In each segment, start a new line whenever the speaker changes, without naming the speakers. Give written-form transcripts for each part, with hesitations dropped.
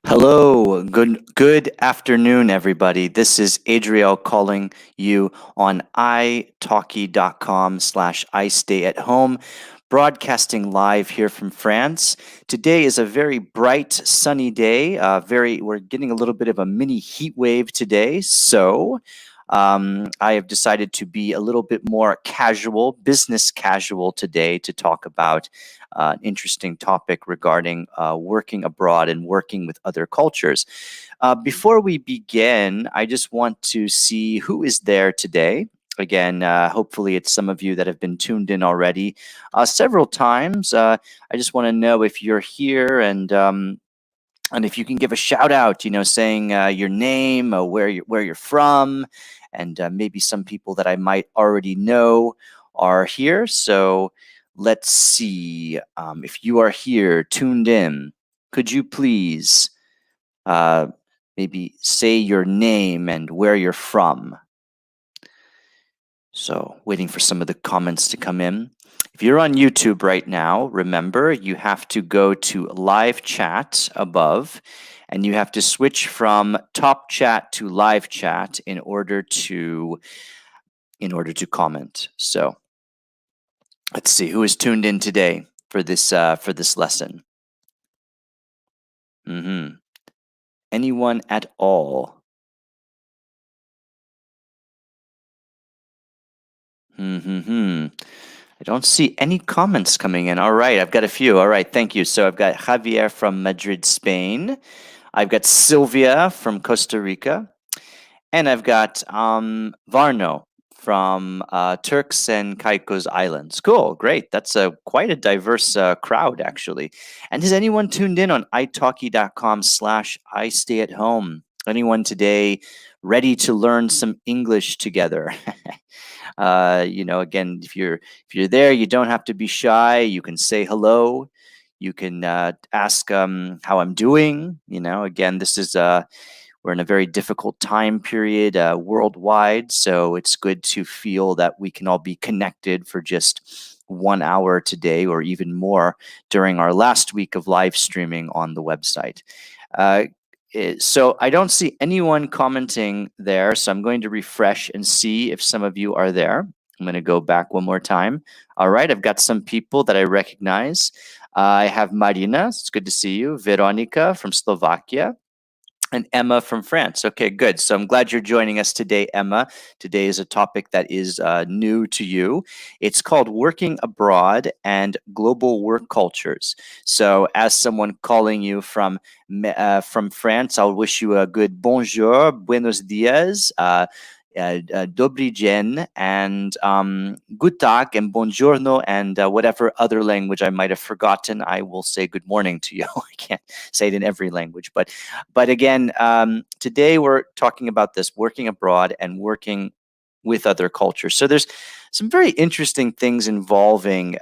Hello, good afternoon, everybody. This is Adriel calling you on italki.com/I stay at home, broadcasting live here from France. Today is a very bright, sunny day. We're getting a little bit of a mini heat wave today, so I have decided to be a little bit more casual, business casual today to talk about an interesting topic regarding working abroad and working with other cultures. Before we begin, I just want to see who is there today. Again, hopefully it's some of you that have been tuned in already several times. I just want to know if you're here and if you can give a shout out, saying your name, where you're from, and maybe some people that I might already know are here. So let's see if you are here, tuned in. Could you please uh, maybe say your name and where you're from? So waiting for some of the comments to come in. If you're on YouTube right now, remember you have to go to live chat above and you have to switch from top chat to live chat in order to comment. So let's see who is tuned in today for this lesson. Anyone at all? I don't see any comments coming in. All right, I've got a few. All right, thank you. So I've got Javier from Madrid, Spain. I've got Sylvia from Costa Rica. And I've got Varno from Turks and Caicos Islands. Cool, great. That's quite a diverse crowd, actually. And has anyone tuned in on italki.com/I stay at home? Anyone today ready to learn some English together? Again, if you're there, you don't have to be shy. You can say hello. You can ask how I'm doing. Again, this is we're in a very difficult time period worldwide, so it's good to feel that we can all be connected for just 1 hour today or even more during our last week of live streaming on the website. So I don't see anyone commenting there, so I'm going to refresh and see if some of you are there. I'm going to go back one more time. All right, I've got some people that I recognize. I have Marina, it's good to see you. Veronica from Slovakia. And Emma from France. Okay, good. So I'm glad you're joining us today, Emma. Today is a topic that is new to you. It's called working abroad and global work cultures. So, as someone calling you from France, I'll wish you a good bonjour, buenos dias. Dobry dzień and good tag and buongiorno and whatever other language I might have forgotten, I will say good morning to you. I can't say it in every language, but again, today we're talking about this working abroad and working with other cultures. So there's some very interesting things involving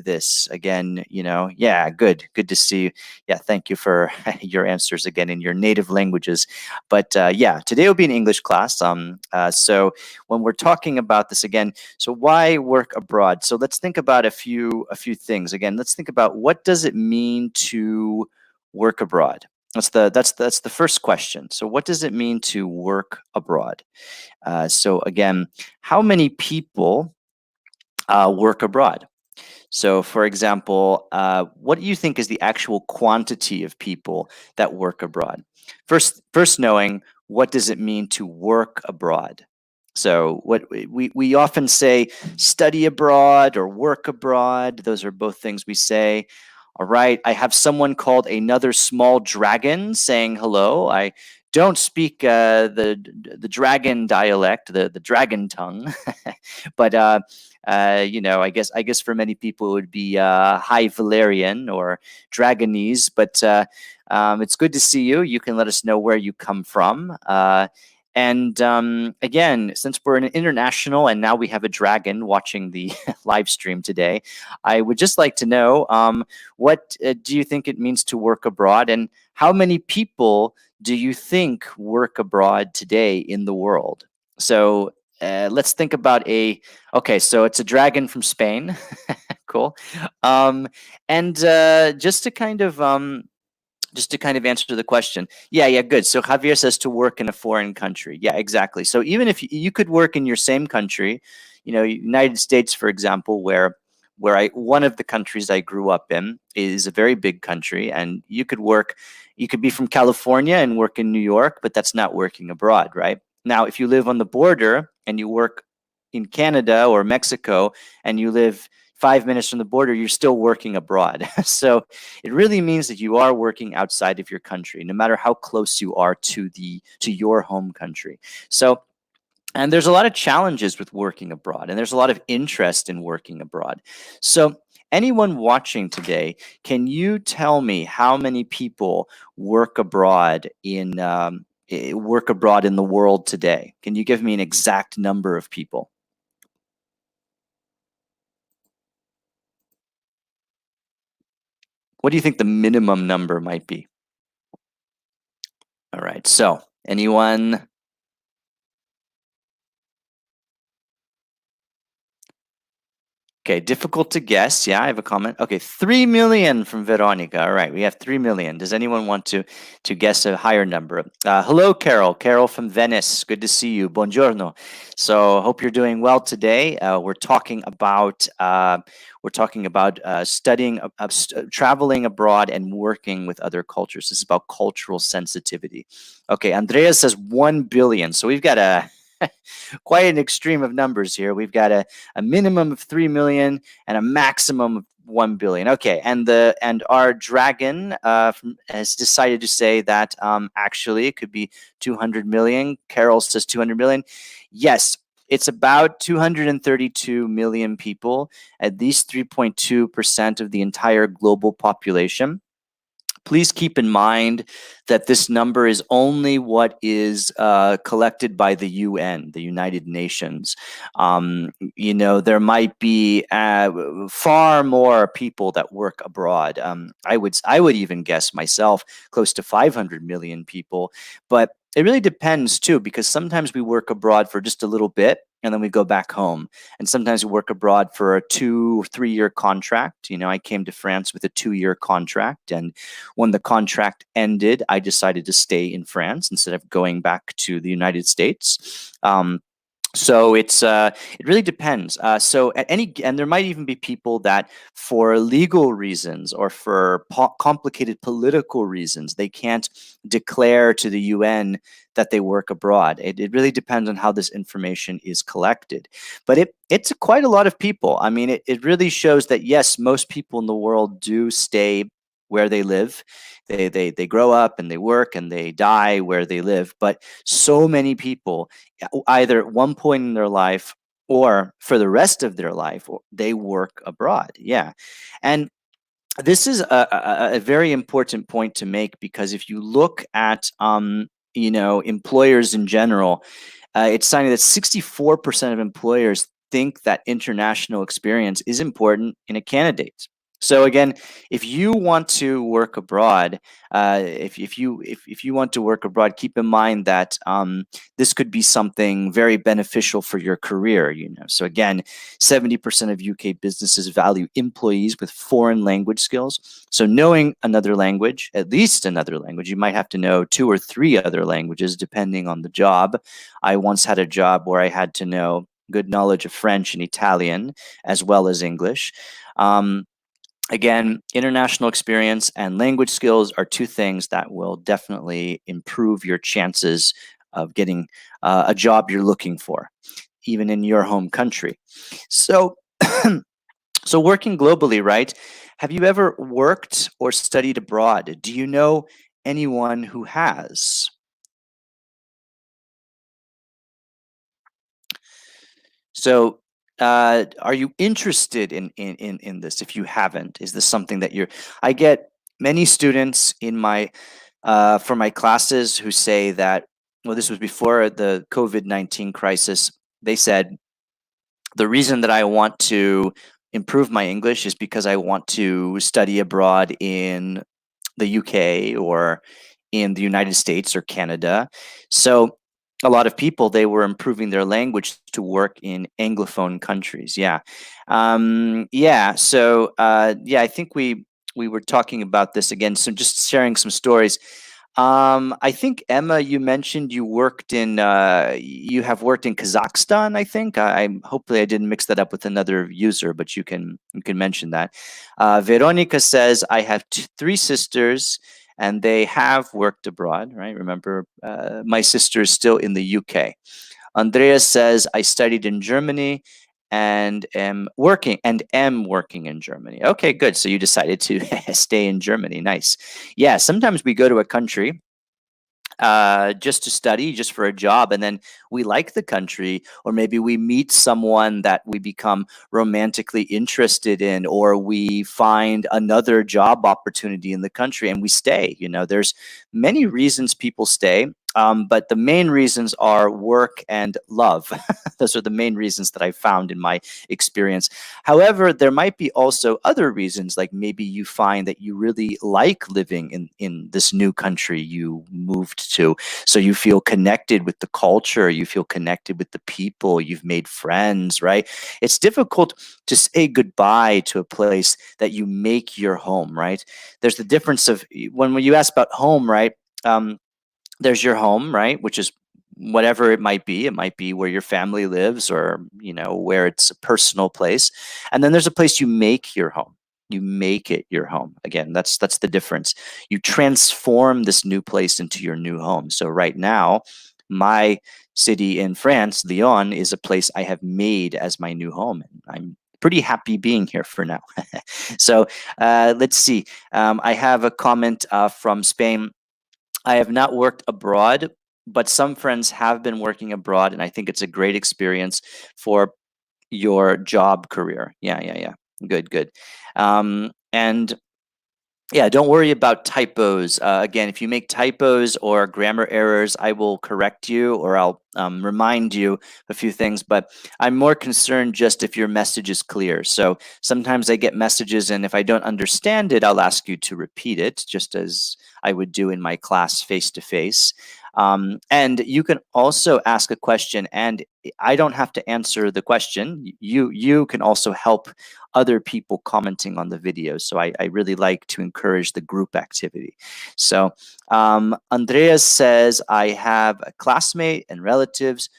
this. Again, yeah, good to see you. Yeah, thank you for your answers again in your native languages. But yeah, today will be an English class. So when we're talking about this again, so why work abroad? So let's think about a few things. Again, let's think about what does it mean to work abroad. That's the first question. So what does it mean to work abroad? So again, how many people work abroad? So, for example, what do you think is the actual quantity of people that work abroad? First knowing what does it mean to work abroad? So, what we often say, study abroad or work abroad. Those are both things we say. All right, I have someone called Another Small Dragon saying hello. I don't speak the dragon dialect, the dragon tongue, but I guess for many people it would be High Valerian or Dragonese. But it's good to see you. You can let us know where you come from. And again, since we're an international and now we have a dragon watching the live stream today, I would just like to know what do you think it means to work abroad, and how many people do you think work abroad today in the world? So let's think about okay, so it's a dragon from Spain. Cool. And just to kind of just to kind of answer the question. Yeah, yeah, good. So Javier says to work in a foreign country. Yeah, exactly. So even if you could work in your same country, United States, for example, where I one of the countries I grew up in is a very big country, and you could be from California and work in New York, but that's not working abroad, right? Now, if you live on the border and you work in Canada or Mexico and you live 5 minutes from the border, you're still working abroad. So it really means that you are working outside of your country, no matter how close you are to your home country. So, and there's a lot of challenges with working abroad, and there's a lot of interest in working abroad. So anyone watching today, can you tell me how many people work abroad in the world today? Can you give me an exact number of people? What do you think the minimum number might be? All right. So anyone? Okay, difficult to guess. Yeah, I have a comment. Okay, 3 million from Veronica. All right, we have 3 million. Does anyone want to guess a higher number? Hello, Carol. Carol from Venice. Good to see you. Buongiorno. So, hope you're doing well today. We're talking about studying, traveling abroad and working with other cultures. This is about cultural sensitivity. Okay, Andrea says 1 billion. So we've got a quite an extreme of numbers here. We've got a minimum of 3 million and a maximum of 1 billion. Okay, and our dragon has decided to say that actually it could be 200 million. Carol says 200 million. Yes, it's about 232 million people, at least 3.2% of the entire global population. Please keep in mind that this number is only what is collected by the UN, the United Nations. There might be far more people that work abroad. I would even guess myself close to 500 million people, but it really depends too, because sometimes we work abroad for just a little bit and then we go back home. And sometimes we work abroad for a 2 or 3 year contract. I came to France with a 2 year contract, and when the contract ended, I decided to stay in France instead of going back to the United States. So it really depends. And there might even be people that, for legal reasons or for complicated political reasons, they can't declare to the UN that they work abroad. It really depends on how this information is collected. But it's quite a lot of people. I mean, it really shows that yes, most people in the world do stay where they live. They grow up and they work and they die where they live. But so many people, either at one point in their life or for the rest of their life, they work abroad. Yeah. And this is a very important point to make, because if you look at employers in general, it's signing that 64% of employers think that international experience is important in a candidate. So again, if you want to work abroad, if you want to work abroad, keep in mind that this could be something very beneficial for your career. So again, 70% of UK businesses value employees with foreign language skills. So knowing another language, at least another language, you might have to know 2 or 3 other languages depending on the job. I once had a job where I had to know good knowledge of French and Italian as well as English. Again, international experience and language skills are two things that will definitely improve your chances of getting a job you're looking for, even in your home country. So, so working globally, right? Have you ever worked or studied abroad? Do you know anyone who has? So, are you interested in this? If you haven't, is this something that you're? I get many students in my for my classes who say that. Well, this was before the COVID-19 crisis. They said the reason that I want to improve my English is because I want to study abroad in the UK or in the United States or Canada. So a lot of people, they were improving their language to work in Anglophone countries. Yeah. Yeah. So, yeah, I think we were talking about this again. So just sharing some stories. I think Emma, you mentioned you have worked in Kazakhstan. I think I hopefully I didn't mix that up with another user, but you can mention that. Veronica says I have three sisters, and they have worked abroad. Right? Remember, my sister is still in the UK. Andreas says I studied in Germany and am working in Germany. Okay, good. So you decided to stay in Germany. Nice. Yeah, sometimes we go to a country just to study, just for a job, and then we like the country, or maybe we meet someone that we become romantically interested in, or we find another job opportunity in the country and we stay. There's many reasons people stay. But the main reasons are work and love. Those are the main reasons that I found in my experience. However, there might be also other reasons, like maybe you find that you really like living in this new country you moved to. So you feel connected with the culture, you feel connected with the people, you've made friends, right? It's difficult to say goodbye to a place that you make your home, right? There's the difference of when you ask about home, right? There's your home, right? Which is whatever it might be. It might be where your family lives, or where it's a personal place. And then there's a place you make your home. You make it your home. Again, that's the difference. You transform this new place into your new home. So right now, my city in France, Lyon, is a place I have made as my new home. And I'm pretty happy being here for now. So let's see. I have a comment from Spain. I have not worked abroad, but some friends have been working abroad, and I think it's a great experience for your job career. Yeah, yeah, yeah. Good, good. And yeah, don't worry about typos. Again, if you make typos or grammar errors, I will correct you, or I'll remind you a few things. But I'm more concerned just if your message is clear. So sometimes I get messages, and if I don't understand it, I'll ask you to repeat it, just as I would do in my class face to face. And you can also ask a question, and I don't have to answer the question. You can also help other people commenting on the video. So I really like to encourage the group activity. So Andreas says, I have a classmate and relatives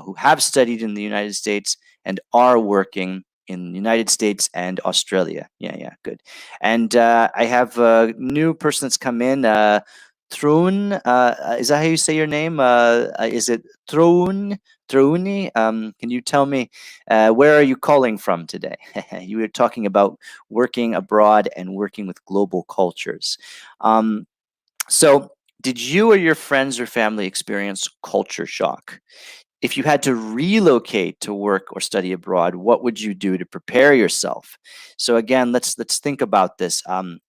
who have studied in the United States and are working in the United States and Australia. Yeah, yeah, good. And I have a new person that's come in. Thrun, is that how you say your name? Is it Thrun? Truni? Can you tell me where are you calling from today? You were talking about working abroad and working with global cultures. So, did you or your friends or family experience culture shock? If you had to relocate to work or study abroad, what would you do to prepare yourself? So again, let's think about this.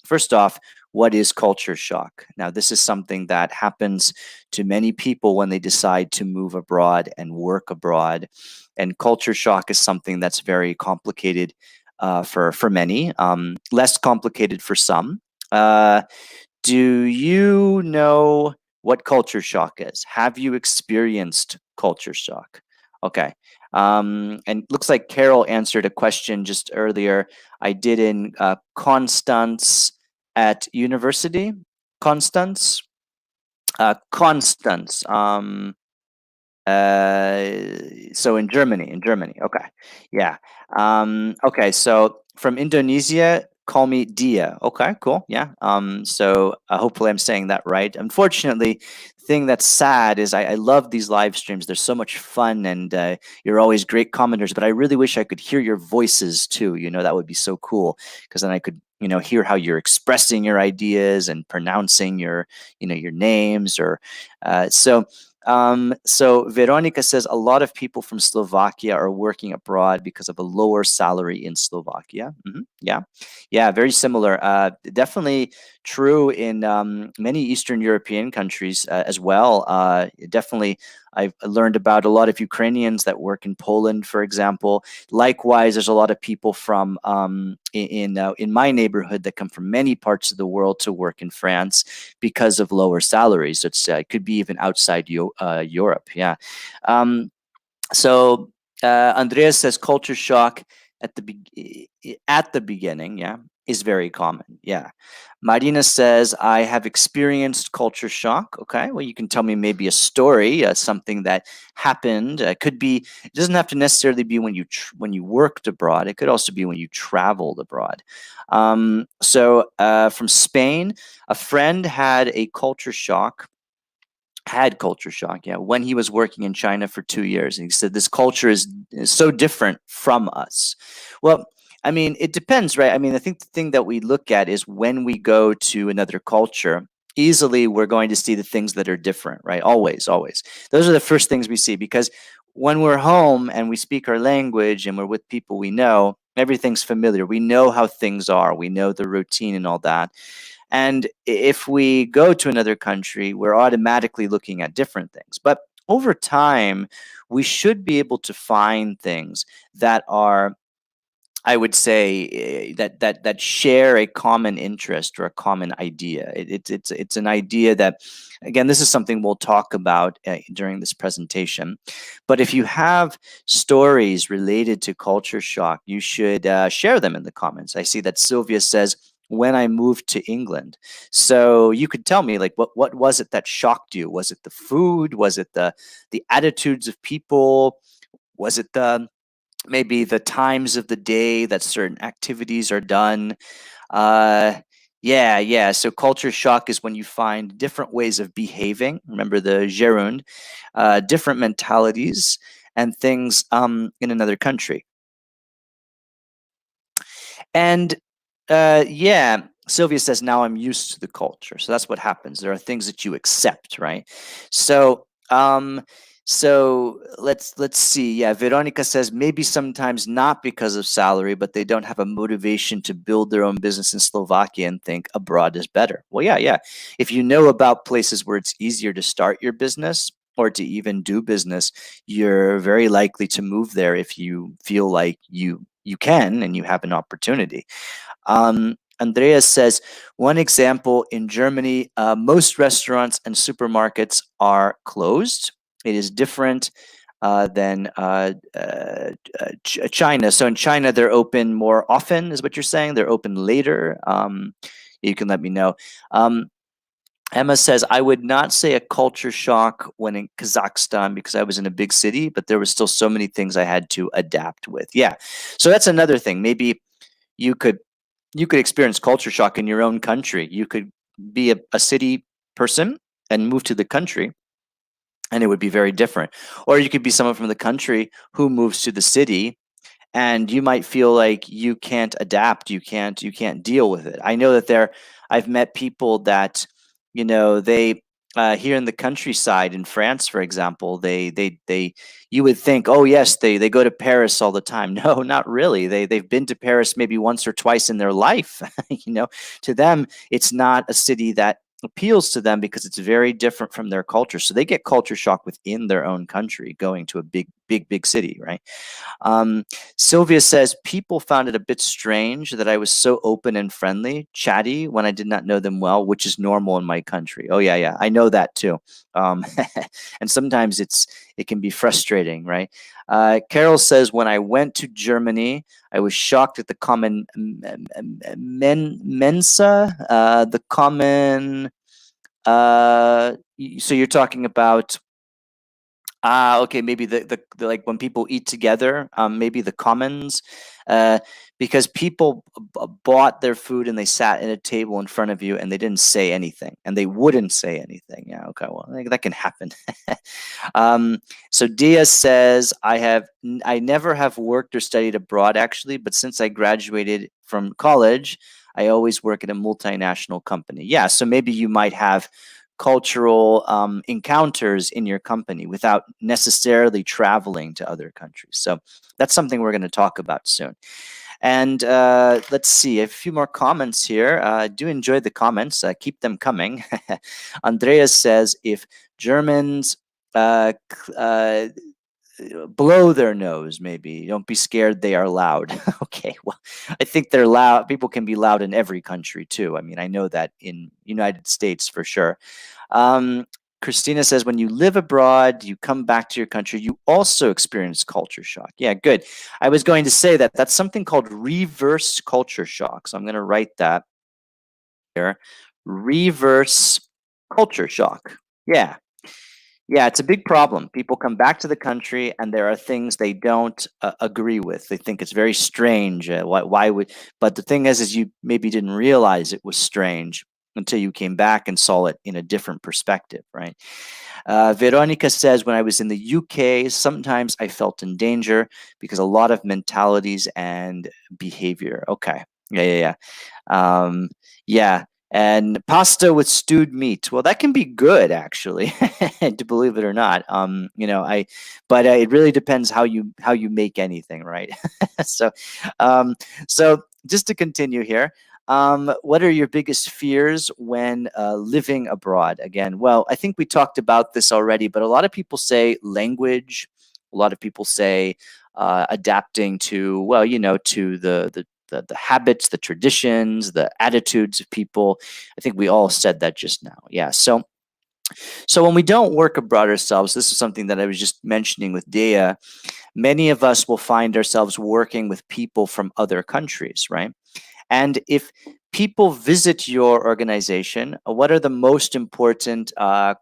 First off, what is culture shock? Now, this is something that happens to many people when they decide to move abroad and work abroad. And culture shock is something that's very complicated for many, less complicated for some. Do you know what culture shock is? Have you experienced culture shock? Okay. And looks like Carol answered a question just earlier. I did in Constance at university. Constance? Constance. So in Germany. Okay. Yeah. Okay. So from Indonesia, call me Dia. Okay, cool. Yeah. So hopefully I'm saying that right. Unfortunately, thing that's sad is I love these live streams. They're so much fun, and you're always great commenters, but I really wish I could hear your voices too. That would be so cool, because then I could, hear how you're expressing your ideas and pronouncing your names, or so Veronica says a lot of people from Slovakia are working abroad because of a lower salary in Slovakia. Yeah, yeah, very similar. Definitely true in many Eastern European countries as well. Definitely, I've learned about a lot of Ukrainians that work in Poland, for example. Likewise, there's a lot of people from in my neighborhood that come from many parts of the world to work in France because of lower salaries. It could be even outside Europe. Yeah. So Andreas says culture shock at the beginning. Yeah. is very common. Yeah. Marina says, I have experienced culture shock. Okay. Well, you can tell me maybe a story, something that happened. Could be, it doesn't have to necessarily be when when you worked abroad. It could also be when you traveled abroad. From Spain, a friend had culture shock, yeah, when he was working in China for 2 years. And he said, this culture is so different from us. Well, I mean, it depends, right? I mean, I think the thing that we look at is when we go to another culture, easily we're going to see the things that are different, right? Always, always. Those are the first things we see because when we're home and we speak our language and we're with people we know, everything's familiar. We know how things are, we know the routine and all that. And if we go to another country, we're automatically looking at different things. But over time, we should be able to find things that are, I would say, that share a common interest or a common idea. It's an idea that, again, this is something we'll talk about during this presentation. But if you have stories related to culture shock, you should share them in the comments. I see that Sylvia says, when I moved to England. So you could tell me, like, what was it that shocked you? Was it the food? Was it the attitudes of people? Was it the maybe the times of the day that certain activities are done? Uh, yeah, yeah. So culture shock is when you find different ways of behaving. Remember the gerund, different mentalities and things in another country. And yeah, Sylvia says, now I'm used to the culture. So that's what happens. There are things that you accept, right? So, let's see. Yeah, Veronica says maybe sometimes not because of salary, but they don't have a motivation to build their own business in Slovakia and think abroad is better. Well, yeah, yeah. If you know about places where it's easier to start your business or to even do business, you're very likely to move there if you feel like you can and you have an opportunity. Andreas says, one example in Germany, most restaurants and supermarkets are closed. It is different than China. So in China, they're open more often, is what you're saying. They're open later. You can let me know. Emma says, I would not say a culture shock when in Kazakhstan because I was in a big city, but there were still so many things I had to adapt with. Yeah. So that's another thing. Maybe you could experience culture shock in your own country. You could be a city person and move to the country and it would be very different. Or you could be someone from the country who moves to the city and you might feel like you can't adapt, you can't deal with it. I know that I've met people that, they here in the countryside in France, for example, they you would think, oh yes, they go to Paris all the time. No, not really. They've been to Paris maybe once or twice in their life. To them it's not a city that appeals to them because it's very different from their culture, so they get culture shock within their own country going to a big city, right? um, Sylvia says, people found it a bit strange that I was so open and friendly, chatty when I did not know them well, which is normal in my country. Oh, yeah, yeah. I know that too. Um, and sometimes it can be frustrating, right? Carol says, when I went to Germany, I was shocked at the common mensa, the common. So you're talking about okay, maybe the like when people eat together, maybe the commons, uh, because people bought their food and they sat at a table in front of you and they didn't say anything and they wouldn't say anything. Yeah, okay, well, that can happen. um, so Dia says, I never have worked or studied abroad actually, but since I graduated from college, I always work at a multinational company. Yeah, so maybe you might have cultural encounters in your company without necessarily traveling to other countries. So that's something we're going to talk about soon. And let's see, a few more comments here. Do enjoy the comments, keep them coming. Andreas says, if Germans blow their nose, maybe don't be scared, they are loud. Okay, well, I think they're loud. People can be loud in every country too. I mean, I know that in United States for sure. um, Christina says, when you live abroad, you come back to your country, you also experience culture shock. Yeah, good. I was going to say that that's something called reverse culture shock. So I'm going to write that here. Reverse culture shock. Yeah. Yeah, it's a big problem. People come back to the country and there are things they don't agree with. They think it's very strange. Why would, but the thing is you maybe didn't realize it was strange until you came back and saw it in a different perspective, right? Veronica says, when I was in the UK, sometimes I felt in danger because a lot of mentalities and behavior. Okay. Yeah. Yeah. And pasta with stewed meat. Well, that can be good, actually, to believe it or not. But it really depends how you make anything, right? so, um, so just to continue here, what are your biggest fears when living abroad? Again, well, I think we talked about this already, but a lot of people say language. A lot of people say adapting to, well, to the habits, the traditions, the attitudes of people. I think we all said that just now. Yeah. So when we don't work abroad ourselves, this is something that I was just mentioning with Dea. Many of us will find ourselves working with people from other countries, right? And if people visit your organization, what are the most important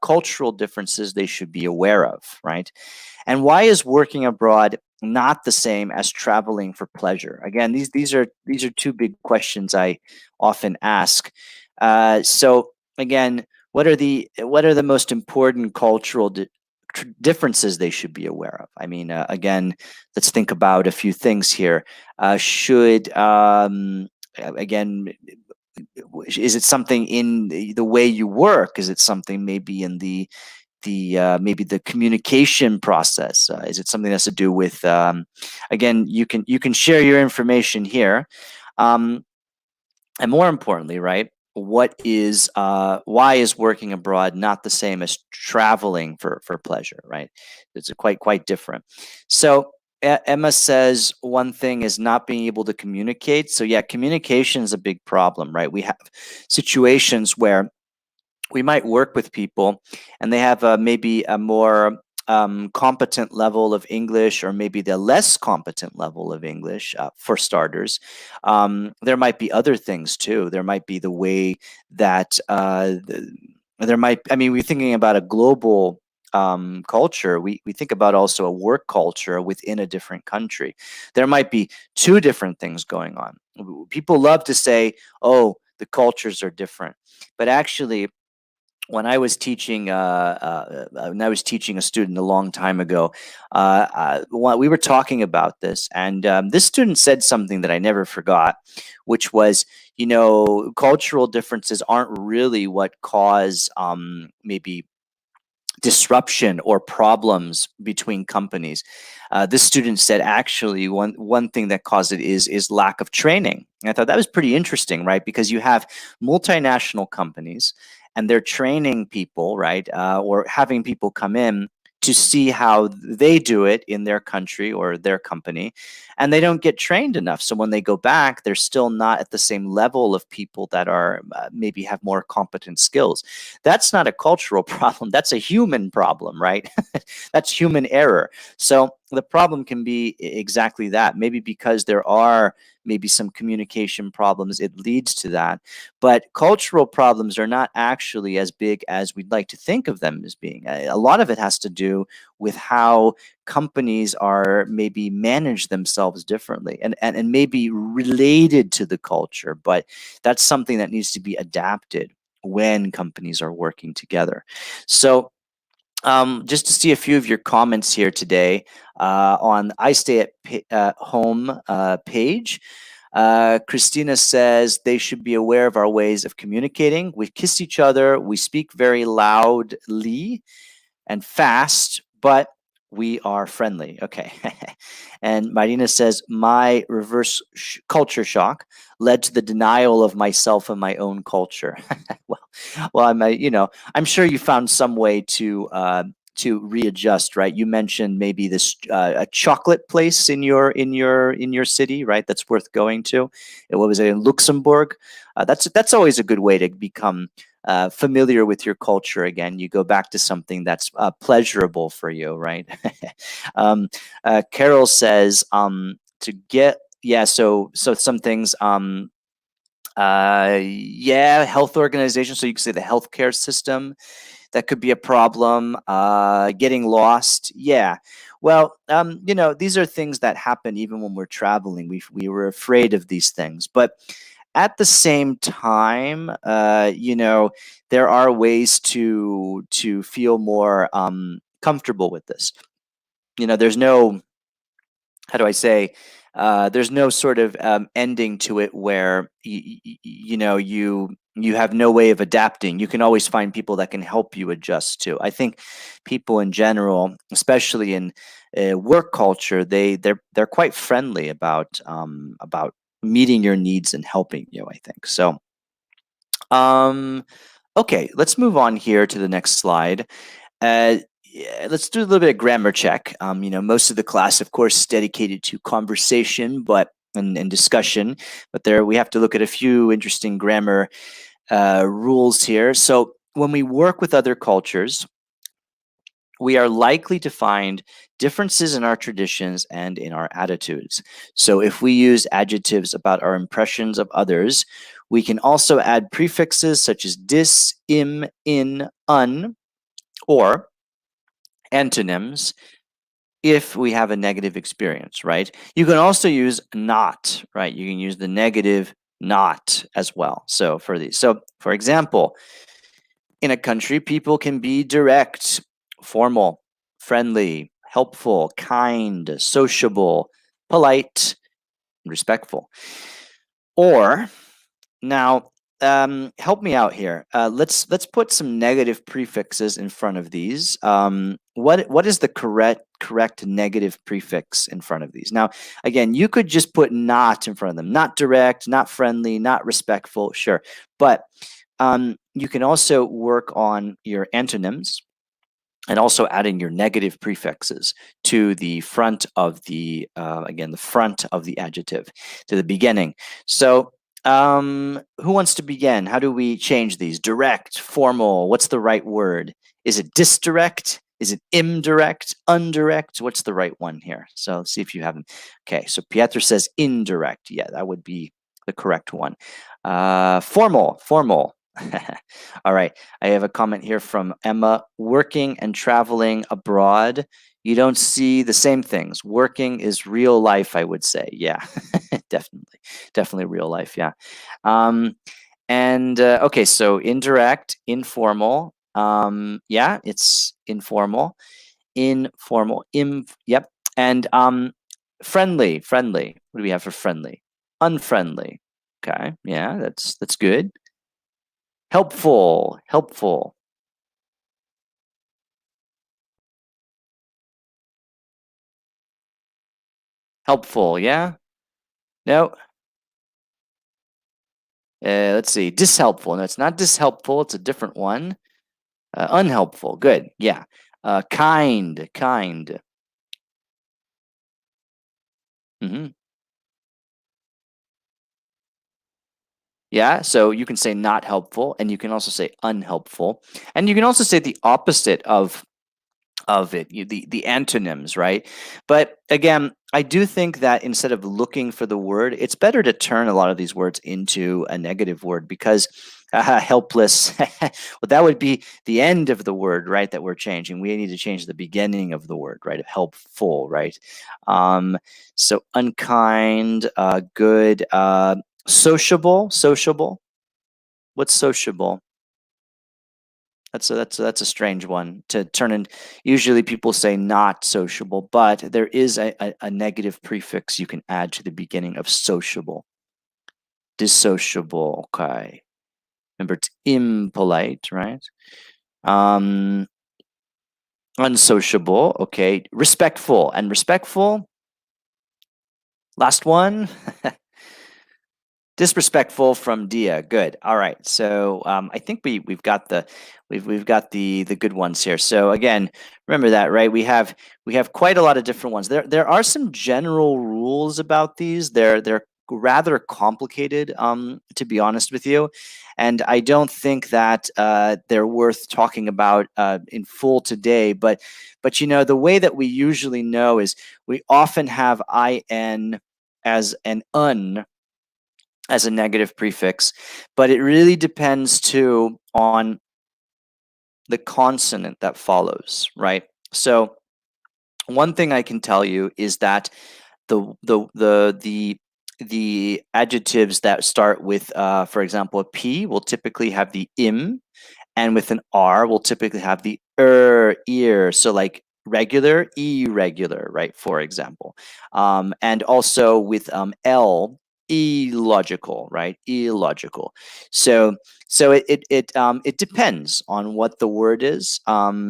cultural differences they should be aware of, right? And why is working abroad not the same as traveling for pleasure? Again, these are two big questions I often ask. So again, what are the most important cultural differences they should be aware of? I mean, again, let's think about a few things here. Should again, is it something in the way you work? Is it something maybe in the maybe the communication process? Is it something that's to do with again, you can share your information here, um, and more importantly, right? Why is working abroad not the same as traveling for pleasure? Right? It's quite different. So Emma says one thing is not being able to communicate. So yeah, communication is a big problem, right? We have situations where we might work with people and they have maybe a more competent level of English, or maybe the less competent level of English, for starters. There might be other things too. There might be the way that there might, I mean, we're thinking about a global culture. We think about also a work culture within a different country. There might be two different things going on. People love to say, oh, the cultures are different. But actually, when I was teaching a student a long time ago, we were talking about this, and this student said something that I never forgot, which was, cultural differences aren't really what cause maybe disruption or problems between companies. This student said actually one thing that caused it is lack of training. And I thought that was pretty interesting, right? Because you have multinational companies and they're training people, right, or having people come in to see how they do it in their country or their company, and they don't get trained enough. So when they go back, they're still not at the same level of people that are maybe have more competent skills. That's not a cultural problem. That's a human problem, right? That's human error. So the problem can be exactly that. Maybe because there are maybe some communication problems, it leads to that. But cultural problems are not actually as big as we'd like to think of them as being. A lot of it has to do with how companies are maybe manage themselves differently, and maybe related to the culture, but that's something that needs to be adapted when companies are working together. So just to see a few of your comments here today on I Stay at Home page. Christina says they should be aware of our ways of communicating. We kiss each other. We speak very loudly and fast, but we are friendly. Okay. And Marina says, my reverse culture shock led to the denial of myself and my own culture. well, I'm sure you found some way to readjust, right? You mentioned maybe this a chocolate place in your city, right? That's worth going to. What was it, in Luxembourg? That's always a good way to become familiar with your culture again. You go back to something that's pleasurable for you, right? Carol says to get yeah. So some things. Yeah, health organization. So you can say the healthcare system. That could be a problem. Getting lost. Yeah. Well, these are things that happen even when we're traveling. We were afraid of these things, but at the same time, there are ways to feel more comfortable with this. There's no, how do I say, there's no sort of ending to it where you have no way of adapting. You can always find people that can help you adjust to. I think people in general, especially in work culture, they're quite friendly about meeting your needs and helping you, I think. So okay, let's move on here to the next slide. Yeah, let's do a little bit of grammar check. Most of the class, of course, is dedicated to conversation, and discussion. But there, we have to look at a few interesting grammar rules here. So when we work with other cultures, we are likely to find differences in our traditions and in our attitudes. So if we use adjectives about our impressions of others, we can also add prefixes such as dis, im, in, un, or antonyms if we have a negative experience, right? You can also use not, right? You can use the negative not as well. So for these, for example, in a country, people can be direct, formal, friendly, helpful, kind, sociable, polite, respectful. Or now, help me out here. Let's put some negative prefixes in front of these. What is the correct negative prefix in front of these? Now, again, you could just put not in front of them. Not direct, not friendly, not respectful. Sure, but you can also work on your antonyms and also adding your negative prefixes to the front of the again, the front of the adjective, to the beginning. So who wants to begin? How do we change these? Direct, formal, what's the right word? Is it disdirect? Is it indirect, undirect? What's the right one here? So let's see if you have them. Okay, so Pietro says indirect. Yeah, that would be the correct one. Formal. All right. I have a comment here from Emma. Working and traveling abroad, you don't see the same things. Working is real life, I would say. Yeah, definitely real life. Yeah. Okay, so indirect, informal. Yeah, it's informal, Yep. And friendly. What do we have for friendly? Unfriendly. Okay. Yeah, that's good. Helpful. Helpful, yeah? No. Let's see. Dishelpful. No, it's not dishelpful. It's a different one. Unhelpful. Good. Yeah. Kind. hmm Yeah. So you can say not helpful, and you can also say unhelpful, and you can also say the opposite of it, the antonyms, right? But again, I do think that instead of looking for the word, it's better to turn a lot of these words into a negative word, because helpless, well, that would be the end of the word, right? That we're changing. We need to change the beginning of the word, right? Helpful, right? Um, so unkind, good, sociable. What's sociable? That's a strange one to turn in. Usually people say not sociable, but there is a negative prefix you can add to the beginning of sociable. Dissociable. Okay. Remember, it's impolite, right? Um, unsociable. Okay. Respectful. And respectful. Last one. Disrespectful from Dia. Good. All right. So I think we've got the good ones here. So again, remember that, right? We have quite a lot of different ones. There are some general rules about these. They're rather complicated, to be honest with you. And I don't think that they're worth talking about in full today. But the way that we usually know is we often have in as an un as a negative prefix, but it really depends too on the consonant that follows, right? So one thing I can tell you is that the adjectives that start with, for example, a P will typically have the im, and with an R, we'll typically have the ear. So like regular, irregular, right? For example, and also with L, illogical, right? Illogical. So it depends on what the word is.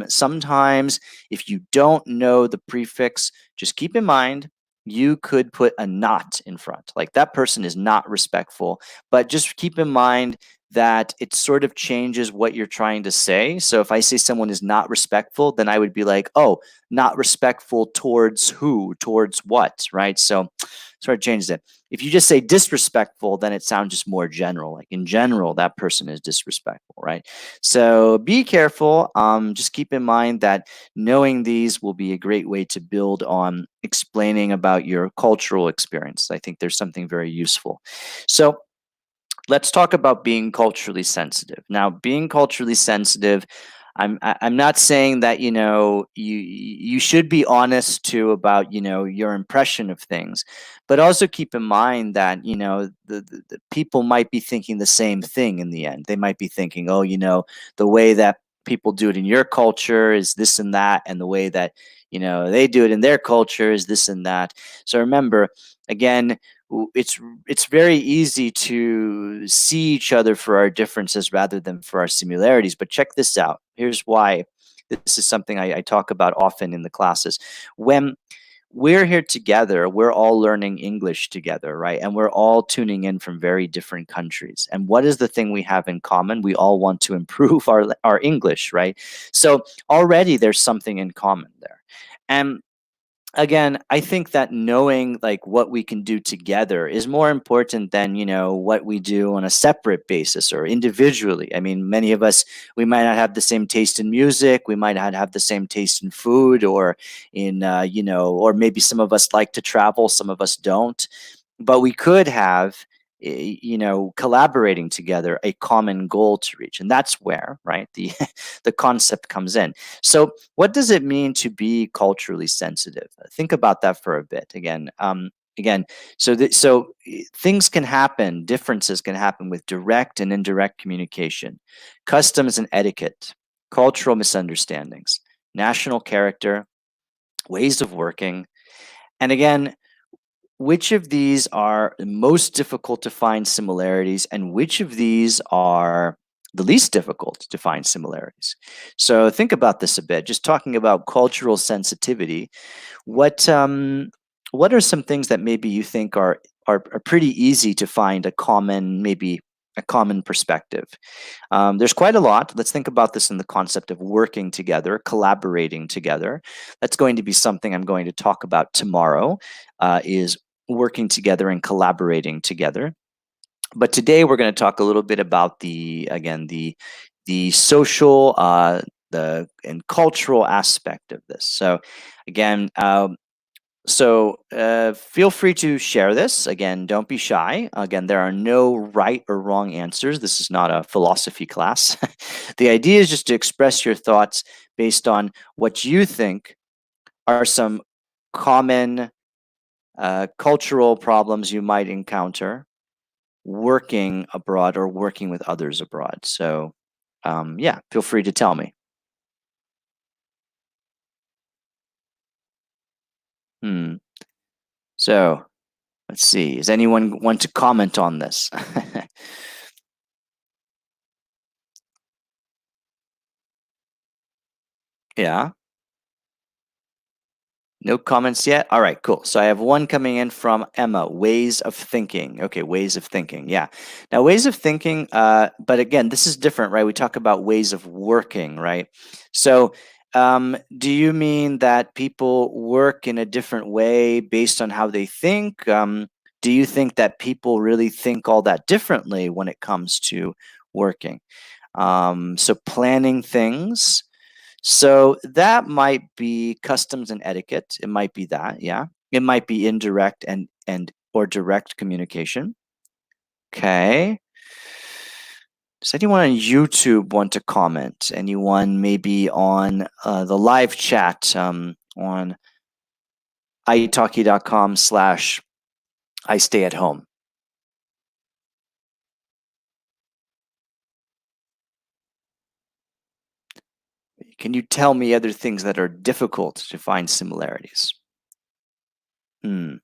Sometimes if you don't know the prefix, just keep in mind you could put a not in front. Like that person is not respectful, but just keep in mind that it sort of changes what you're trying to say. So if I say someone is not respectful, then I would be like, oh, not respectful towards who, towards what, right? So sort of changes it. If you just say disrespectful, then it sounds just more general. Like in general, that person is disrespectful, right? So be careful. Just keep in mind that knowing these will be a great way to build on explaining about your cultural experience. I think there's something very useful. So let's talk about being culturally sensitive. Now, being culturally sensitive, I'm not saying that you should be honest too about your impression of things, but also keep in mind that the people might be thinking the same thing in the end. They might be thinking, oh, the way that people do it in your culture is this and that, and the way that they do it in their culture is this and that. So remember, again, it's very easy to see each other for our differences rather than for our similarities. But check this out. Here's why. This is something I talk about often in the classes. When we're here together, we're all learning English together, right? And we're all tuning in from very different countries. And what is the thing we have in common? We all want to improve our English, right? So already there's something in common there. And again, I think that knowing like what we can do together is more important than what we do on a separate basis or individually. I mean, many of us, we might not have the same taste in music, we might not have the same taste in food, or in or maybe some of us like to travel, some of us don't, but we could have collaborating together a common goal to reach. And that's where, right, the the concept comes in. So what does it mean to be culturally sensitive? Think about that for a bit. Again, things can happen, differences can happen with direct and indirect communication, customs and etiquette, cultural misunderstandings, national character, ways of working. And again, which of these are most difficult to find similarities, and which of these are the least difficult to find similarities? So think about this a bit. Just talking about cultural sensitivity, what are some things that maybe you think are pretty easy to find a common, maybe a common perspective? There's quite a lot. Let's think about this in the concept of working together, collaborating together. That's going to be something I'm going to talk about tomorrow. Is working together and collaborating together. But today we're going to talk a little bit about the social, the and cultural aspect of this. So again, feel free to share this. Again, don't be shy. Again, there are no right or wrong answers. This is not a philosophy class. The idea is just to express your thoughts based on what you think are some common cultural problems you might encounter working abroad or working with others abroad. So, yeah, feel free to tell me. Hmm. So, let's see. Does anyone want to comment on this? Yeah. No comments yet? All right, cool. So I have one coming in from Emma, ways of thinking. Okay, ways of thinking. Yeah. Now, ways of thinking, but again, this is different, right? We talk about ways of working, right? So, do you mean that people work in a different way based on how they think? Do you think that people really think all that differently when it comes to working? So planning things. So that might be customs and etiquette. It might be that, yeah. It might be indirect and or direct communication. Okay. Does anyone on YouTube want to comment? Anyone maybe on the live chat on italki.com/ I stay at home? Can you tell me other things that are difficult to find similarities? Hmm.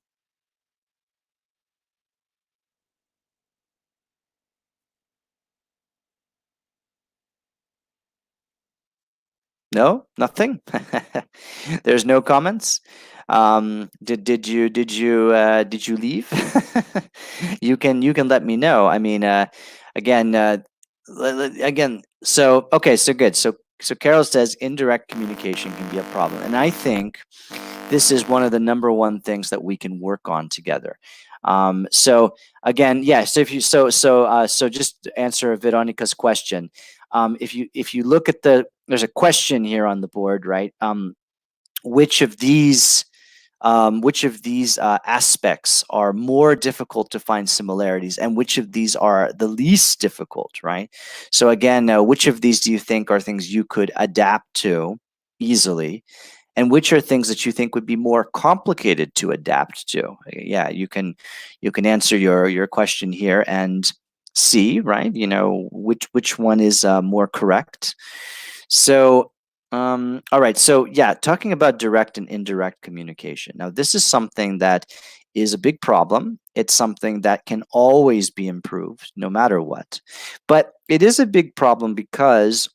No, nothing. There's no comments. Did you leave? You can let me know. I mean, again, again. So okay, so good. So Carol says indirect communication can be a problem, and I think this is one of the number one things that we can work on together. So again, yeah. So if you so just to answer Veronica's question, if you look at there's a question here on the board, right? Which of these aspects are more difficult to find similarities, and which of these are the least difficult, right? So again, which of these do you think are things you could adapt to easily, and which are things that you think would be more complicated to adapt to? Yeah, you can answer your question here and see, right, which one is more correct. So all right, so yeah, talking about direct and indirect communication. Now this is something that is a big problem. It's something that can always be improved no matter what, but it is a big problem because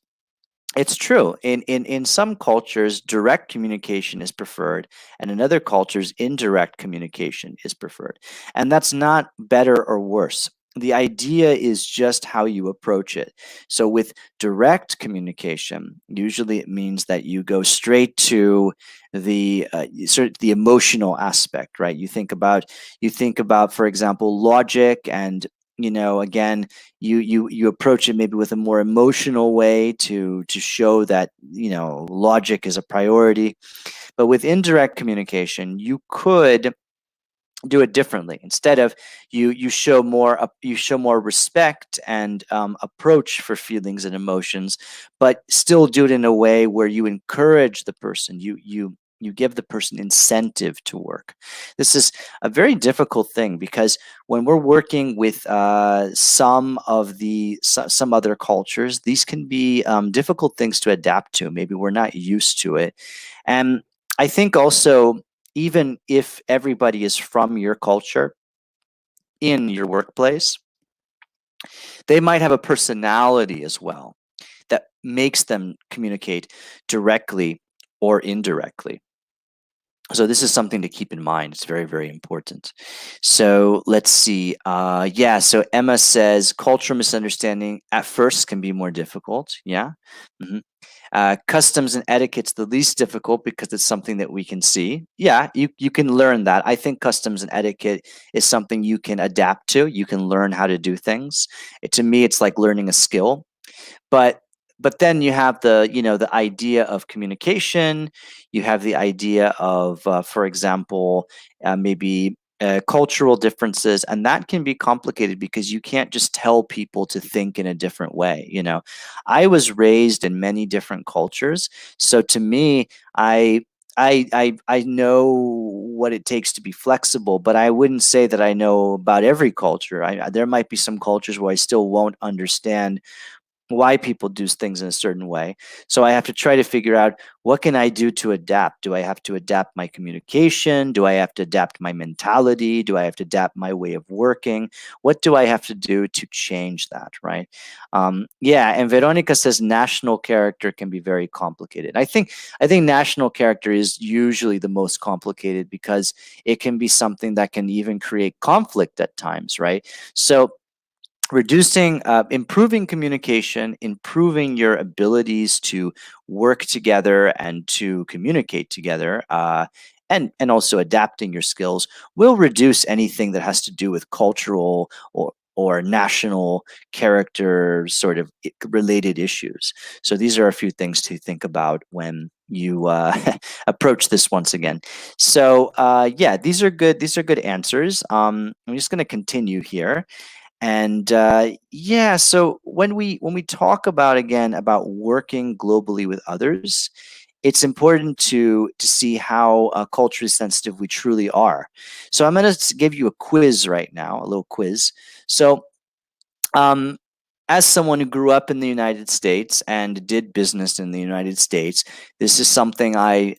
it's true. In some cultures, direct communication is preferred, and in other cultures, indirect communication is preferred. And that's not better or worse. The idea is just how you approach it. So with direct communication, usually it means that you go straight to the sort of the emotional aspect, right? You think about, for example, logic, and again, you approach it maybe with a more emotional way to show that logic is a priority. But with indirect communication, you could do it differently. Instead of you show more respect and approach for feelings and emotions, but still do it in a way where you encourage the person. You give the person incentive to work. This is a very difficult thing because when we're working with some other cultures, these can be difficult things to adapt to. Maybe we're not used to it, and I think also, even if everybody is from your culture in your workplace, they might have a personality as well that makes them communicate directly or indirectly. So this is something to keep in mind. It's very, very important. So let's see. Yeah. So Emma says cultural misunderstanding at first can be more difficult. Yeah. Mhm. Customs and etiquette's the least difficult because it's something that we can see. Yeah, you can learn that. I think customs and etiquette is something you can adapt to. You can learn how to do things. To me, it's like learning a skill. But then you have the idea of communication. You have the idea of, for example, maybe cultural differences, and that can be complicated because you can't just tell people to think in a different way. I was raised in many different cultures, so to me, I know what it takes to be flexible, but I wouldn't say that I know about every culture. There might be some cultures where I still won't understand why people do things in a certain way. So I have to try to figure out, what can I do to adapt? Do I have to adapt my communication? Do I have to adapt my mentality? Do I have to adapt my way of working? What do I have to do to change that, right? Yeah, and Veronica says national character can be very complicated. I think national character is usually the most complicated because it can be something that can even create conflict at times, right? So improving communication, improving your abilities to work together and to communicate together, and also adapting your skills will reduce anything that has to do with cultural or national character sort of related issues. So these are a few things to think about when you approach this once again. So yeah, these are good. These are good answers. I'm just going to continue here. And yeah, so when we talk about again about working globally with others, it's important to see how culturally sensitive we truly are. So I'm going to give you a quiz right now, a little quiz. So um, as someone who grew up in the United States and did business in the United States, this is something I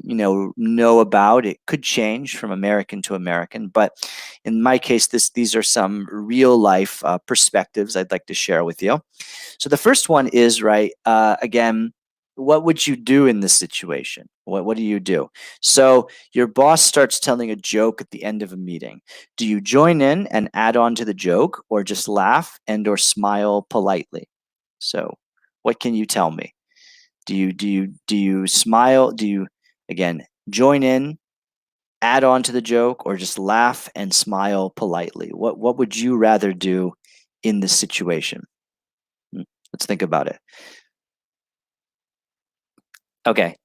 know about. It could change from American to American, but in my case, these are some real life perspectives I'd like to share with you. So the first one is right. Again, what would you do in this situation? What do you do? So your boss starts telling a joke at the end of a meeting. Do you join in and add on to the joke, or just laugh and or smile politely? So, what can you tell me? Do you smile? Do you again join in, add on to the joke, or just laugh and smile politely? What would you rather do in this situation? Hmm, Let's think about it. Okay.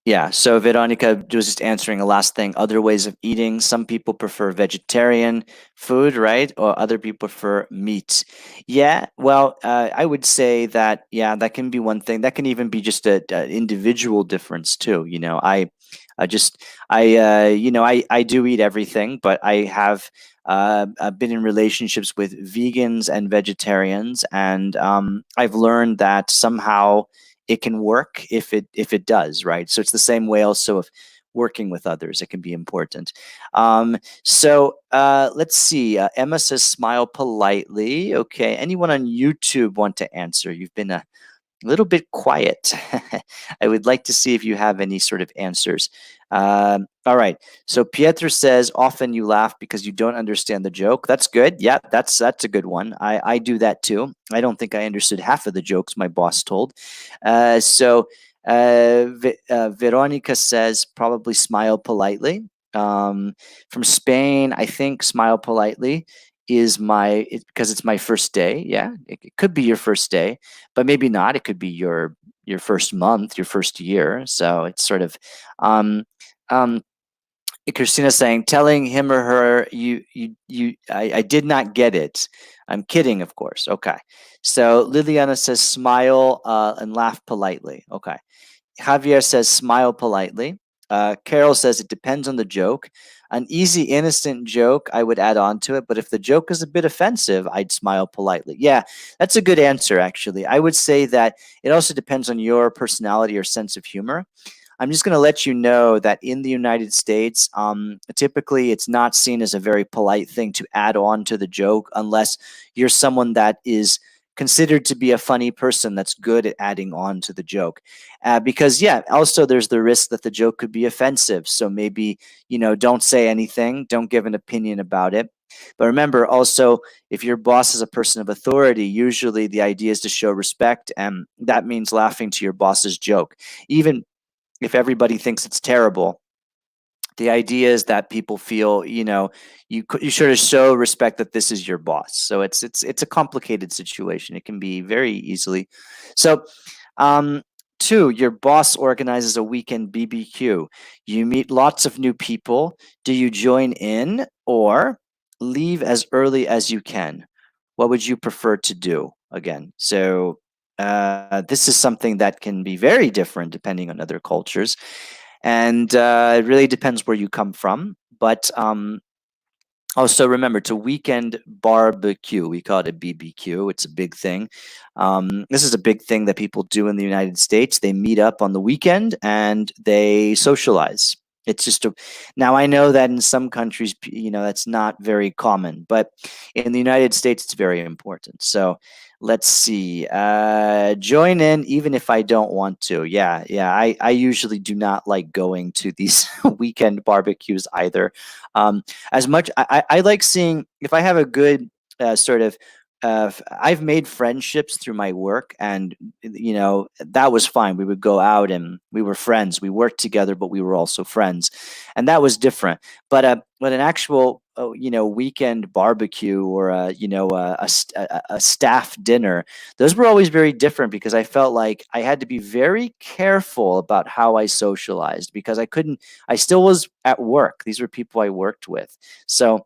Yeah. So Veronica was just answering a last thing. Other ways of eating. Some people prefer vegetarian food, right? Or other people prefer meat. Yeah. Well, I would say that, yeah, that can be one thing. That can even be just a individual difference too. I just, I do eat everything, but I have I've been in relationships with vegans and vegetarians, and I've learned that somehow it can work if it does, right? So it's the same way also of working with others. It can be important. So let's see. Emma says smile politely. Okay. Anyone on YouTube want to answer? You've been a little bit quiet. I would like to see if you have any sort of answers. All right. So Pietro says, often you laugh because you don't understand the joke. That's good. Yeah, that's a good one. I do that too. I don't think I understood half of the jokes my boss told. Veronica says, probably smile politely. From Spain, I think smile politely is because it's my first day. Yeah, it could be your first day, but maybe not. It could be your first month, your first year. So it's sort of um, um, Christina saying, telling him or her, I did not get it. I'm kidding, of course. Okay. So Liliana says, smile and laugh politely. Okay. Javier says, smile politely. Carol says, it depends on the joke. An easy, innocent joke, I would add on to it. But if the joke is a bit offensive, I'd smile politely. Yeah, that's a good answer, actually. I would say that it also depends on your personality or sense of humor. I'm just going to let you know that in the United States, typically it's not seen as a very polite thing to add on to the joke unless you're someone that is considered to be a funny person that's good at adding on to the joke. Because, yeah, also there's the risk that the joke could be offensive. So maybe, don't say anything, don't give an opinion about it. But remember also, if your boss is a person of authority, usually the idea is to show respect, and that means laughing to your boss's joke. Even if everybody thinks it's terrible, the idea is that people feel, you sort of show respect that this is your boss. So it's a complicated situation. It can be very easily. So um, two, your boss organizes a weekend BBQ. You meet lots of new people. Do you join in or leave as early as you can? What would you prefer to do? Again, so this is something that can be very different depending on other cultures, and it really depends where you come from. But also, remember, it's a weekend barbecue. We call it a BBQ. It's a big thing. This is a big thing that people do in the United States. They meet up on the weekend and they socialize. It's just now I know that in some countries, that's not very common, but in the United States, it's very important. So let's see. Join in even if I don't want to. Yeah, yeah. I usually do not like going to these weekend barbecues either. As much I like seeing if I have a good sort of I've made friendships through my work, and that was fine. We would go out and we were friends. We worked together, but we were also friends, and that was different. But an actual weekend barbecue or a staff dinner, those were always very different because I felt like I had to be very careful about how I socialized because I still was at work. These were people I worked with. So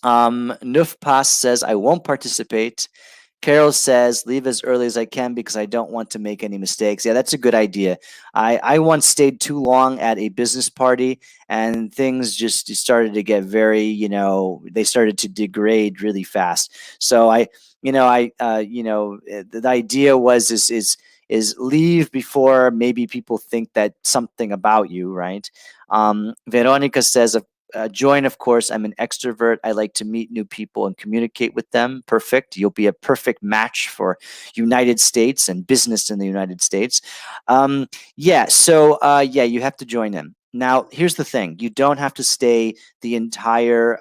Nuf Pass says, I won't participate. Carol says, leave as early as I can because I don't want to make any mistakes. Yeah, that's a good idea. I once stayed too long at a business party and things just started to get very, they started to degrade really fast. So the idea was is leave before maybe people think that something about you, right? Veronica says, join, of course. I'm an extrovert. I like to meet new people and communicate with them. Perfect. You'll be a perfect match for United States and business in the United States. Yeah. So you have to join in. Now, here's the thing: you don't have to stay the entire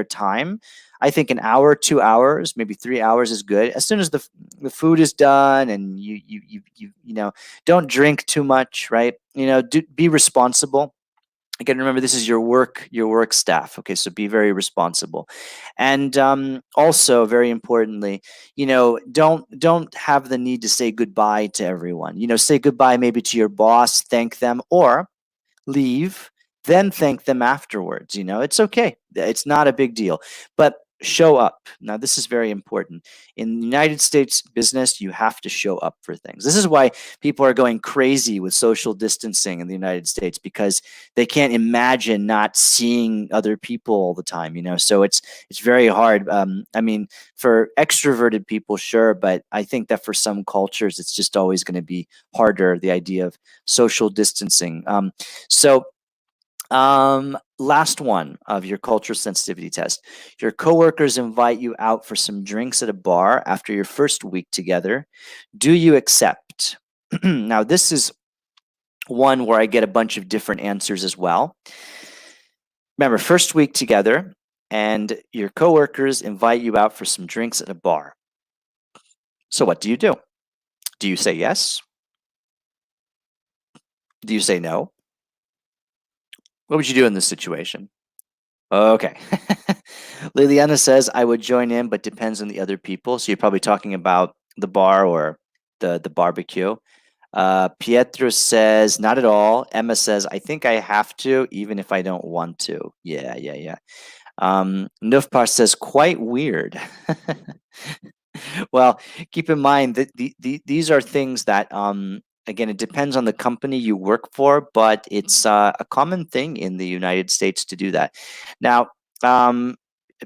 time. I think an hour, 2 hours, maybe 3 hours is good. As soon as the food is done and you don't drink too much, right? Be responsible. Again, remember, this is your work staff. Okay, so be very responsible. And also, very importantly, don't have the need to say goodbye to everyone. Say goodbye maybe to your boss, thank them, or leave, then thank them afterwards. It's okay. It's not a big deal. But show up. Now, this is very important. In the United States business, you have to show up for things. This is why people are going crazy with social distancing in the United States, because they can't imagine not seeing other people all the time. So it's very hard. I mean, for extroverted people, sure, but I think that for some cultures, it's just always going to be harder, the idea of social distancing. Last one of your cultural sensitivity test. Your coworkers invite you out for some drinks at a bar after your first week together. Do you accept? Now, this is one where I get a bunch of different answers as well. Remember, first week together, and your coworkers invite you out for some drinks at a bar. So what do you do? Do you say yes? Do you say no? What would you do in this situation? Okay. Liliana says, I would join in, but depends on the other people. So you're probably talking about the bar or the barbecue. Pietro says, not at all. Emma says, I think I have to, even if I don't want to. Yeah. Nufpar says, quite weird. Well, keep in mind that these are things that, again, it depends on the company you work for, but it's a common thing in the United States to do that. Now,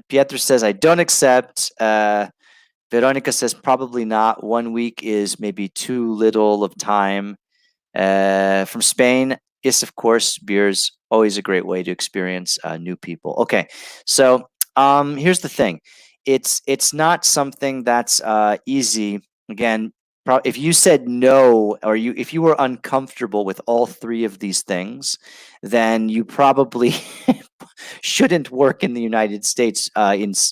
Pietro says, I don't accept. Veronica says, probably not. 1 week is maybe too little of time. From Spain, yes, of course, beer's always a great way to experience new people. Okay, so here's the thing. It's not something that's easy. Again, if you said no, or if you were uncomfortable with all three of these things, then you probably shouldn't work in the United States.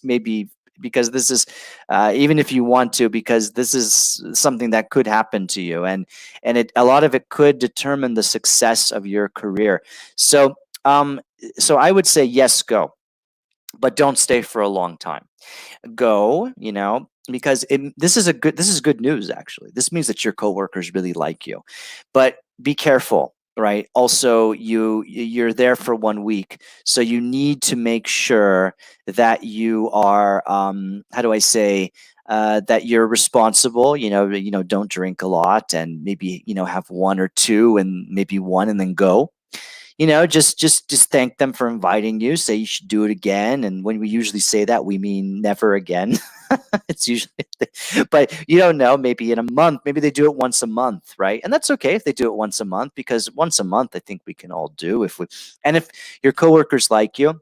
Maybe because this is even if you want to, because this is something that could happen to you, and a lot of it could determine the success of your career. So I would say yes, go, but don't stay for a long time. Go, because this is good news. Actually, this means that your coworkers really like you, but be careful. Right. Also, you're there for 1 week, so you need to make sure that you are, how do I say, that you're responsible. Don't drink a lot, and maybe have one or two, and maybe one, and then go. Just thank them for inviting you. Say you should do it again, and when we usually say that, we mean never again. It's usually, but you don't know. Maybe in a month, maybe they do it once a month, right? And that's okay if they do it once a month, because once a month, I think we can all do if your coworkers like you.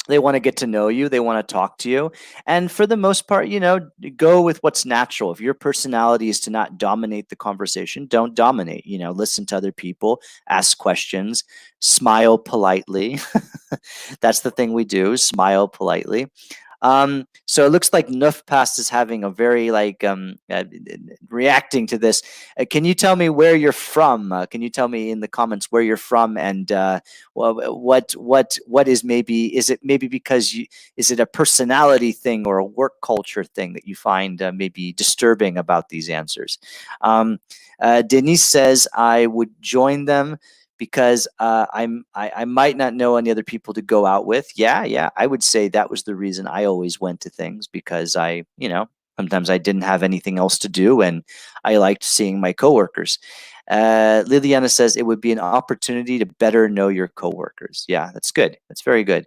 They want to get to know you. They want to talk to you. And for the most part, go with what's natural. If your personality is to not dominate the conversation, don't dominate. Listen to other people, ask questions, smile politely. That's the thing we do, smile politely. So it looks like Nufpast is having a very like reacting to this. Can you tell me where you're from? Can you tell me in the comments where you're from, and what is, maybe is it maybe because you, is it a personality thing or a work culture thing that you find maybe disturbing about these answers? Denise says I would join them because I might not know any other people to go out with. Yeah, yeah, I would say that was the reason I always went to things, because I, sometimes I didn't have anything else to do, and I liked seeing my coworkers. Liliana says it would be an opportunity to better know your coworkers. Yeah, that's good. That's very good.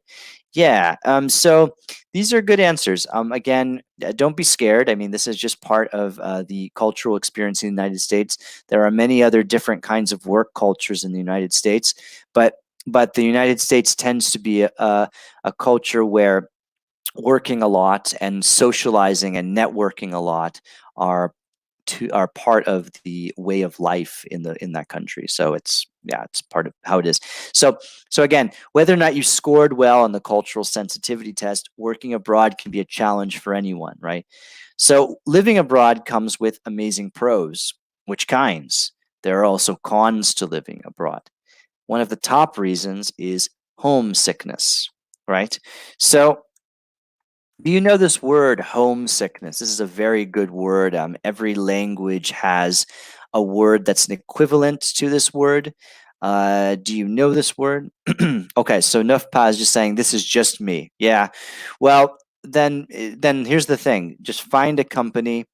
Yeah. So these are good answers. Again, don't be scared. I mean, this is just part of the cultural experience in the United States. There are many other different kinds of work cultures in the United States, but the United States tends to be a culture where working a lot and socializing and networking a lot are are part of the way of life in that country. So it's, yeah, it's part of how it is. So again, whether or not you scored well on the cultural sensitivity test, working abroad can be a challenge for anyone, right? So living abroad comes with amazing pros. Which kinds? There are also cons to living abroad. One of the top reasons is homesickness, right? So do you know this word, homesickness? This is a very good word. Every language has a word that's an equivalent to this word. Do you know this word? Okay, so Nufpa is just saying this is just me. Yeah. Well, then here's the thing. Just find a company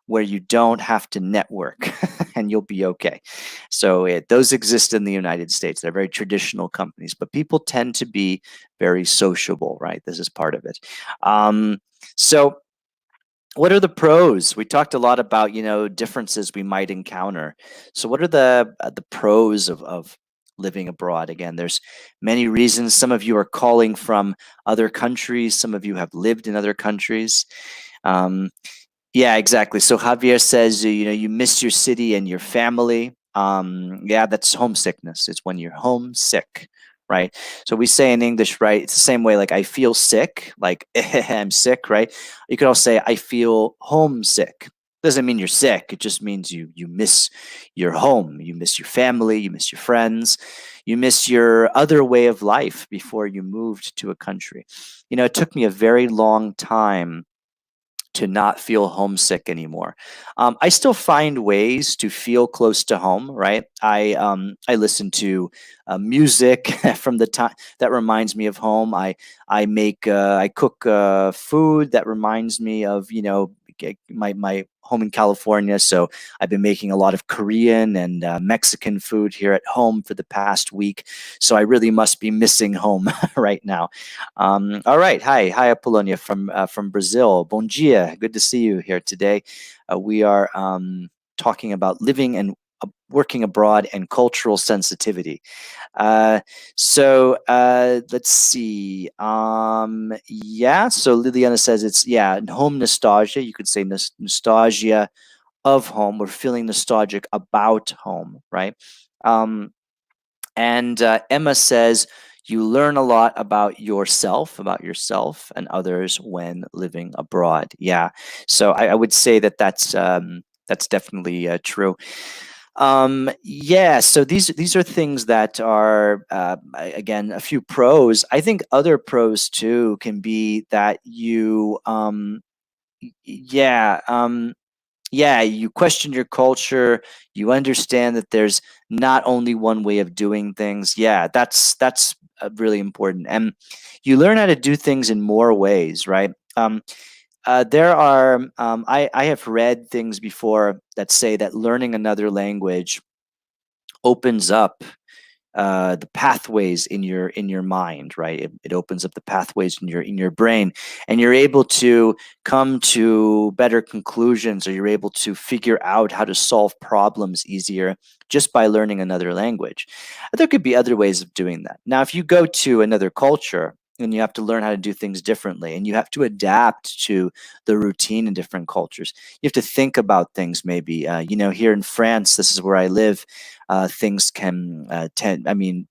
where you don't have to network and you'll be okay. So those exist in the United States. They're very traditional companies, but people tend to be very sociable, right? This is part of it. So what are the pros? We talked a lot about, differences we might encounter. So what are the pros of living abroad? Again, there's many reasons. Some of you are calling from other countries. Some of you have lived in other countries. Um, yeah, exactly. So Javier says, you miss your city and your family. Yeah, that's homesickness. It's when you're homesick, right? So we say in English, right? It's the same way. Like I feel sick, like I'm sick, right? You could also say I feel homesick. Doesn't mean you're sick. It just means you miss your home, you miss your family, you miss your friends, you miss your other way of life before you moved to a country. It took me a very long time to not feel homesick anymore. I still find ways to feel close to home. Right? I listen to music from the time that reminds me of home. I cook food that reminds me of my home in California. So I've been making a lot of Korean and Mexican food here at home for the past week. So I really must be missing home right now. All right. Hi, Apollonia from Brazil. Bom dia. Good to see you here today. We are talking about living and working abroad and cultural sensitivity. Let's see. Yeah. So Liliana says it's, yeah, home nostalgia. You could say nostalgia of home. We're feeling nostalgic about home, right? And Emma says, you learn a lot about yourself and others when living abroad. Yeah. So I would say that's definitely true. Yeah. So these are things that are again a few pros. I think other pros too can be that you yeah. Yeah, you question your culture, you understand that there's not only one way of doing things. Yeah, that's really important, and you learn how to do things in more ways, right? There are I have read things before that say that learning another language opens up the pathways in your mind, right? It opens up the pathways in your brain, and you're able to come to better conclusions, or you're able to figure out how to solve problems easier just by learning another language. There could be other ways of doing that. Now, if you go to another culture, and you have to learn how to do things differently, and you have to adapt to the routine in different cultures. You have to think about things maybe. Here in France, this is where I live. Things can tend. I mean,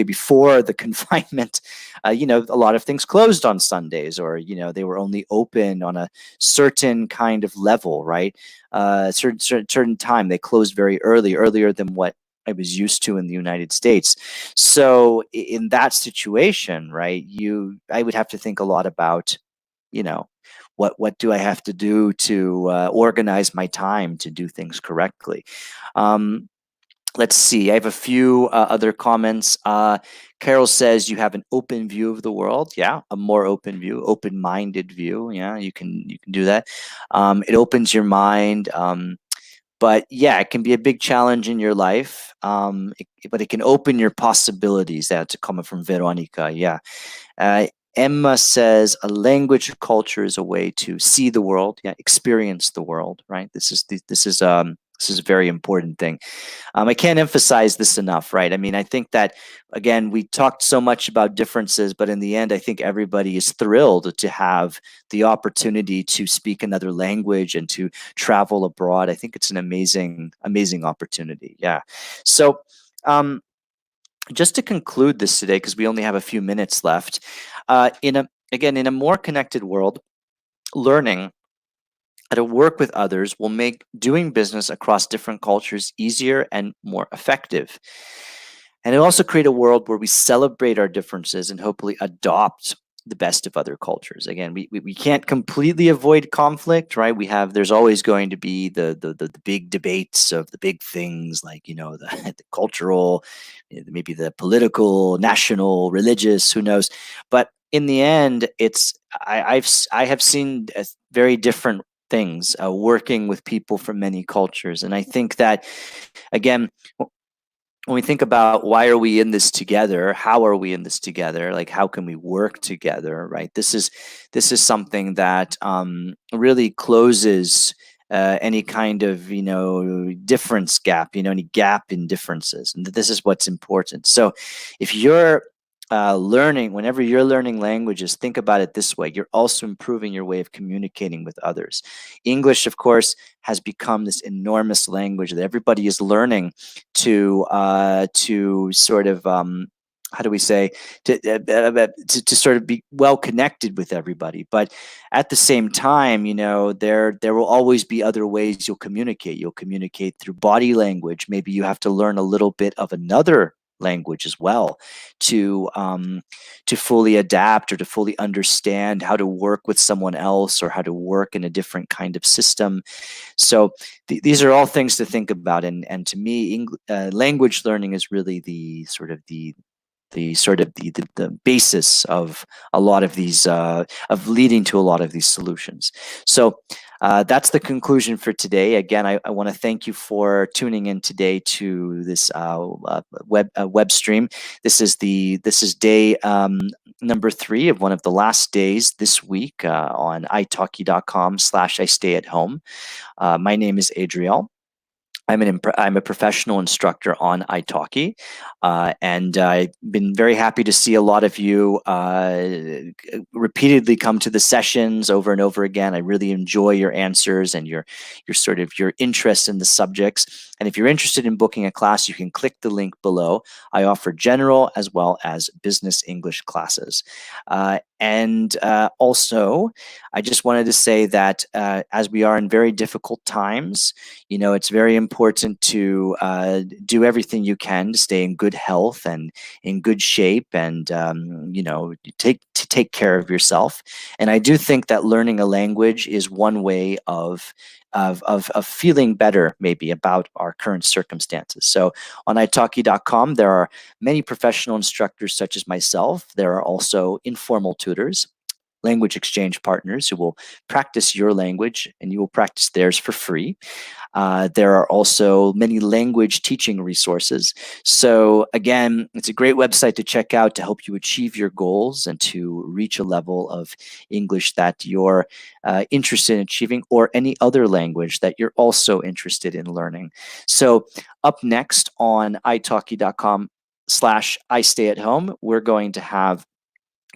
before the confinement, a lot of things closed on Sundays, or they were only open on a certain kind of level, right? Certain time. They closed very early, earlier than what I was used to in the United States. So in that situation, right, I would have to think a lot about, you know, what do I have to do to organize my time to do things correctly. Um, let's see. I have a few other comments. Carol says you have an open view of the world. Yeah, a more open view, open-minded view. Yeah, you can do that. It opens your mind. But yeah, it can be a big challenge in your life. But it can open your possibilities. That's a comment from Veronica. Yeah. Uh, Emma says a language or culture is a way to see the world, yeah, experience the world, right? This is a very important thing. I can't emphasize this enough, right? I mean, I think that, again, we talked so much about differences, but in the end, I think everybody is thrilled to have the opportunity to speak another language and to travel abroad. I think it's an amazing, amazing opportunity. Yeah. So, just to conclude this today, because we only have a few minutes left, in a more connected world, learning how to work with others will make doing business across different cultures easier and more effective. And it'll also create a world where we celebrate our differences and hopefully adopt the best of other cultures. Again, we can't completely avoid conflict, right? There's always going to be the big debates of the big things, like, the cultural, maybe the political, national, religious, who knows. But in the end, I have seen very different things working with people from many cultures. And I think that, again, when we think about why are we in this together, how are we in this together, like how can we work together, right? This is something that really closes any kind of difference gap, any gap in differences, and this is what's important. So if you're whenever you're learning languages, think about it this way: you're also improving your way of communicating with others. English, of course, has become this enormous language that everybody is learning to sort of how do we say, to sort of be well connected with everybody. But at the same time, there will always be other ways you'll communicate. You'll communicate through body language. Maybe you have to learn a little bit of another language as well to fully adapt or to fully understand how to work with someone else, or how to work in a different kind of system. So these are all things to think about, and to me, language learning is really the basis of a lot of these of leading to a lot of these solutions. So that's the conclusion for today. Again, I want to thank you for tuning in today to this web stream. This is day number 3 of one of the last days this week on italki.com/I stay at home. My name is Adriel. I'm a professional instructor on italki, and I've been very happy to see a lot of you repeatedly come to the sessions over and over again. I really enjoy your answers and your interest in the subjects. And if you're interested in booking a class, you can click the link below. I offer general as well as business English classes. And also, I just wanted to say that as we are in very difficult times, it's very important to do everything you can to stay in good health and in good shape, and take care of yourself. And I do think that learning a language is one way of feeling better, maybe, about our current circumstances. So on italki.com, there are many professional instructors such as myself. There are also informal tutors, language exchange partners, who will practice your language and you will practice theirs for free. There are also many language teaching resources. So again, it's a great website to check out to help you achieve your goals and to reach a level of English that you're interested in achieving, or any other language that you're also interested in learning. So up next on italki.com/I stay at home, we're going to have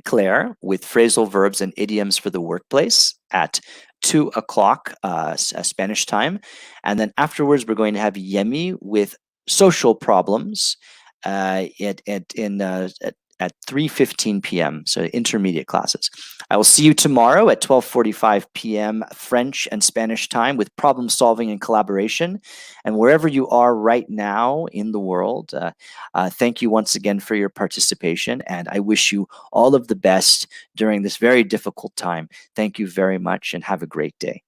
Claire with phrasal verbs and idioms for the workplace at 2 o'clock Spanish time. And then afterwards, we're going to have Yemi with social problems at 3:15 p.m., so intermediate classes. I will see you tomorrow at 12:45 p.m. French and Spanish time with problem solving and collaboration. And wherever you are right now in the world, thank you once again for your participation, and I wish you all of the best during this very difficult time. Thank you very much, and have a great day.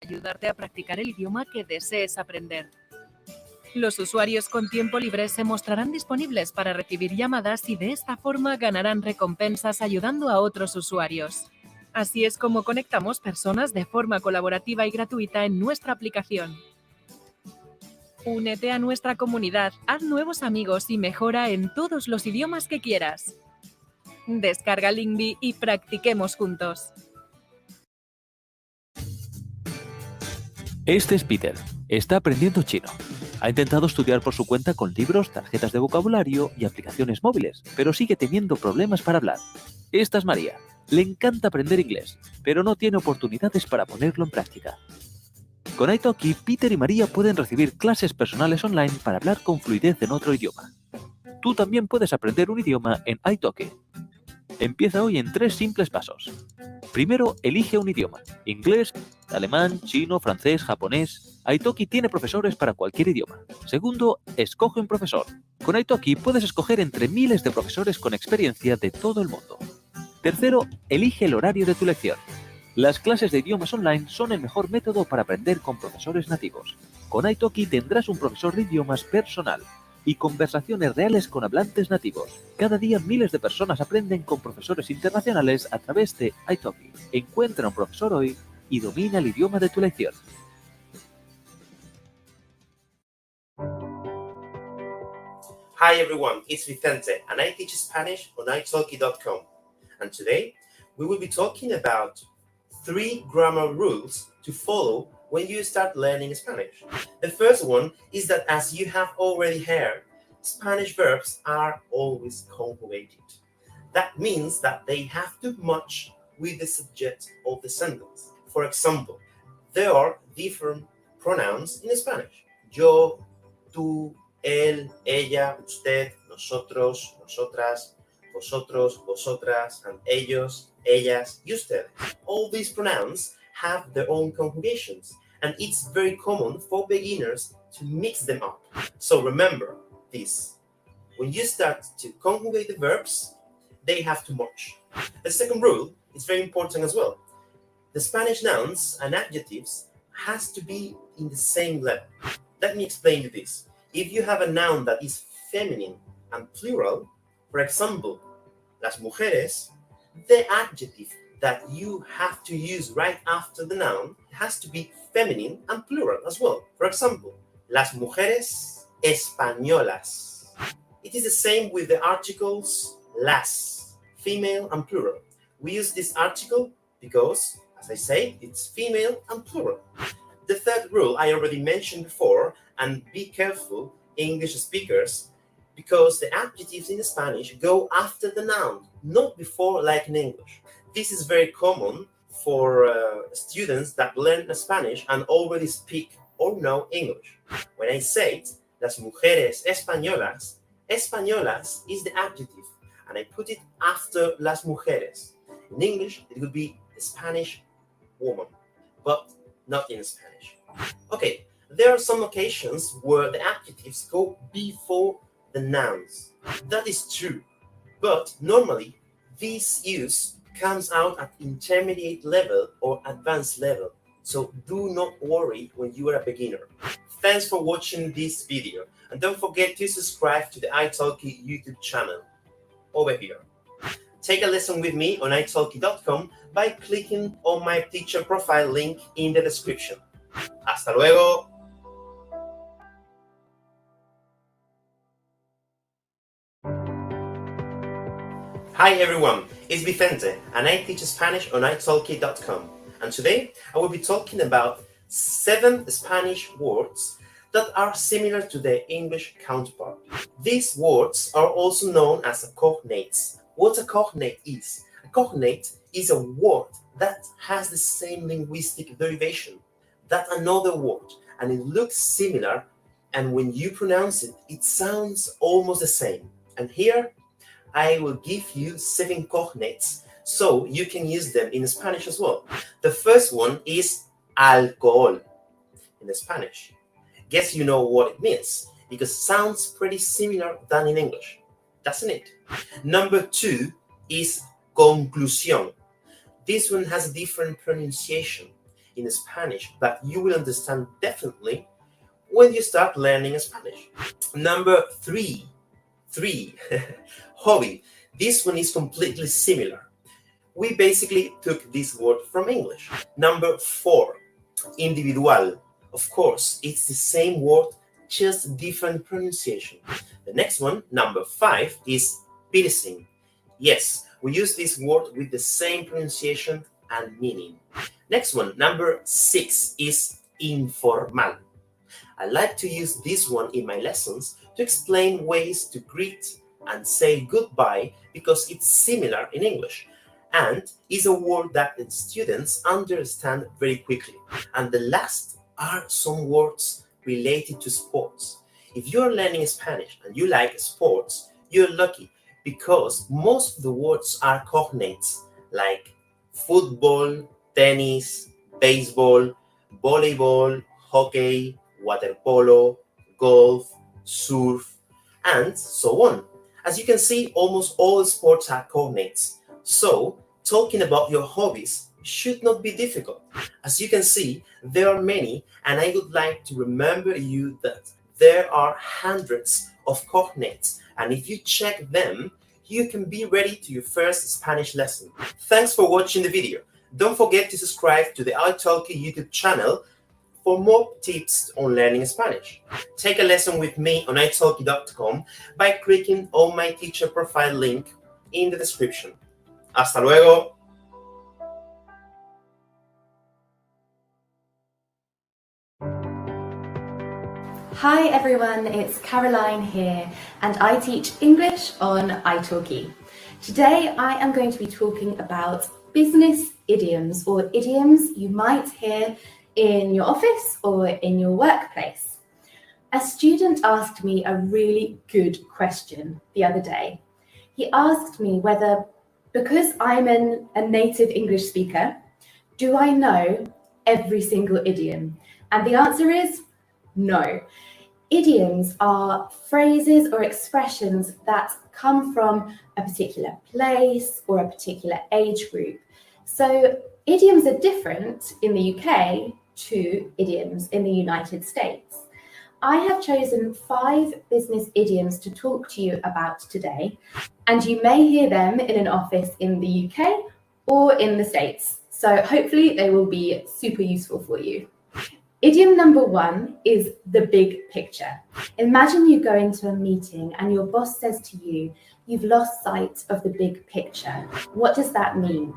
Ayudarte a practicar el idioma que desees aprender. Los usuarios con tiempo libre se mostrarán disponibles para recibir llamadas y de esta forma ganarán recompensas ayudando a otros usuarios. Así es como conectamos personas de forma colaborativa y gratuita en nuestra aplicación. Únete a nuestra comunidad, haz nuevos amigos y mejora en todos los idiomas que quieras. Descarga Lingvi y practiquemos juntos.
Este es Peter. Está aprendiendo chino. Ha intentado estudiar por su cuenta con libros, tarjetas de vocabulario y aplicaciones móviles, pero sigue teniendo problemas para hablar. Esta es María. Le encanta aprender inglés, pero no tiene oportunidades para ponerlo en práctica. Con italki, Peter y María pueden recibir clases personales online para hablar con fluidez en otro idioma. Tú también puedes aprender un idioma en italki. Empieza hoy en 3 simples pasos. Primero, elige un idioma. Inglés, alemán, chino, francés, japonés. Italki tiene profesores para cualquier idioma. Segundo, escoge un profesor. Con italki puedes escoger entre miles de profesores con experiencia de todo el mundo. Tercero, elige el horario de tu lección. Las clases de idiomas online son el mejor método para aprender con profesores nativos. Con italki tendrás un profesor de idiomas personal y conversaciones reales con hablantes nativos. Cada día miles de personas aprenden con profesores internacionales a través de italki. Encuentra un profesor hoy y domina el idioma de tu lección.
Hi everyone, it's Vicente and I teach Spanish on italki.com. And today we will be talking about 3 grammar rules to follow when you start learning Spanish. The first one is that, as you have already heard, Spanish verbs are always conjugated. That means that they have to match with the subject of the sentence. For example, there are different pronouns in Spanish. Yo, tú, él, ella, usted, nosotros, nosotras, vosotros, vosotras, and ellos, ellas, y ustedes. All these pronouns have their own conjugations, and it's very common for beginners to mix them up. So remember this. When you start to conjugate the verbs, they have to match. The second rule is very important as well. The Spanish nouns and adjectives has to be in the same level. Let me explain you this. If you have a noun that is feminine and plural, for example, las mujeres, the adjective that you have to use right after the noun has to be feminine and plural as well. For example, las mujeres españolas. It is the same with the articles las, female and plural. We use this article because, as I say, it's female and plural. The third rule I already mentioned before, and be careful, English speakers, because the adjectives in Spanish go after the noun, not before like in English. This is very common for students that learn Spanish and already speak or know English. When I say it, las mujeres españolas, españolas is the adjective, and I put it after las mujeres. In English, it would be a Spanish woman, but not in Spanish. Okay, there are some occasions where the adjectives go before the nouns. That is true, but normally this use comes out at intermediate level or advanced level, so do not worry when you are a beginner. Thanks for watching this video, and don't forget to subscribe to the italki YouTube channel over here. Take a lesson with me on italki.com by clicking on my teacher profile link in the description. Hasta luego! Hi everyone, it's Vicente and I teach Spanish on italki.com, and today I will be talking about 7 Spanish words that are similar to their English counterpart. These words are also known as cognates. What a cognate is? A cognate is a word that has the same linguistic derivation that another word, and it looks similar, and when you pronounce it, it sounds almost the same. And here I will give you 7 cognates so you can use them in Spanish as well. The first one is alcohol in Spanish. Guess you know what it means, because it sounds pretty similar than in English, doesn't it? Number 2 is conclusión. This one has a different pronunciation in Spanish, but you will understand definitely when you start learning Spanish. Number 3, hobby. This one is completely similar. We basically took this word from English. Number 4, individual. Of course, it's the same word, just different pronunciation. The next one, number 5, is piercing. Yes, we use this word with the same pronunciation and meaning. Next one, number 6, is informal. I like to use this one in my lessons to explain ways to greet and say goodbye because it's similar in English and is a word that the students understand very quickly. And the last are some words related to sports. If you're learning Spanish and you like sports, you're lucky because most of the words are cognates like football, tennis, baseball, volleyball, hockey, water polo, golf, surf, and so on. As you can see, almost all sports are cognates. So, talking about your hobbies should not be difficult. As you can see, there are many, and I would like to remember you that there are hundreds of cognates, and if you check them, you can be ready to your first Spanish lesson. Thanks for watching the video. Don't forget to subscribe to the italki YouTube channel for more tips on learning Spanish. Take a lesson with me on italki.com by clicking on my teacher profile link in the description. Hasta luego!
Hi everyone, it's Caroline here and I teach English on italki. Today I am going to be talking about business idioms, or idioms you might hear in your office or in your workplace. A student asked me a really good question the other day. He asked me whether, because I'm a native English speaker, do I know every single idiom? And the answer is no. Idioms are phrases or expressions that come from a particular place or a particular age group. So idioms are different in the UK to idioms in the United States. I have chosen 5 business idioms to talk to you about today, and you may hear them in an office in the UK or in the States. So hopefully they will be super useful for you. Idiom number 1 is the big picture. Imagine you go into a meeting and your boss says to you, you've lost sight of the big picture. What does that mean?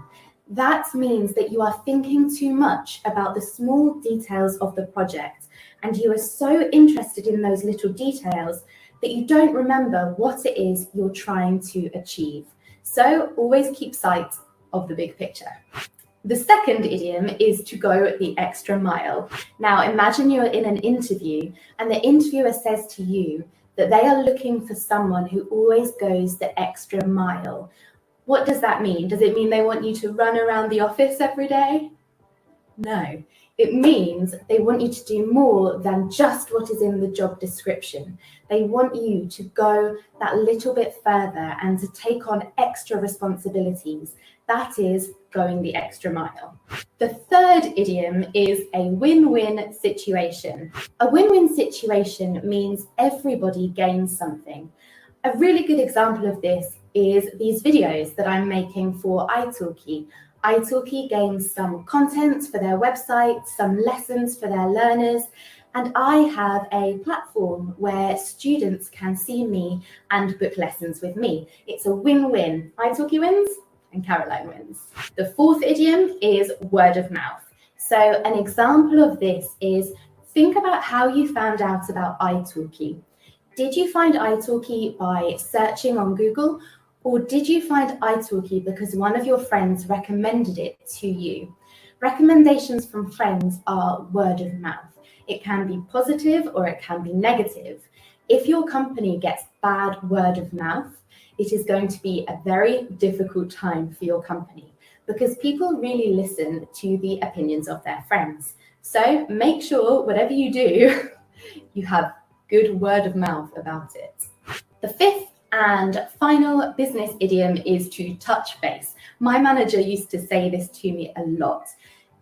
That means that you are thinking too much about the small details of the project, and you are so interested in those little details that you don't remember what it is you're trying to achieve. So always keep sight of the big picture. The second idiom is to go the extra mile. Now imagine you're in an interview and the interviewer says to you that they are looking for someone who always goes the extra mile. What does that mean? Does it mean they want you to run around the office every day? No. It means they want you to do more than just what is in the job description. They want you to go that little bit further and to take on extra responsibilities. That is going the extra mile. The third idiom is a win-win situation. A win-win situation means everybody gains something. A really good example of this is these videos that I'm making for italki. italki gains some content for their website, some lessons for their learners, and I have a platform where students can see me and book lessons with me. It's a win-win. italki wins and Caroline wins. The fourth idiom is word of mouth. So an example of this is, think about how you found out about italki. Did you find italki by searching on Google, or did you find italki because one of your friends recommended it to you? Recommendations from friends are word of mouth. It can be positive or it can be negative. If your company gets bad word of mouth, it is going to be a very difficult time for your company because people really listen to the opinions of their friends. So make sure whatever you do, you have good word of mouth about it. The fifth and final business idiom is to touch base. My manager used to say this to me a lot.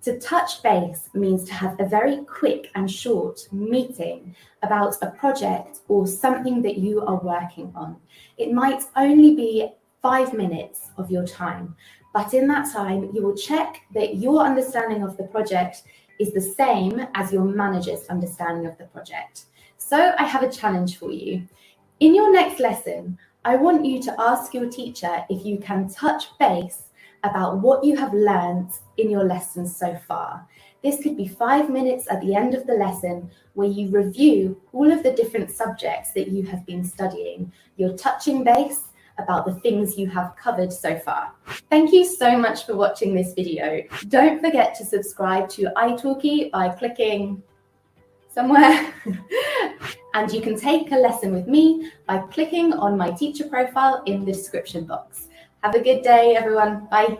To touch base means to have a very quick and short meeting about a project or something that you are working on. It might only be 5 minutes of your time, but in that time, you will check that your understanding of the project is the same as your manager's understanding of the project. So I have a challenge for you. In your next lesson, I want you to ask your teacher if you can touch base about what you have learned in your lessons so far. This could be 5 minutes at the end of the lesson where you review all of the different subjects that you have been studying. You're touching base about the things you have covered so far. Thank you so much for watching this video. Don't forget to subscribe to italki by clicking somewhere. And you can take a lesson with me by clicking on my teacher profile in the description box. Have a good day, everyone. Bye.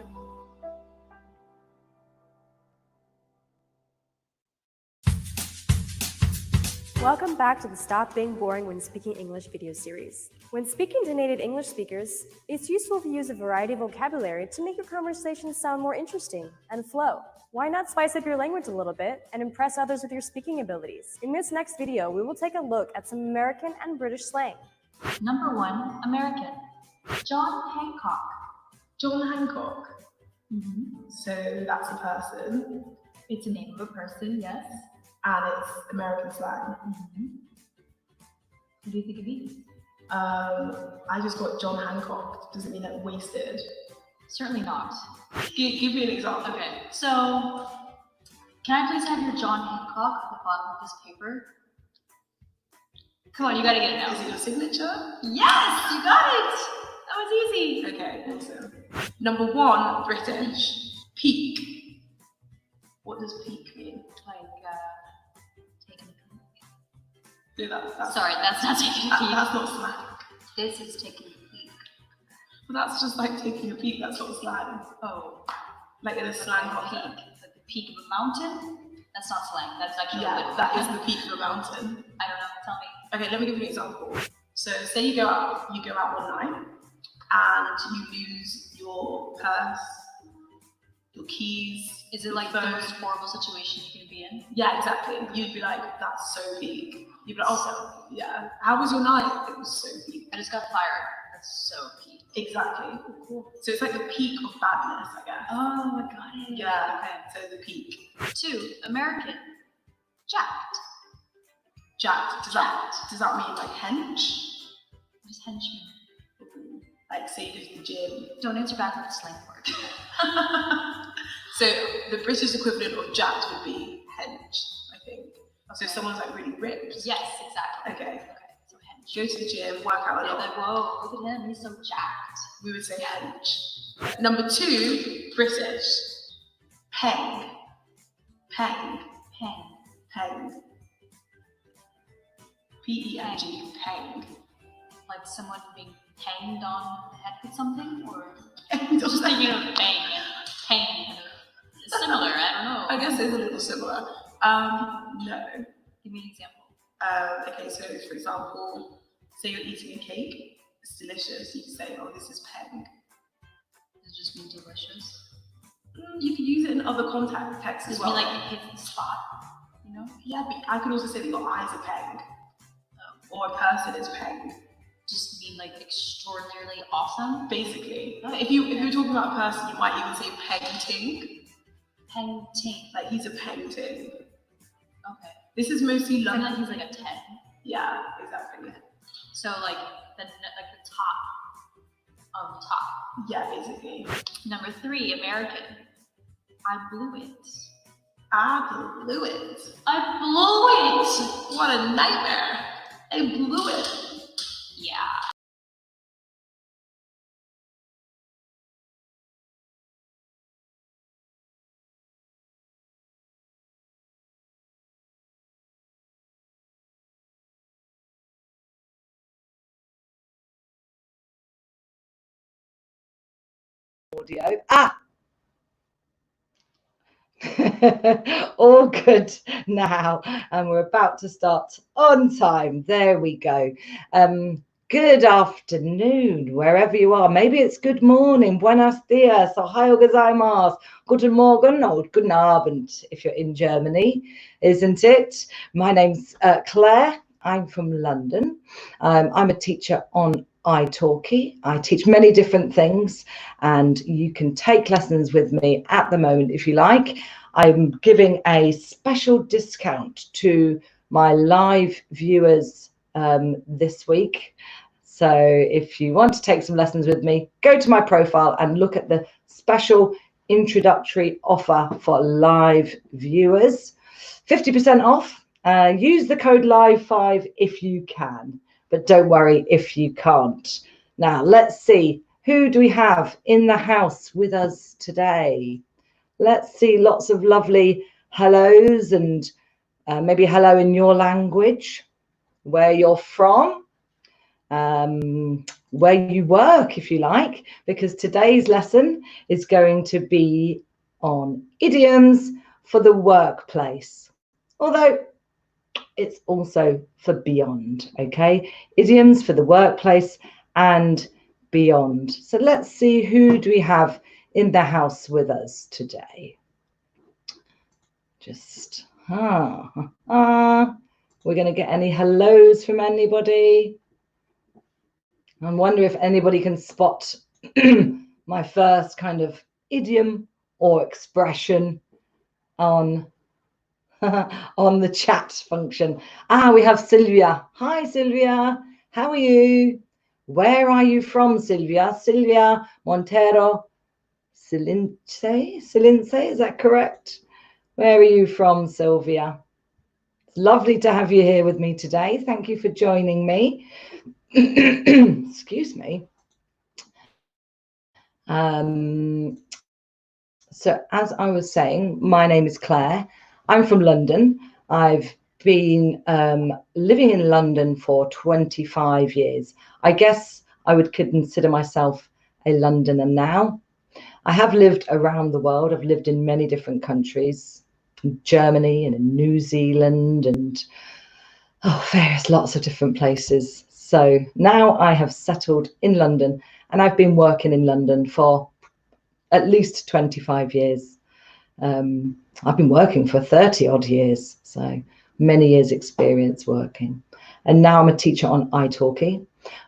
Welcome back to the Stop Being Boring When Speaking English video series. When speaking to native English speakers, it's useful to use a variety of vocabulary to make your conversation sound more interesting and flow. Why not spice up your language a little bit and impress others with your speaking abilities? In this next video, we will take a look at some American and British slang.
Number 1, American. John Hancock.
John Hancock.
Mm-hmm.
So that's a person,
It's a name of a person, yes.
and it's American slang.
Mm-hmm. What do you think it means?
I just got John Hancock. Does it mean like wasted?
Certainly not.
Give me an example.
Okay, so can I please have your John Hancock at the bottom of this paper? Come on, you gotta get it now.
Is it your signature?
Yes, you got it! That was easy.
Okay, awesome. Number 1, British. Peak. What does peak mean?
Like, taking a peek.
Yeah, that's
Sorry, that's not taking a peek.
That's not slang.
This is taking a peek.
But that's just like taking a peek. That's not slang.
Oh,
Like in a slang
like a peak.
context.
Like the peak of a mountain? That's not slang. That's actually
Yeah,
what
that is the peak of a mountain.
I don't know. Tell me.
Okay, let me give you an example. So say you go out one night and you lose your purse, your keys.
Is it like the most horrible situation you can be in?
Yeah, exactly. You'd be like, that's so peak. You'd be like, oh, yeah. How was your night? It was so peak.
I just got fired. That's so peak.
Exactly. Cool. So it's like the peak of badness, I guess.
Oh, I got it.
Yeah.
Okay.
So the peak.
2, American. Jacked.
Jacked. Does that mean like hench?
What does hench mean?
Like say you go to the gym.
Don't answer back with a slang word.
So the British equivalent of jacked would be hench, I think. So if someone's like really ripped.
Yes, exactly.
Okay.
Okay, so hench.
Go to the gym, work out a
They're
lot.
like, whoa, look at him, he's so jacked.
We would say hench. Number 2, British. Peng. Peng.
Peng.
Peng. P-E-N-G. Peng.
Like someone being panged on the head with something? Or
I'm
just thinking of bang and pang kind of similar, I don't know.
I guess it's a little similar. No.
Give me an example.
Okay, so for example, say you're eating a cake, it's delicious, you can say, oh, this is peng.
Does it just mean delicious?
You can use it in other contexts
Does
as
it mean
well.
like it hits the spot? You know?
Yeah, but I could also say that your eyes are peng, or a person is peng.
Just mean like extraordinarily awesome?
Basically, if you're talking about a person, you might even say painting.
Painting.
Like he's a painting.
Okay.
This is mostly
I feel
London.
like he's like a 10.
Yeah, exactly.
So like the top of the top.
Yeah, basically.
Number 3, American. I blew it.
I blew it.
I blew it.
What a nightmare. I blew it.
Yeah.
Audio. All good now, and we're about to start on time. There we go. Good afternoon, wherever you are. Maybe it's good morning, buenos dias, ohayo gozaimasu, guten morgen, or guten abend if you're in Germany, isn't it? My name's Claire. I'm from London. I'm a teacher on italki. I teach many different things, and you can take lessons with me at the moment if you like. I'm giving a special discount to my live viewers this week. So if you want to take some lessons with me, go to my profile and look at the special introductory offer for live viewers. 50% off. Use the code LIVE5 if you can, but don't worry if you can't. Now, let's see. Who do we have in the house with us today? Let's see, lots of lovely hellos, and maybe hello in your language, where you're from, where you work, if you like, because today's lesson is going to be on idioms for the workplace, although it's also for beyond, okay? Idioms for the workplace and beyond. So let's see, who do we have in the house with us today? Just, we're going to get any hellos from anybody. I wonder if anybody can spot my first kind of idiom or expression on on the chat function. We have Sylvia. Hi, Sylvia. How are you? Where are you from, Sylvia? Sylvia Montero Silince, is that correct? Where are you from, Sylvia? It's lovely to have you here with me today. Thank you for joining me. Excuse me. So as I was saying, my name is Claire. I'm from London. I've been living in London for 25 years. I guess I would consider myself a Londoner now. I have lived around the world. I've lived in many different countries, in Germany and in New Zealand and various lots of different places. So now I have settled in London, and I've been working in London for at least 25 years. I've been working for 30 odd years, so many years experience working. And now I'm a teacher on italki.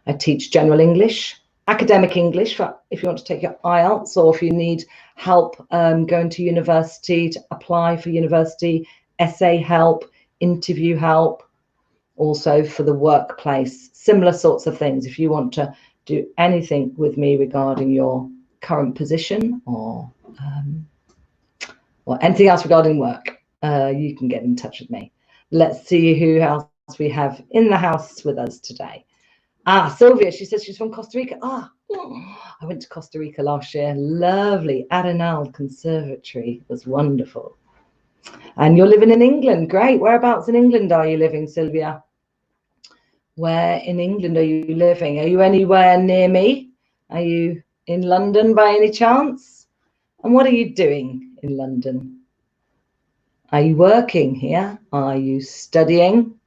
I teach general English, academic English, for if you want to take your IELTS, or if you need help going to university, to apply for university, essay help, interview help, also for the workplace, similar sorts of things. If you want to do anything with me regarding your current position or anything else regarding work, you can get in touch with me. Let's see who else we have in the house with us today. Sylvia, she says she's from Costa Rica. I went to Costa Rica last year. Lovely. Arenal Conservatory. It was wonderful. And you're living in England. Great. Whereabouts in England are you living, Sylvia? Where in England are you living? Are you anywhere near me? Are you in London by any chance? And what are you doing in London? Are you working here? Are you studying?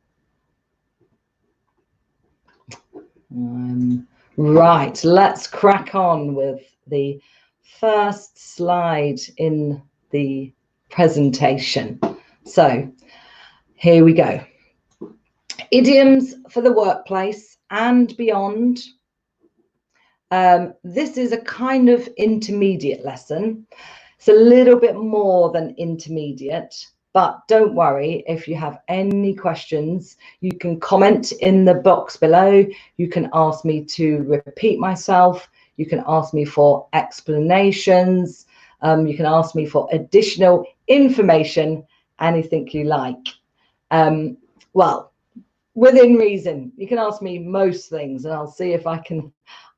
Right, let's crack on with the first slide in the presentation. So here we go. Idioms for the workplace and beyond. This is a kind of intermediate lesson. It's a little bit more than intermediate, but don't worry. If you have any questions, you can comment in the box below. You can ask me to repeat myself. You can ask me for explanations. You can ask me for additional information, anything you like. Well, within reason. You can ask me most things and I'll see if I can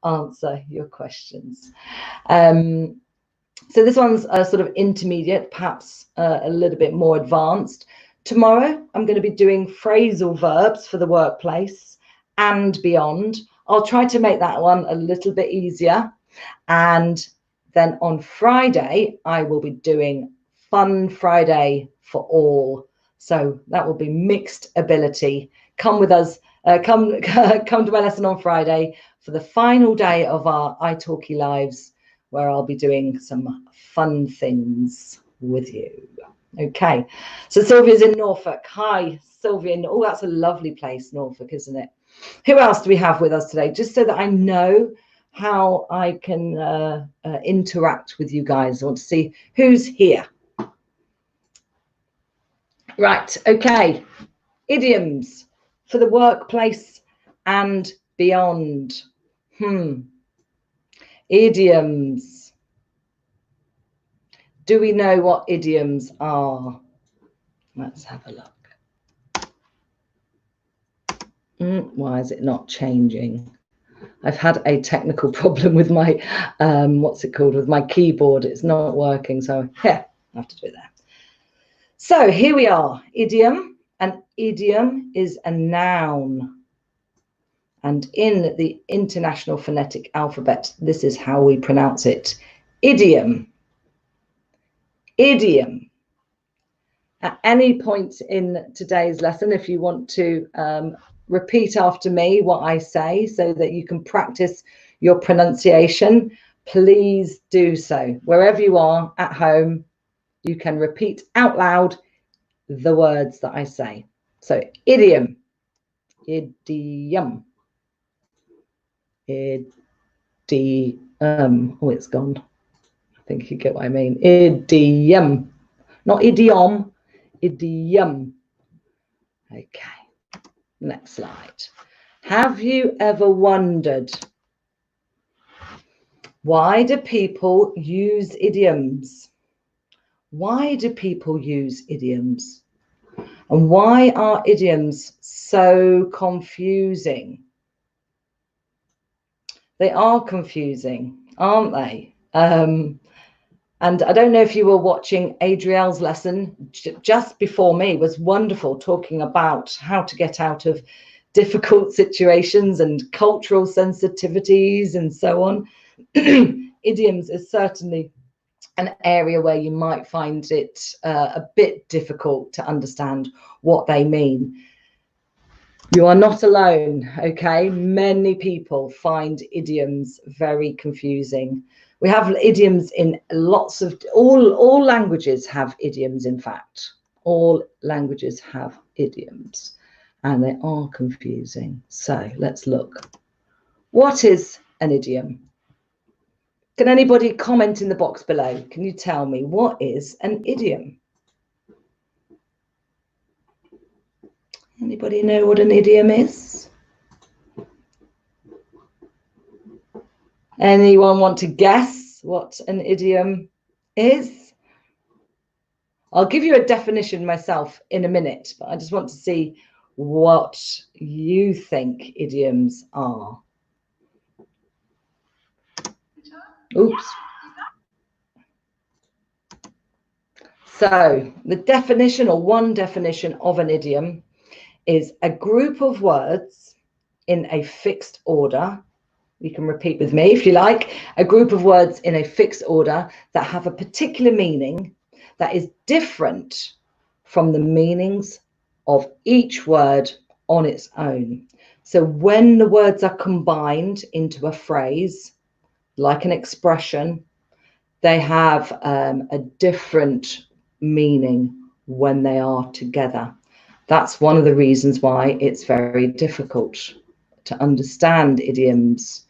answer your questions. So this one's a sort of intermediate, perhaps a little bit more advanced. Tomorrow, I'm going to be doing phrasal verbs for the workplace and beyond. I'll try to make that one a little bit easier. And then on Friday, I will be doing Fun Friday for all. So that will be mixed ability. Come with us. Come to my lesson on Friday for the final day of our italki lives, where I'll be doing some fun things with you. Okay, so Sylvia's in Norfolk. Hi, Sylvia. Oh, that's a lovely place, Norfolk, isn't it? Who else do we have with us today? Just so that I know how I can interact with you guys. I want to see who's here. Right, okay. Idioms for the workplace and beyond. Idioms. Do we know what idioms are? Let's have a look. Why is it not changing? I've had a technical problem with my, what's it called, with my keyboard. It's not working, so yeah, I have to do it there. So here we are, idiom. An idiom is a noun. And in the International Phonetic Alphabet, this is how we pronounce it. Idiom. Idiom. At any point in today's lesson, if you want to repeat after me what I say so that you can practice your pronunciation, please do so. Wherever you are at home, you can repeat out loud the words that I say. So idiom, idiom, idiom. Oh, it's gone. I think you get what I mean. Idiom, not idiom, idiom. Okay, next slide. Have you ever wondered, why do people use idioms? Why do people use idioms? And why are idioms so confusing? They are confusing, aren't they? And I don't know if you were watching Adrielle's lesson just before me. It was wonderful, talking about how to get out of difficult situations and cultural sensitivities and so on. Idioms is certainly an area where you might find it a bit difficult to understand what they mean. You are not alone, okay? Many people find idioms very confusing. We have idioms in lots of, all languages have idioms, in fact. All languages have idioms, and they are confusing. So let's look. What is an idiom? Can anybody comment in the box below? Can you tell me what is an idiom? Anybody know what an idiom is? Anyone want to guess what an idiom is? I'll give you a definition myself in a minute, but I just want to see what you think idioms are. Oops. So the definition, or one definition of an idiom, is a group of words in a fixed order. You can repeat with me if you like. A group of words in a fixed order that have a particular meaning that is different from the meanings of each word on its own. So when the words are combined into a phrase, like an expression, they have a different meaning when they are together. That's one of the reasons why it's very difficult to understand idioms.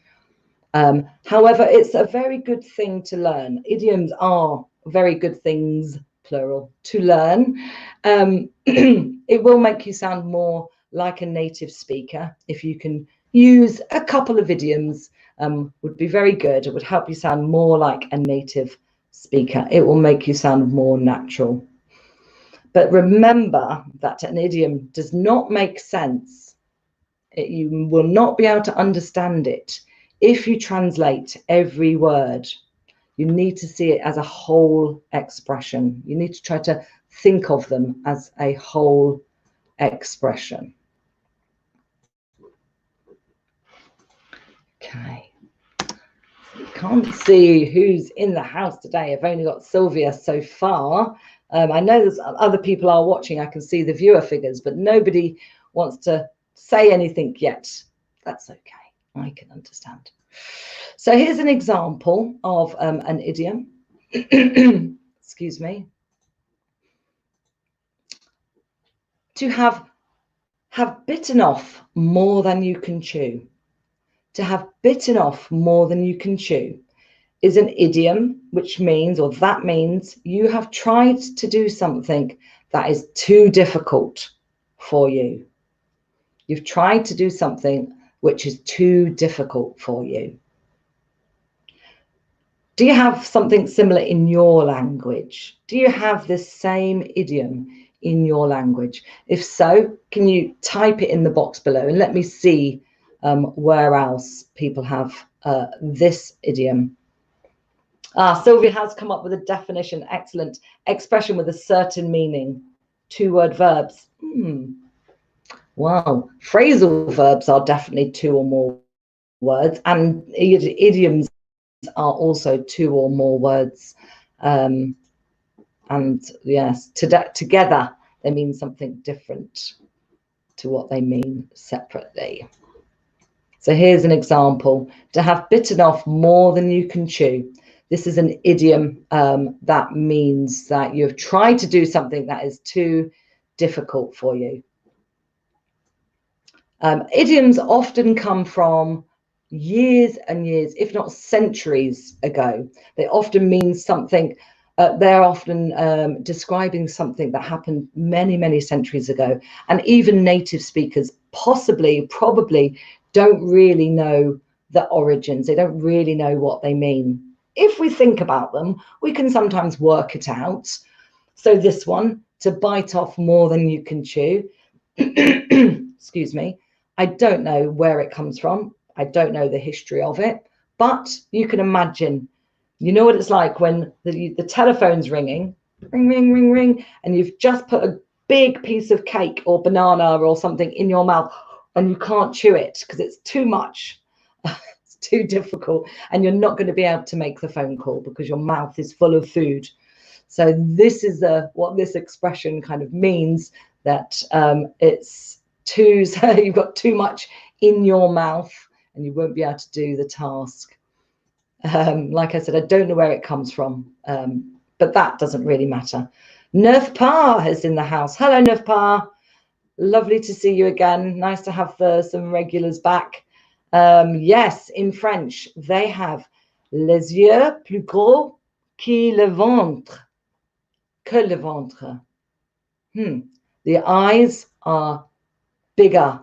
However, it's a very good thing to learn. Idioms are very good things, plural, to learn. It will make you sound more like a native speaker. If you can use a couple of idioms, would be very good. It would help you sound more like a native speaker. It will make you sound more natural. But remember that an idiom does not make sense. You will not be able to understand it if you translate every word. You need to see it as a whole expression. You need to try to think of them as a whole expression. Okay. You can't see who's in the house today. I've only got Sylvia so far. I know there's other people are watching. I can see the viewer figures, but nobody wants to say anything yet. That's okay. I can understand. So here's an example of an idiom. Excuse me. To have bitten off more than you can chew. To have bitten off more than you can chew is an idiom, which means, or that means, you have tried to do something that is too difficult for you. You've tried to do something which is too difficult for you. Do you have something similar in your language? Do you have this same idiom in your language? If so, can you type it in the box below and let me see where else people have this idiom. Sylvia has come up with a definition. Excellent. Expression with a certain meaning. 2-word verbs. Wow. Phrasal verbs are definitely 2 or more words, and idioms are also 2 or more words. And yes, together they mean something different to what they mean separately. So here's an example. To have bitten off more than you can chew. This is an idiom that means that you've tried to do something that is too difficult for you. Idioms often come from years and years, if not centuries ago. They often mean something, they're often describing something that happened many, many centuries ago. And even native speakers probably don't really know the origins. They don't really know what they mean. If we think about them, we can sometimes work it out. So this one, to bite off more than you can chew. Excuse me. I don't know where it comes from. I don't know the history of it, but you can imagine, you know what it's like when the telephone's ringing, ring, ring, ring, ring, and you've just put a big piece of cake or banana or something in your mouth and you can't chew it because it's too much. It's too difficult, and you're not going to be able to make the phone call because your mouth is full of food. So this is what this expression kind of means, that it's too, so you've got too much in your mouth and you won't be able to do the task. Like I said, I don't know where it comes from, but that doesn't really matter. Neufpa is in the house. Hello, Neufpa. Lovely to see you again. Nice to have some regulars back. Yes, in French, they have les yeux plus gros que le ventre. Que le ventre. The eyes are bigger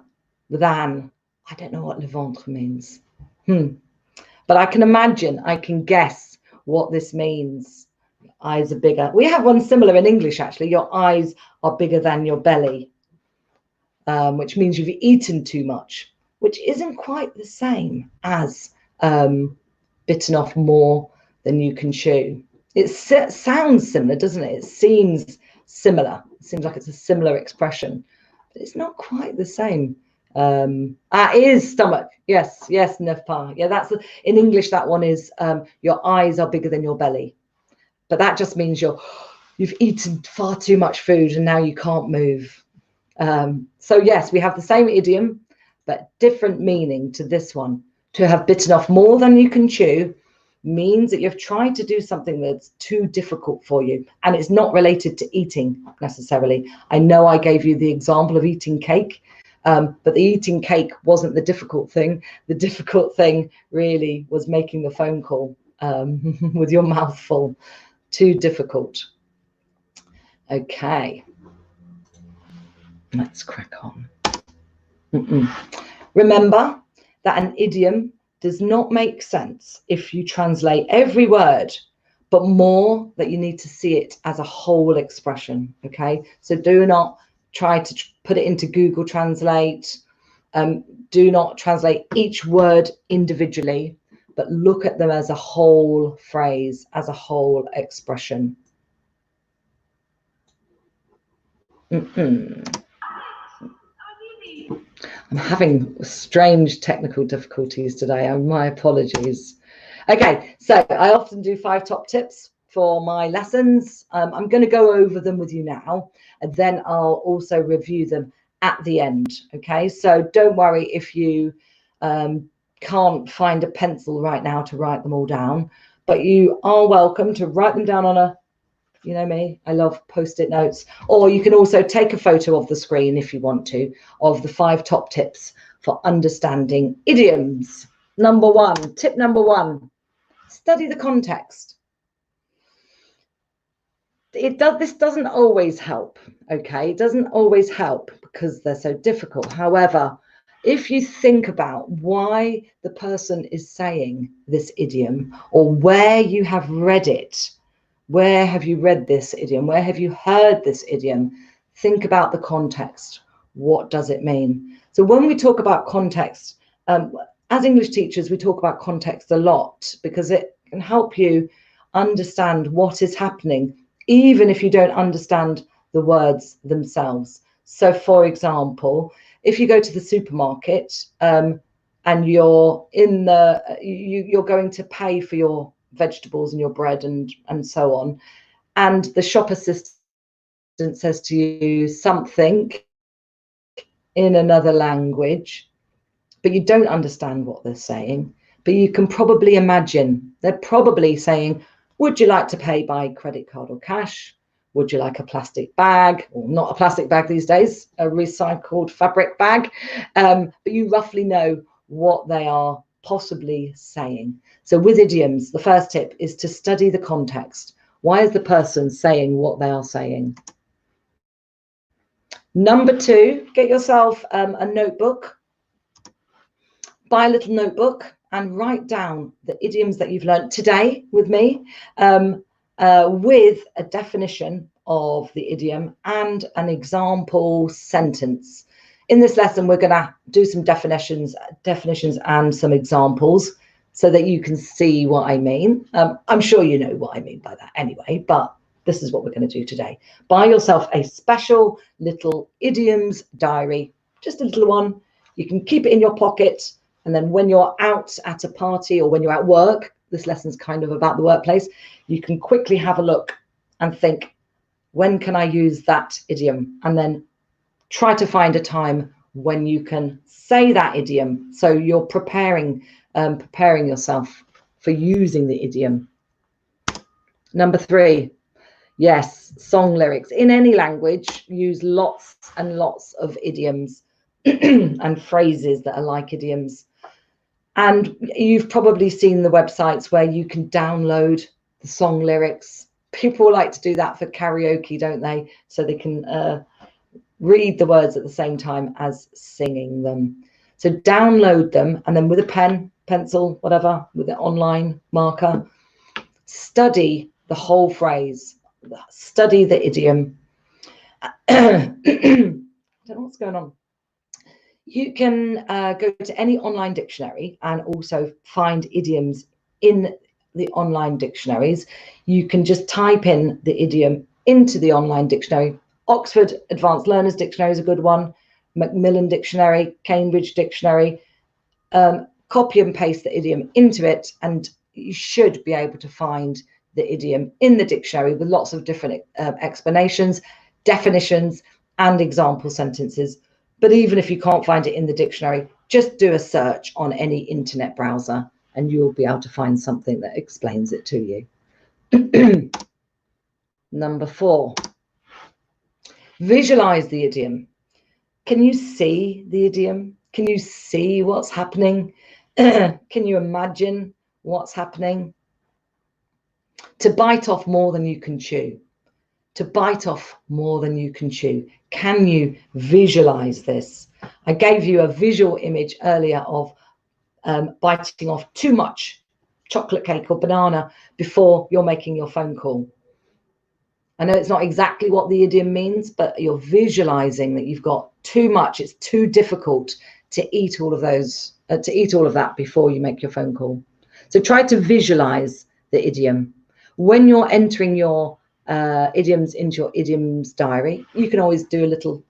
than, I don't know what le ventre means. But I can imagine, I can guess what this means. Your eyes are bigger. We have one similar in English, actually. Your eyes are bigger than your belly, which means you've eaten too much, which isn't quite the same as bitten off more than you can chew. It sounds similar, doesn't it? It seems similar. It seems like it's a similar expression, but it's not quite the same. It is stomach. Yes, Neufpa. Yeah, that's in English. That one is your eyes are bigger than your belly, but that just means you've eaten far too much food and now you can't move. So yes, we have the same idiom, but different meaning to this one. To have bitten off more than you can chew means that you've tried to do something that's too difficult for you, and it's not related to eating necessarily. I know I gave you the example of eating cake, But the eating cake wasn't the difficult thing. The difficult thing really was making the phone call with your mouth full. Too difficult. Okay, let's crack on. Remember that an idiom does not make sense if you translate every word, but more that you need to see it as a whole expression. Okay, so do not try to put it into Google Translate. Do not translate each word individually, but look at them as a whole phrase, as a whole expression. I'm having strange technical difficulties today. My apologies. Okay, so I often do 5 top tips for my lessons. I'm going to go over them with you now, and then I'll also review them at the end. Okay, so don't worry if you can't find a pencil right now to write them all down, but you are welcome to write them down on a, you know me, I love post-it notes, or you can also take a photo of the screen if you want to, of the 5 top tips for understanding idioms. Number 1, tip number 1, study the context. This doesn't always help, okay? It doesn't always help because they're so difficult. However, if you think about why the person is saying this idiom, or where you have read it, where have you read this idiom? Where have you heard this idiom? Think about the context. What does it mean? So when we talk about context, as English teachers, we talk about context a lot because it can help you understand what is happening, even if you don't understand the words themselves. So for example, if you go to the supermarket and you're in you're going to pay for your vegetables and your bread and so on, and the shop assistant says to you something in another language, but you don't understand what they're saying, but you can probably imagine they're probably saying, would you like to pay by credit card or cash? Would you like a plastic bag, or not a plastic bag these days, a recycled fabric bag? But you roughly know what they are possibly saying. So with idioms, the first tip is to study the context. Why is the person saying what they are saying? Number 2, get yourself a notebook. Buy a little notebook and write down the idioms that you've learned today with me, with a definition of the idiom and an example sentence. In this lesson, we're going to do some definitions and some examples so that you can see what I mean. I'm sure you know what I mean by that anyway, but this is what we're going to do today. Buy yourself a special little idioms diary, just a little one. You can keep it in your pocket, and then when you're out at a party or when you're at work, this lesson's kind of about the workplace, you can quickly have a look and think, when can I use that idiom? And then try to find a time when you can say that idiom. So you're preparing yourself for using the idiom. Number 3, yes, song lyrics. In any language, use lots and lots of idioms and phrases that are like idioms. And you've probably seen the websites where you can download the song lyrics. People like to do that for karaoke, don't they? So they can read the words at the same time as singing them. So download them, and then with a pen, pencil, whatever, with an online marker, study the whole phrase, study the idiom. I don't know what's going on. You can go to any online dictionary and also find idioms in the online dictionaries. You can just type in the idiom into the online dictionary. Oxford Advanced Learners Dictionary is a good one. Macmillan Dictionary, Cambridge Dictionary. Copy and paste the idiom into it, and you should be able to find the idiom in the dictionary with lots of different explanations, definitions, and example sentences. But even if you can't find it in the dictionary, just do a search on any internet browser and you'll be able to find something that explains it to you. Number 4, visualize the idiom. Can you see the idiom? Can you see what's happening? Can you imagine what's happening? To bite off more than you can chew. To bite off more than you can chew. Can you visualize this? I gave you a visual image earlier of biting off too much chocolate cake or banana before you're making your phone call. I know it's not exactly what the idiom means, but you're visualizing that you've got too much. It's too difficult to eat all of those, to eat all of that before you make your phone call. So try to visualize the idiom. When you're entering your idioms into your idioms diary, you can always do a little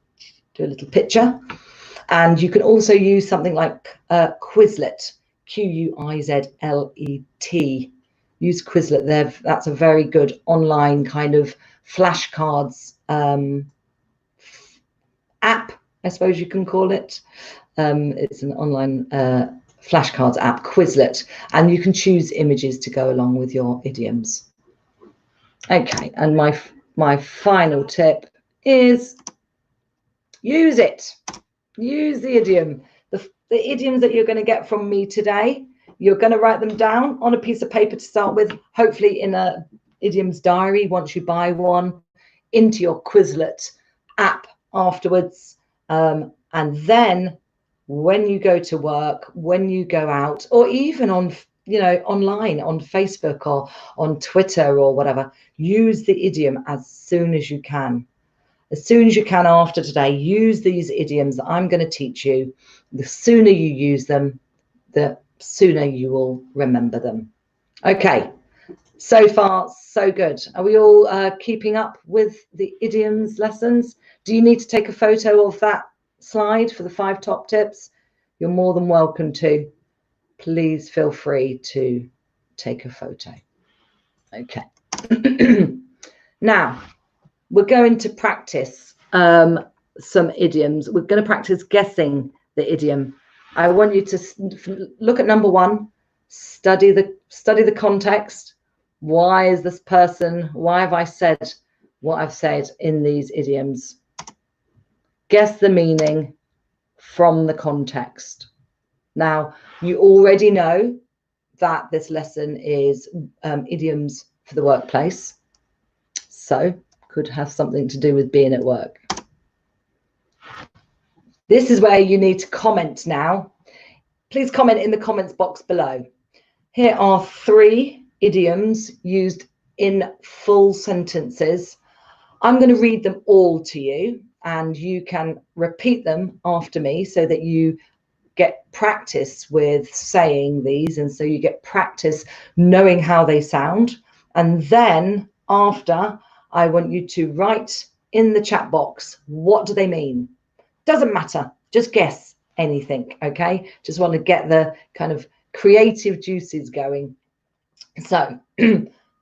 picture, and you can also use something like Quizlet, Quizlet. Use Quizlet there. That's a very good online kind of flashcards app, I suppose you can call it. It's an online flashcards app, Quizlet, and you can choose images to go along with your idioms. Okay, and my final tip is use it. Use the idiom. The idioms that you're going to get from me today, you're going to write them down on a piece of paper to start with, hopefully in a idioms diary once you buy one, into your Quizlet app afterwards. And then when you go to work, when you go out, or even on, you know, online, on Facebook or on Twitter or whatever, use the idiom as soon as you can. As soon as you can after today, use these idioms that I'm going to teach you. The sooner you use them, the sooner you will remember them. Okay, so far, so good. Are we all keeping up with the idioms lessons? Do you need to take a photo of that slide for the 5 top tips? You're more than welcome to. Please feel free to take a photo. Okay. Now, we're going to practice some idioms. We're going to practice guessing the idiom. I want you to look at number 1, study the context. Why is this person, why have I said what I've said in these idioms? Guess the meaning from the context. Now, you already know that this lesson is idioms for the workplace. So, could have something to do with being at work. This is where you need to comment now. Please comment in the comments box below. Here are 3 idioms used in full sentences. I'm going to read them all to you, and you can repeat them after me so that you get practice with saying these, and so you get practice knowing how they sound. And then after, I want you to write in the chat box, what do they mean? Doesn't matter, just guess anything, okay? Just want to get the kind of creative juices going. So,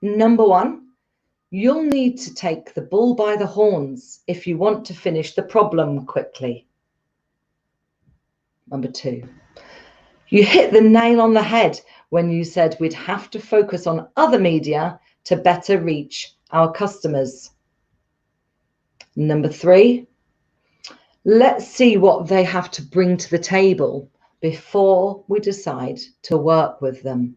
number 1, you'll need to take the bull by the horns if you want to finish the problem quickly. Number 2, you hit the nail on the head when you said we'd have to focus on other media to better reach our customers. Number 3, let's see what they have to bring to the table before we decide to work with them.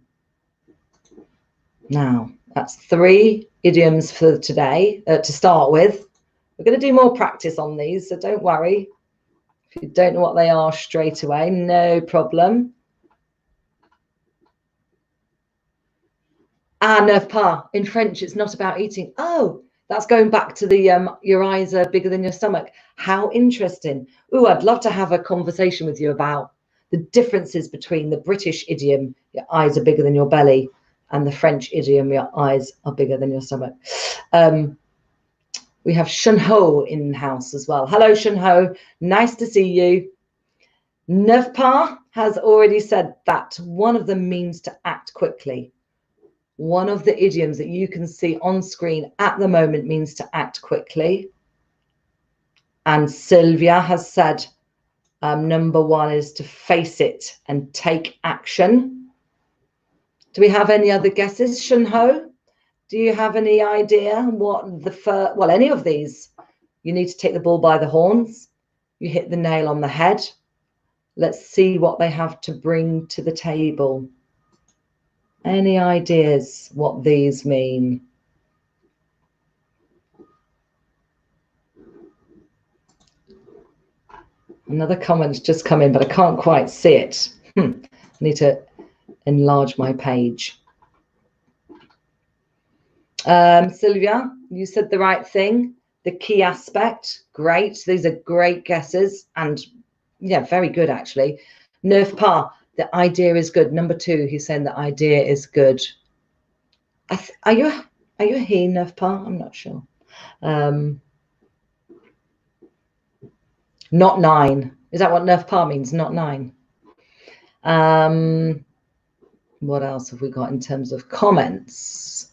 Now, that's 3 idioms for today to start with. We're going to do more practice on these, so don't worry. If you don't know what they are straight away, no problem. Ah, neuf pas. In French, it's not about eating. Oh, that's going back to the your eyes are bigger than your stomach. How interesting. Ooh, I'd love to have a conversation with you about the differences between the British idiom, your eyes are bigger than your belly, and the French idiom, your eyes are bigger than your stomach. We have Shunho in house as well. Hello, Shunho. Nice to see you. Neuf pas has already said that one of them means to act quickly. One of the idioms that you can see on screen at the moment means to act quickly. And Sylvia has said number 1 is to face it and take action. Do we have any other guesses? Shunho, do you have any idea what the first, well, any of these? You need to take the bull by the horns. You hit the nail on the head. Let's see what they have to bring to the table. Any ideas what these mean? Another comment's just come in, but I can't quite see it. I need to enlarge my page. Sylvia, you said the right thing. The key aspect, great. These are great guesses, and yeah, very good actually. Neuf pas, the idea is good. Number 2, he's saying the idea is good. Are you a he, neuf pas? I'm not sure. Not 9. Is that what neuf pas means? Not 9. What else have we got in terms of comments?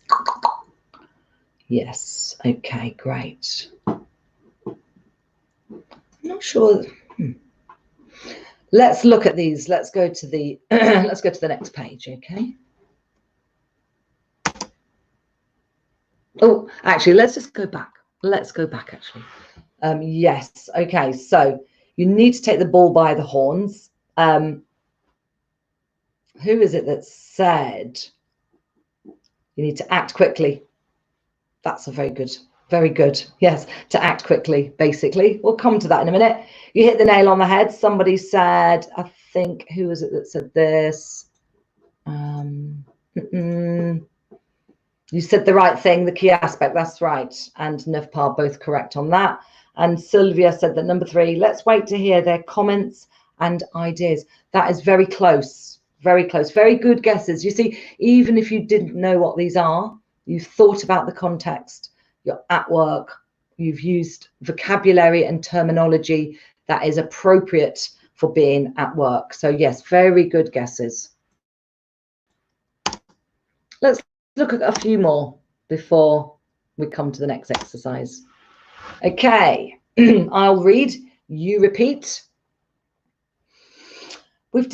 Yes. Okay, great. I'm not sure. Let's look at these. Let's go to the let's go to the next page, okay? Oh, actually, let's just go back. Let's go back actually. Yes. Okay, so you need to take the bull by the horns. Who is it that said you need to act quickly? That's a very good. Yes, to act quickly, basically. We'll come to that in a minute. You hit the nail on the head. Somebody said, I think, who was it that said this? You said the right thing, the key aspect. That's right. And neuf pas both correct on that. And Sylvia said that number 3, let's wait to hear their comments and ideas. That is very close. Very close. Very good guesses. You see, even if you didn't know what these are, you've thought about the context. You're at work. You've used vocabulary and terminology that is appropriate for being at work. So yes, very good guesses. Let's look at a few more before we come to the next exercise. Okay, I'll read, you repeat. We've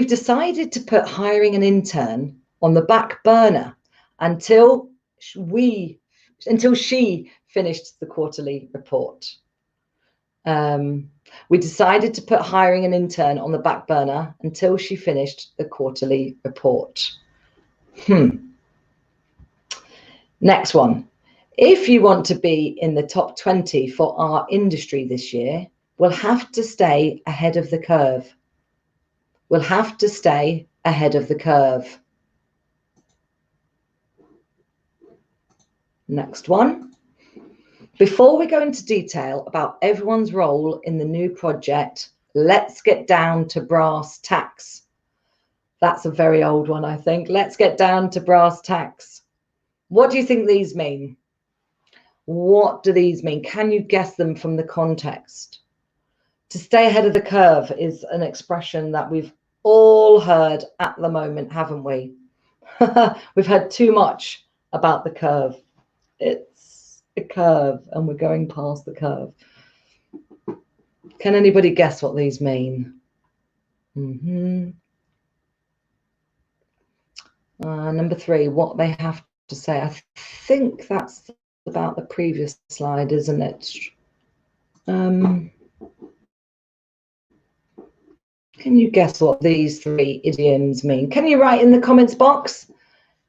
decided to put hiring an intern on the back burner until she finished the quarterly report. We decided to put hiring an intern on the back burner until she finished the quarterly report. Next one. If you want to be in the top 20 for our industry this year, we'll have to stay ahead of the curve. We'll have to stay ahead of the curve. Next one. Before we go into detail about everyone's role in the new project, let's get down to brass tacks. That's a very old one, I think. Let's get down to brass tacks. What do you think these mean? What do these mean? Can you guess them from the context? To stay ahead of the curve is an expression that we've all heard at the moment, haven't we? We've heard too much about the curve. It's a curve and we're going past the curve. Can anybody guess what these mean? Number 3, what they have to say. I think that's about the previous slide, isn't it? Can you guess what these 3 idioms mean? Can you write in the comments box?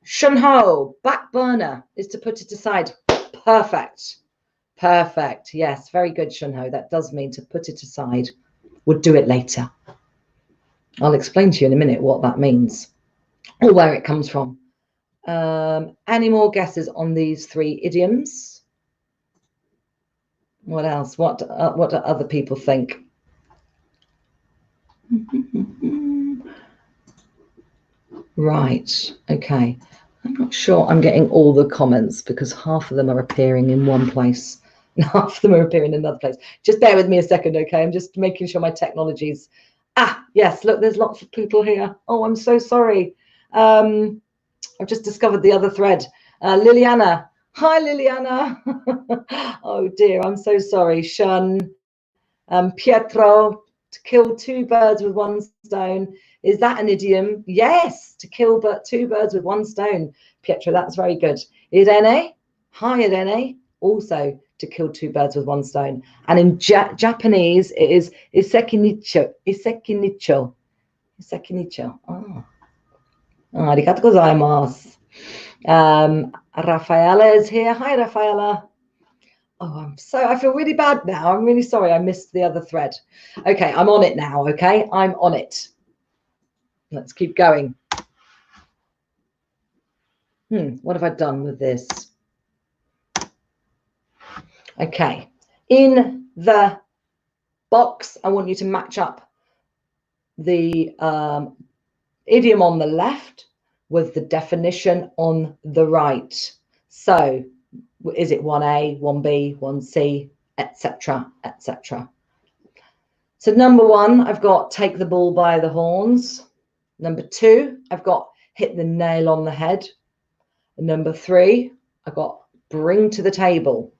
Shunho, back burner is to put it aside. Perfect. Perfect. Yes, very good, Shunho. That does mean to put it aside. We'll do it later. I'll explain to you in a minute what that means or where it comes from. Any more guesses on these 3 idioms? What else? What do other people think? Right. Okay. I'm not sure I'm getting all the comments because half of them are appearing in one place and half of them are appearing in another place. Just bear with me a second, okay? I'm just making sure my technology's... yes, look, there's lots of people here. Oh, I'm so sorry. I've just discovered the other thread. Liliana. Hi, Liliana. Oh, dear. I'm so sorry. Shun. Pietro. To kill 2 birds with 1 stone. Is that an idiom? Yes. To kill 2 birds with 1 stone. Pietro, that's very good. Irene. Hi, Irene. Also, to kill two birds with one stone. And in Japanese, it is isekinicho. Isekinicho. Isekinicho. Oh. Arigatou gozaimasu. Rafaela is here. Hi, Rafaela. Oh, I feel really bad now. I'm really sorry I missed the other thread. Okay, I'm on it now, okay? I'm on it. Let's keep going. What have I done with this? Okay, in the box, I want you to match up the idiom on the left with the definition on the right. So, is it 1A, 1B, 1C, etc., etc.? So number 1, I've got take the bull by the horns. Number 2, I've got hit the nail on the head. And number 3, I've got bring to the table.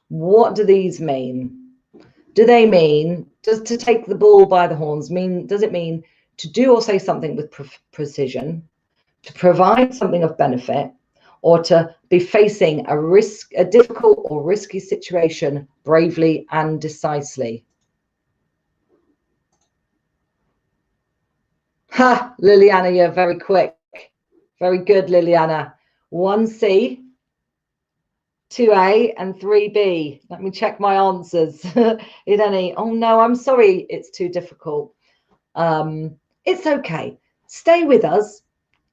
What do these mean? Do they mean, does to take the bull by the horns mean, does it mean to do or say something with precision, to provide something of benefit, or to be facing a difficult or risky situation bravely and decisively? Ha, Liliana, you're very quick. Very good, Liliana. 1C, 2A, and 3B. Let me check my answers. Irene, oh no, I'm sorry, it's too difficult. It's okay. Stay with us.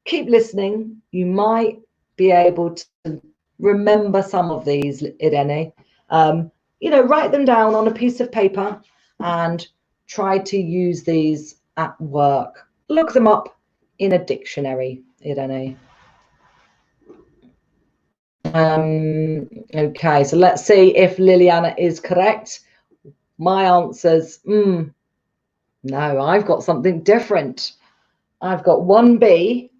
Keep listening. You might be able to remember some of these, Irene. You know, write them down on a piece of paper and try to use these at work. Look them up in a dictionary, Irene. Okay, so let's see if Liliana is correct. My answers, no, I've got something different. I've got 1B.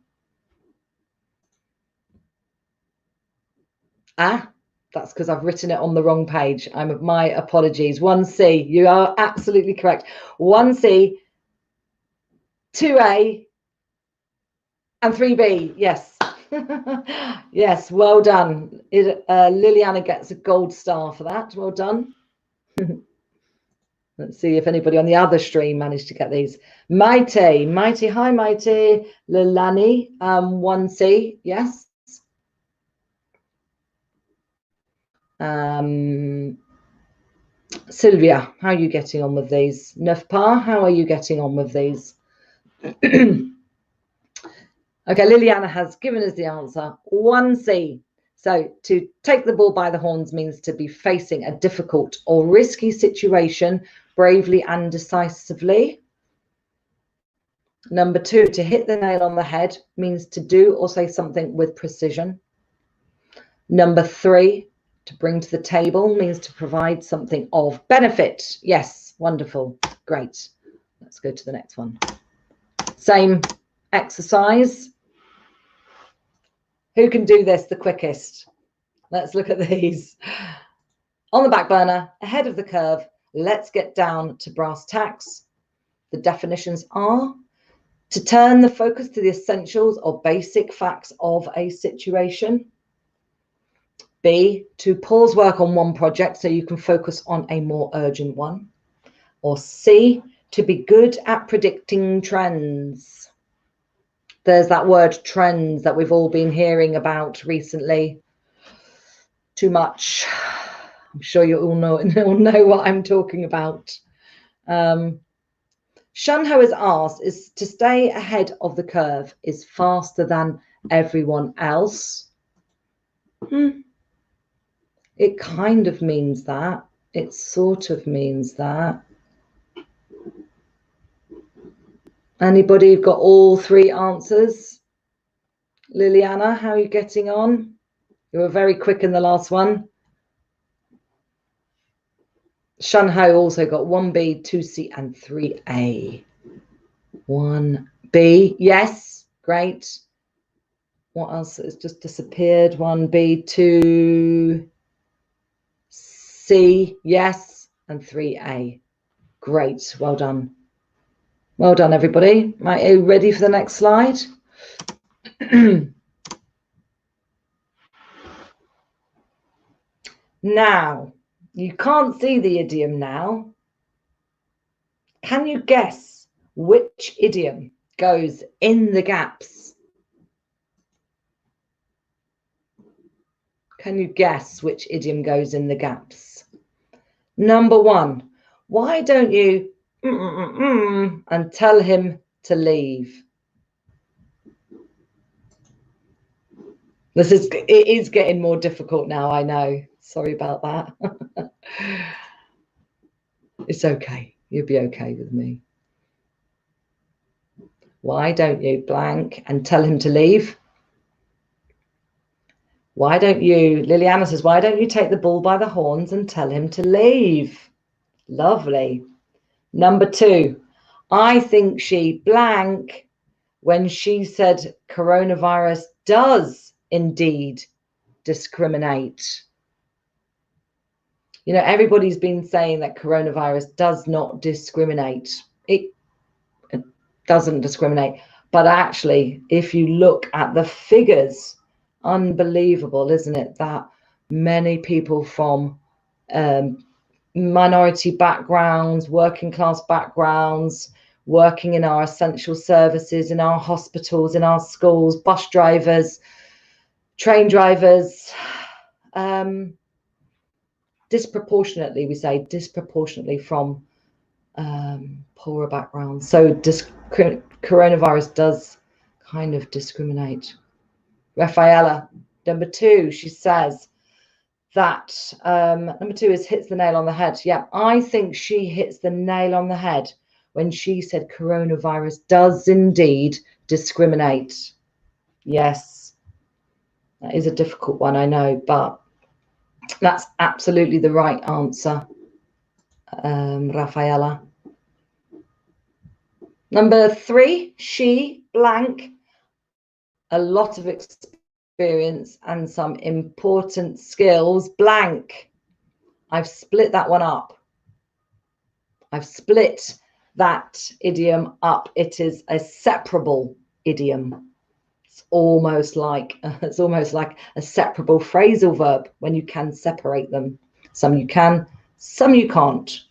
That's because I've written it on the wrong page. My apologies. 1C, you are absolutely correct. 1C, 2A, and 3B. Yes. Yes, well done. Liliana gets a gold star for that. Well done. Let's see if anybody on the other stream managed to get these. Maite, hi Maite. Lilani, 1C, yes. Sylvia, how are you getting on with these? Nefpa, how are you getting on with these? Okay, Liliana has given us the answer. 1C. So to take the bull by the horns means to be facing a difficult or risky situation bravely and decisively. Number 2, to hit the nail on the head means to do or say something with precision. Number 3, to bring to the table means to provide something of benefit. Yes, wonderful, great. Let's go to the next one. Same exercise. Who can do this the quickest? Let's look at these. On the back burner, ahead of the curve, let's get down to brass tacks. The definitions are to turn the focus to the essentials or basic facts of a situation. B, to pause work on one project so you can focus on a more urgent one. Or C, to be good at predicting trends. There's that word trends that we've all been hearing about recently. Too much. I'm sure you all know what I'm talking about. Shunho has asked, is to stay ahead of the curve is faster than everyone else. It kind of means that. It sort of means that. Anybody got all 3 answers? Liliana, how are you getting on? You were very quick in the last one. Shunho also got 1B, 2C, and 3A. 1B, yes, great. What else has just disappeared? 1B, 2C, yes, and 3A. Great, well done. Well done, everybody. Are you ready for the next slide? Now, you can't see the idiom now. Can you guess which idiom goes in the gaps? Can you guess which idiom goes in the gaps? Number one, why don't you and tell him to leave? It is getting more difficult now, I know. Sorry about that. It's okay. You'll be okay with me. Why don't you blank and tell him to leave? Why don't you, Liliana says, why don't you take the bull by the horns and tell him to leave? Lovely. Number two, I think she blank when she said coronavirus does indeed discriminate. You know, everybody's been saying that coronavirus does not discriminate. It doesn't discriminate. But actually, if you look at the figures, unbelievable, isn't it? That many people from minority backgrounds, working class backgrounds, working in our essential services, in our hospitals, in our schools, bus drivers, train drivers, disproportionately, we say disproportionately from poorer backgrounds. So coronavirus does kind of discriminate. Rafaela, number two, she says that number two is hits the nail on the head. Yeah, I think she hits the nail on the head when she said coronavirus does indeed discriminate. Yes, that is a difficult one, I know, but that's absolutely the right answer, Rafaela. Number three, she blank a lot of experience and some important skills blank. I've split that one up. I've split that idiom up. It is a separable idiom. It's almost like a separable phrasal verb when you can separate them. Some you can, some you can't.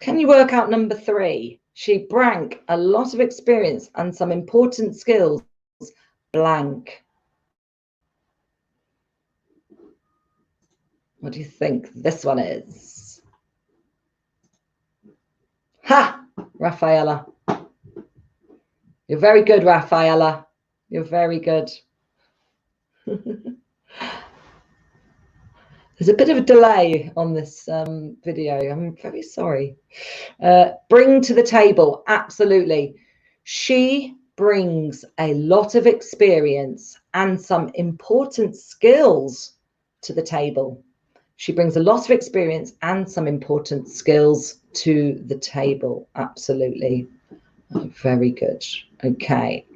Can you work out number three? She blank a lot of experience and some important skills blank. What do you think this one is? Ha! Rafaela. You're very good, Rafaela. You're very good. There's a bit of a delay on this video. I'm very sorry. Bring to the table. Absolutely. She brings a lot of experience and some important skills to the table. She brings a lot of experience and some important skills to the table. Absolutely. Oh, very good. Okay.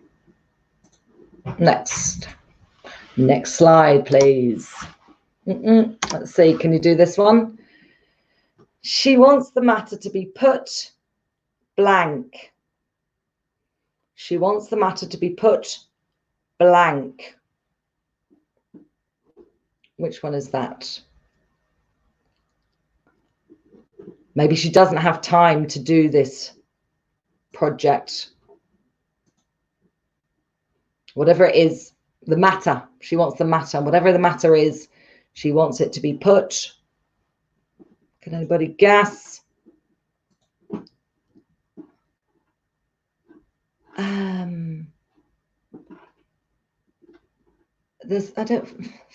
Next slide, please. Let's see, can you do this one? She wants the matter to be put blank. She wants the matter to be put blank. Which one is that? Maybe she doesn't have time to do this project. Whatever it is, the matter. She wants the matter. Whatever the matter is, she wants it to be put. Can anybody guess?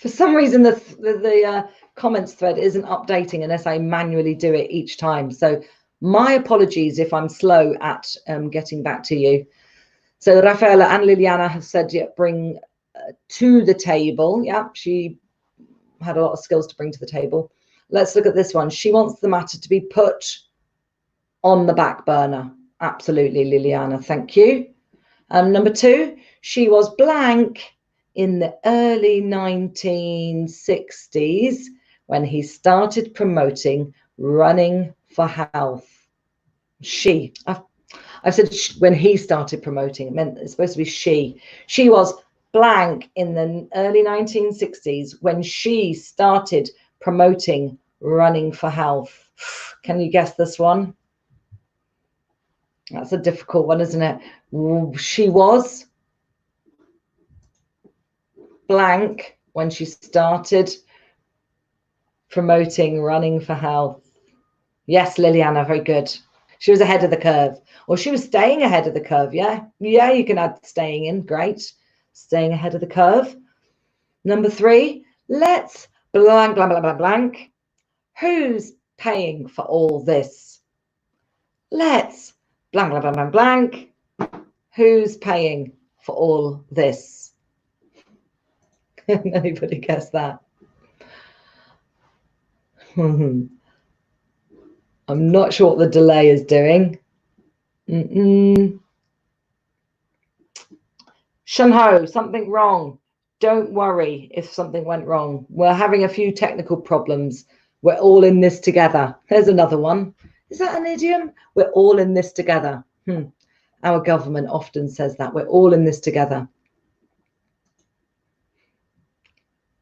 For some reason the comments thread isn't updating unless I manually do it each time. So my apologies if I'm slow at getting back to you. So Rafaela and Liliana have said, yeah, bring to the table. Yeah, she had a lot of skills to bring to the table. Let's look at this one. She wants the matter to be put on the back burner. Absolutely, Liliana. Thank you. Number two, she was blank in the early 1960s when he started promoting running for health. I've said when he started promoting, it meant it's supposed to be she. She was blank in the early 1960s when she started promoting running for health? Can you guess this one? That's a difficult one, isn't it? She was blank when she started promoting running for health. Yes, Liliana, very good. She was ahead of the curve, or she was staying ahead of the curve. Yeah, you can add staying in. Great. Staying ahead of the curve. Number 3, let's blank, blank, blank, blank, blank. Who's paying for all this? Let's blank, blank, blank, blank, blank. Who's paying for all this? Anybody guess that? I'm not sure what the delay is doing. Shunho, something wrong. Don't worry if something went wrong. We're having a few technical problems. We're all in this together. There's another one. Is that an idiom? We're all in this together. Our government often says that. We're all in this together.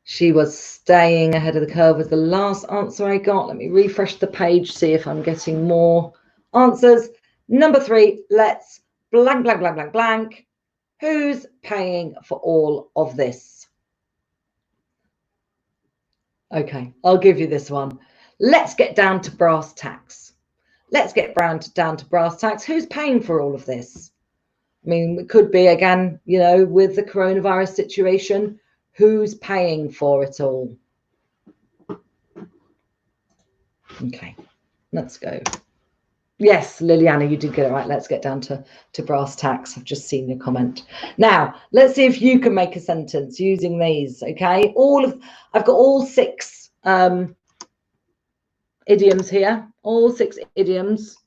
She was staying ahead of the curve was the last answer I got. Let me refresh the page, see if I'm getting more answers. Number 3, let's blank, blank, blank, blank, blank. Who's paying for all of this? Okay, I'll give you this one. Let's get down to brass tacks. Let's get down to brass tacks. Who's paying for all of this? I mean, it could be, again, you know, with the coronavirus situation, who's paying for it all? Okay, let's go. Yes, Liliana, you did get it right. Let's get down to brass tacks. I've just seen your comment. Now, let's see if you can make a sentence using these, okay? I've got all 6 idioms here, all 6 idioms.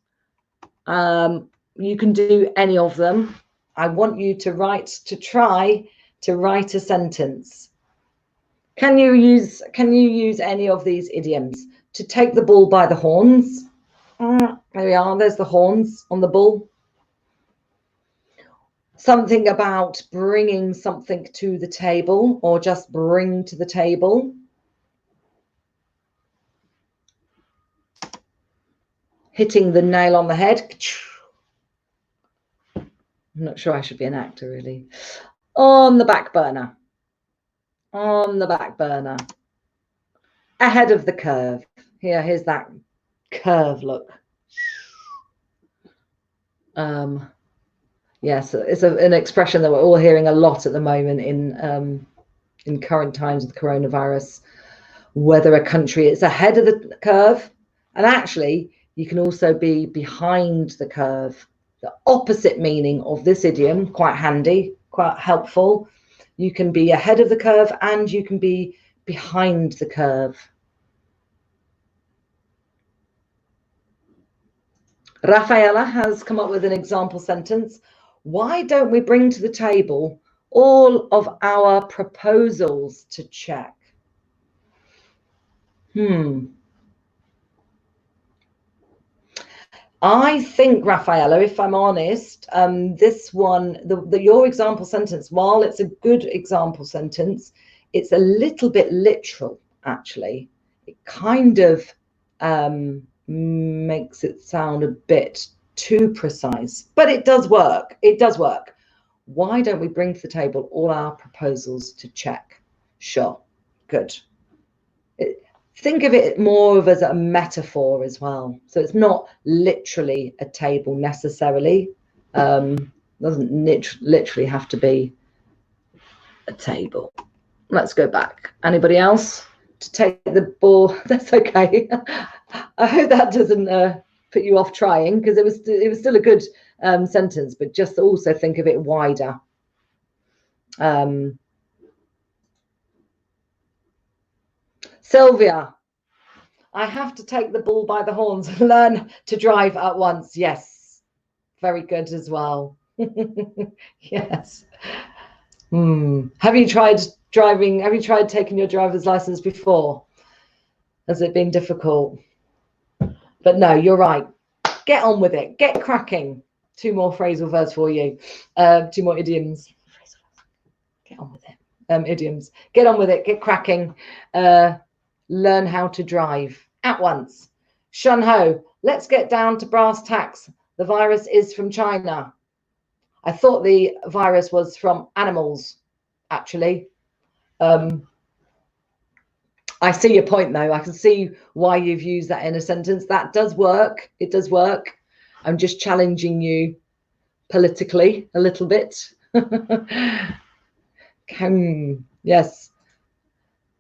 You can do any of them. I want you to try to write a sentence. Can you use any of these idioms? To take the bull by the horns. There we are. There's the horns on the bull. Something about bringing something to the table, or just bring to the table. Hitting the nail on the head. I'm not sure I should be an actor, really. On the back burner. On the back burner. Ahead of the curve. Here's that curve look. Yes, it's an expression that we're all hearing a lot at the moment in current times of the coronavirus. Whether a country is ahead of the curve, and actually you can also be behind the curve. The opposite meaning of this idiom, quite handy, quite helpful. You can be ahead of the curve and you can be behind the curve. Rafaela has come up with an example sentence. Why don't we bring to the table all of our proposals to check? I think, Rafaela, if I'm honest, this one, your example sentence, while it's a good example sentence, it's a little bit literal, actually. It kind of makes it sound a bit too precise, but it does work. It does work. Why don't we bring to the table all our proposals to check? Sure, good. Think of it more of as a metaphor as well. So it's not literally a table necessarily. Doesn't literally have to be a table. Let's go back. Anybody else to take the ball? That's okay. I hope that doesn't put you off trying, because it was still a good sentence, but just also think of it wider. Sylvia, I have to take the bull by the horns and learn to drive at once. Yes, very good as well. Yes. Have you tried driving? Have you tried taking your driver's license before? Has it been difficult? But no, you're right. Get on with it. Get cracking. 2 more phrasal verbs for you. 2 more idioms. Get on with it. Idioms. Get on with it. Get cracking. Learn how to drive at once. Shun ho. Let's get down to brass tacks. The virus is from China. I thought the virus was from animals, actually. I see your point, though. I can see why you've used that in a sentence. That does work. It does work. I'm just challenging you politically a little bit. Yes.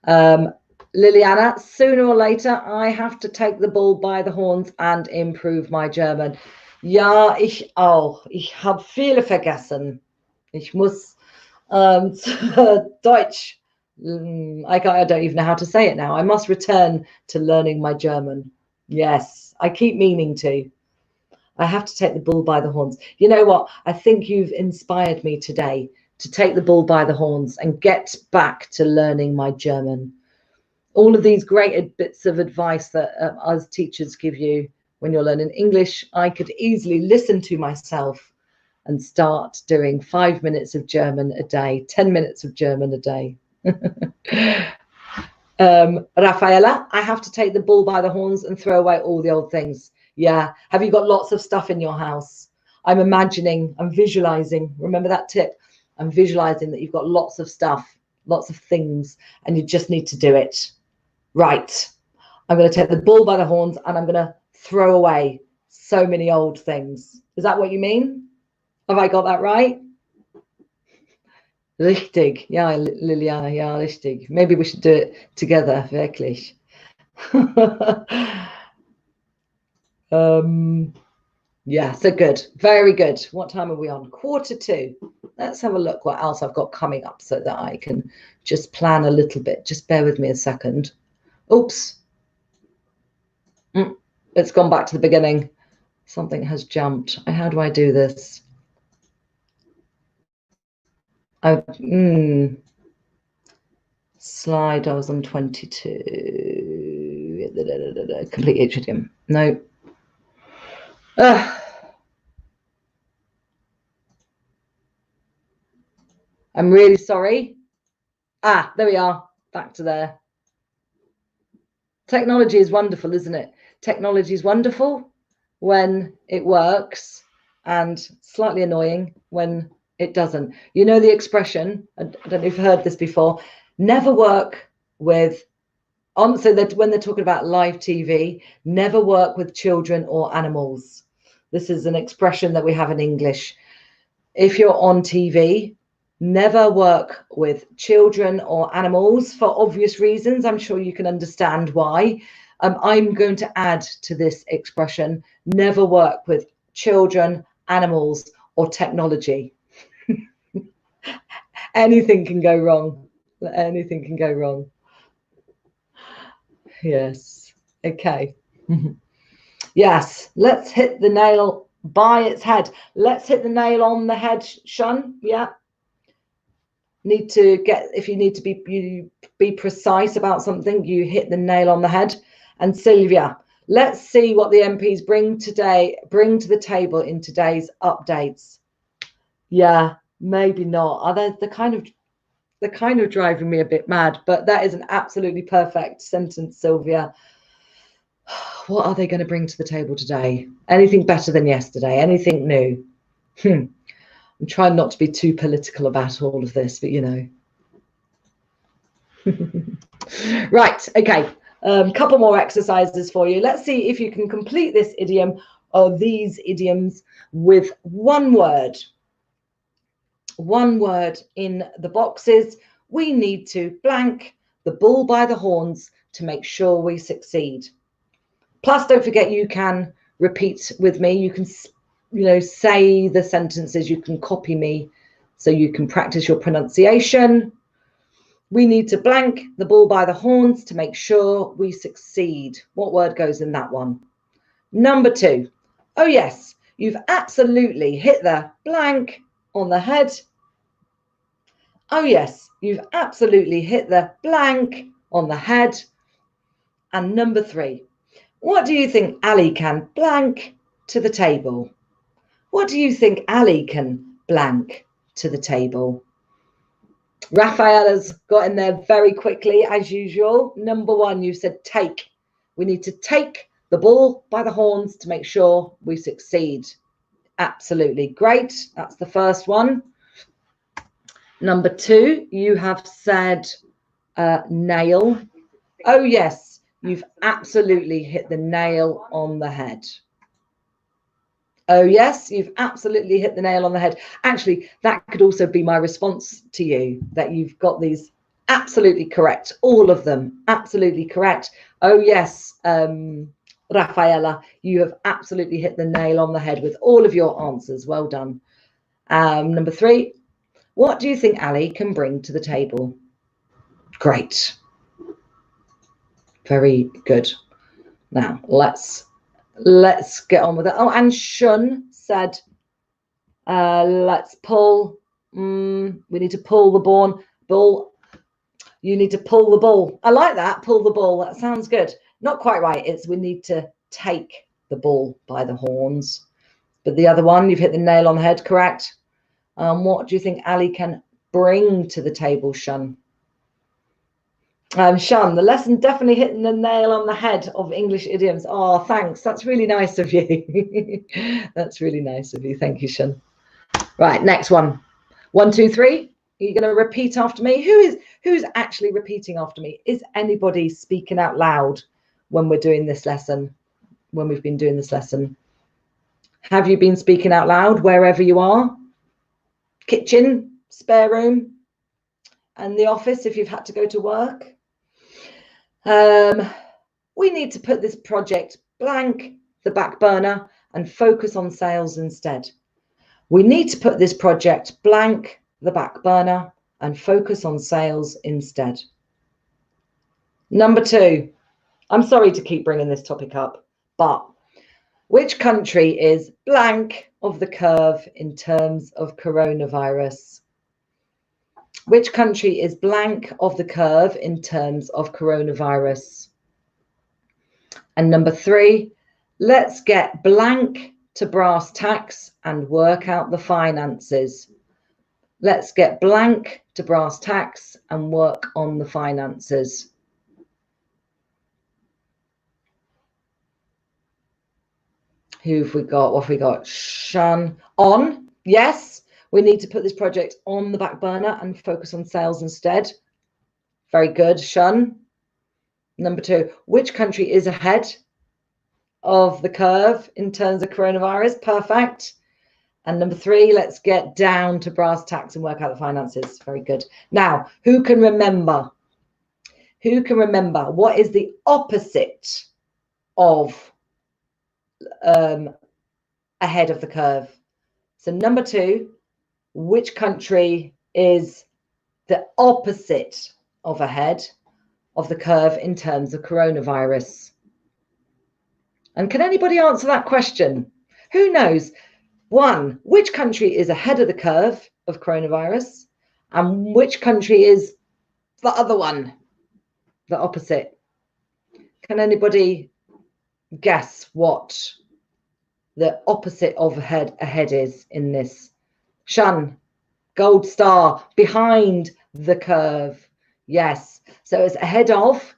Liliana, sooner or later, I have to take the bull by the horns and improve my German. Ja, ich auch. Ich habe viele vergessen. Ich muss Deutsch. I don't even know how to say it now. I must return to learning my German. Yes, I keep meaning to. I have to take the bull by the horns. You know what? I think you've inspired me today to take the bull by the horns and get back to learning my German. All of these great bits of advice that us teachers give you when you're learning English, I could easily listen to myself and start doing 5 minutes of German a day, 10 minutes of German a day. Rafaela, I have to take the bull by the horns and throw away all the old things. Yeah. Have you got lots of stuff in your house? I'm imagining, I'm visualizing. Remember that tip? I'm visualizing that you've got lots of stuff, lots of things, and you just need to do it. Right. I'm going to take the bull by the horns and I'm going to throw away so many old things. Is that what you mean? Have I got that right? Richtig. Ja, Liliana, ja, richtig. Maybe we should do it together, wirklich. Yeah, so good. Very good. What time are we on? 1:45. Let's have a look what else I've got coming up so that I can just plan a little bit. Just bear with me a second. Oops. It's gone back to the beginning. Something has jumped. How do I do this? Slide, I was on 22. Complete each idiom. No. I'm really sorry. There we are. Back to there. Technology is wonderful, isn't it? Technology is wonderful when it works and slightly annoying when it doesn't. You know the expression, I don't know if you've heard this before, never work with, so that when they're talking about live TV, never work with children or animals. This is an expression that we have in English. If you're on TV, never work with children or animals for obvious reasons. I'm sure you can understand why. I'm going to add to this expression, never work with children, animals, or technology. Anything can go wrong. Anything can go wrong. Yes. Okay. Yes. Let's hit the nail by its head. Let's hit the nail on the head, Shun. Yeah. If you need to be precise about something, you hit the nail on the head. And Sylvia, let's see what the MPs bring to the table in today's updates. Yeah, maybe not. They're kind of driving me a bit mad, but that is an absolutely perfect sentence, Sylvia. What are they going to bring to the table today? Anything better than yesterday? Anything new? I'm trying not to be too political about all of this, but you know. Right, okay. Couple more exercises for you. Let's see if you can complete this idiom or these idioms with one word. One word in the boxes. We need to blank the bull by the horns to make sure we succeed. Plus, don't forget, you can repeat with me. You can, say the sentences. You can copy me so you can practice your pronunciation. We need to blank the bull by the horns to make sure we succeed. What word goes in that one? Number 2. Oh, yes, you've absolutely hit the blank on the head. Oh, yes, you've absolutely hit the blank on the head. And number 3, what do you think Ali can blank to the table? What do you think Ali can blank to the table? Rafaela's got in there very quickly, as usual. Number one, you said take. We need to take the bull by the horns to make sure we succeed. Absolutely great. That's the first one. Number two, you have said nail. Oh, yes, you've absolutely hit the nail on the head. Oh, yes, you've absolutely hit the nail on the head. Actually, that could also be my response to you, that you've got these absolutely correct. All of them absolutely correct. Oh, yes, Rafaela, you have absolutely hit the nail on the head with all of your answers. Well done. Number three, what do you think Ali can bring to the table? Great. Very good. Now, let's get on with it. Oh, and Shun said, let's pull. We need to pull the bull. You need to pull the bull. I like that. Pull the bull. That sounds good. Not quite right. It's we need to take the bull by the horns. But the other one, you've hit the nail on the head, correct? What do you think Ali can bring to the table, Shun? Shun, the lesson definitely hitting the nail on the head of English idioms. Oh, thanks. That's really nice of you. That's really nice of you. Thank you, Shun. Right, next one. 1, 2, 3. Are you going to repeat after me? Who's actually repeating after me? Is anybody speaking out loud when we're doing this lesson? When we've been doing this lesson? Have you been speaking out loud wherever you are? Kitchen, spare room, and the office if you've had to go to work? We need to put this project blank the back burner and focus on sales instead. We need to put this project blank the back burner and focus on sales instead. Number two, I'm sorry to keep bringing this topic up, but which country is blank of the curve in terms of coronavirus? Which country is blank of the curve in terms of coronavirus? And number three, let's get blank to brass tacks and work out the finances. Let's get blank to brass tacks and work on the finances. Who have we got? What have we got? Shun. On. Yes. We need to put this project on the back burner and focus on sales instead. Very good, Shun. Number two, which country is ahead of the curve in terms of coronavirus? Perfect. And number three, let's get down to brass tacks and work out the finances. Very good. Now, who can remember? Who can remember what is the opposite of ahead of the curve? So number two, which country is the opposite of ahead of the curve in terms of coronavirus? And can anybody answer that question? Who knows? One, which country is ahead of the curve of coronavirus? And which country is the other one, the opposite? Can anybody guess what the opposite of ahead is in this? Shun, gold star, behind the curve. Yes, so it's ahead of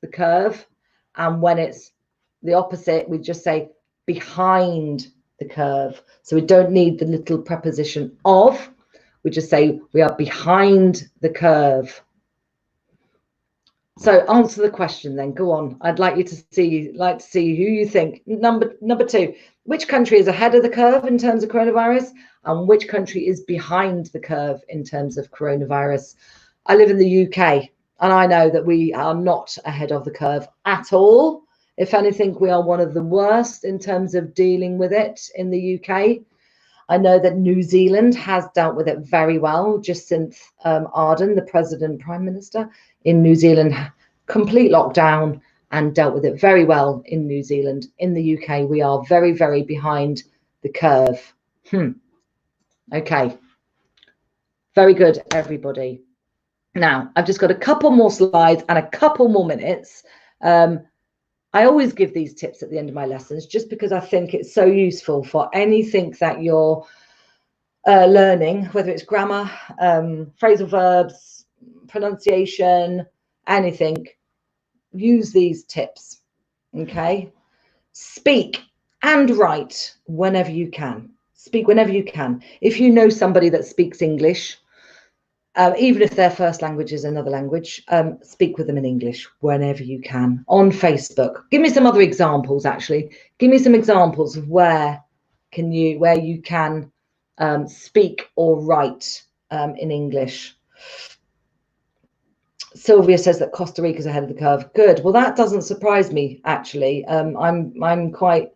the curve. And when it's the opposite, we just say behind the curve. So we don't need the little preposition of. We just say we are behind the curve. So answer the question then. Go on. I'd like to see who you think. Number two, which country is ahead of the curve in terms of coronavirus, and which country is behind the curve in terms of coronavirus? I live in the UK, and I know that we are not ahead of the curve at all. If anything, we are one of the worst in terms of dealing with it in the UK. I know that New Zealand has dealt with it very well. Jacinda Ardern, the President Prime Minister in New Zealand, complete lockdown and dealt with it very well in New Zealand. In the UK, we are very, very behind the curve. Okay. Very good, everybody. Now, I've just got a couple more slides and a couple more minutes. I always give these tips at the end of my lessons just because I think it's so useful for anything that you're learning, whether it's grammar, phrasal verbs, pronunciation, anything, use these tips. Okay, speak and write whenever you can. Speak whenever you can. If you know somebody that speaks English, even if their first language is another language, speak with them in English whenever you can. On Facebook, give me some other examples. Actually, give me some examples of where you can speak or write in English. Sylvia says that Costa Rica is ahead of the curve. Good. Well, that doesn't surprise me, actually. I'm quite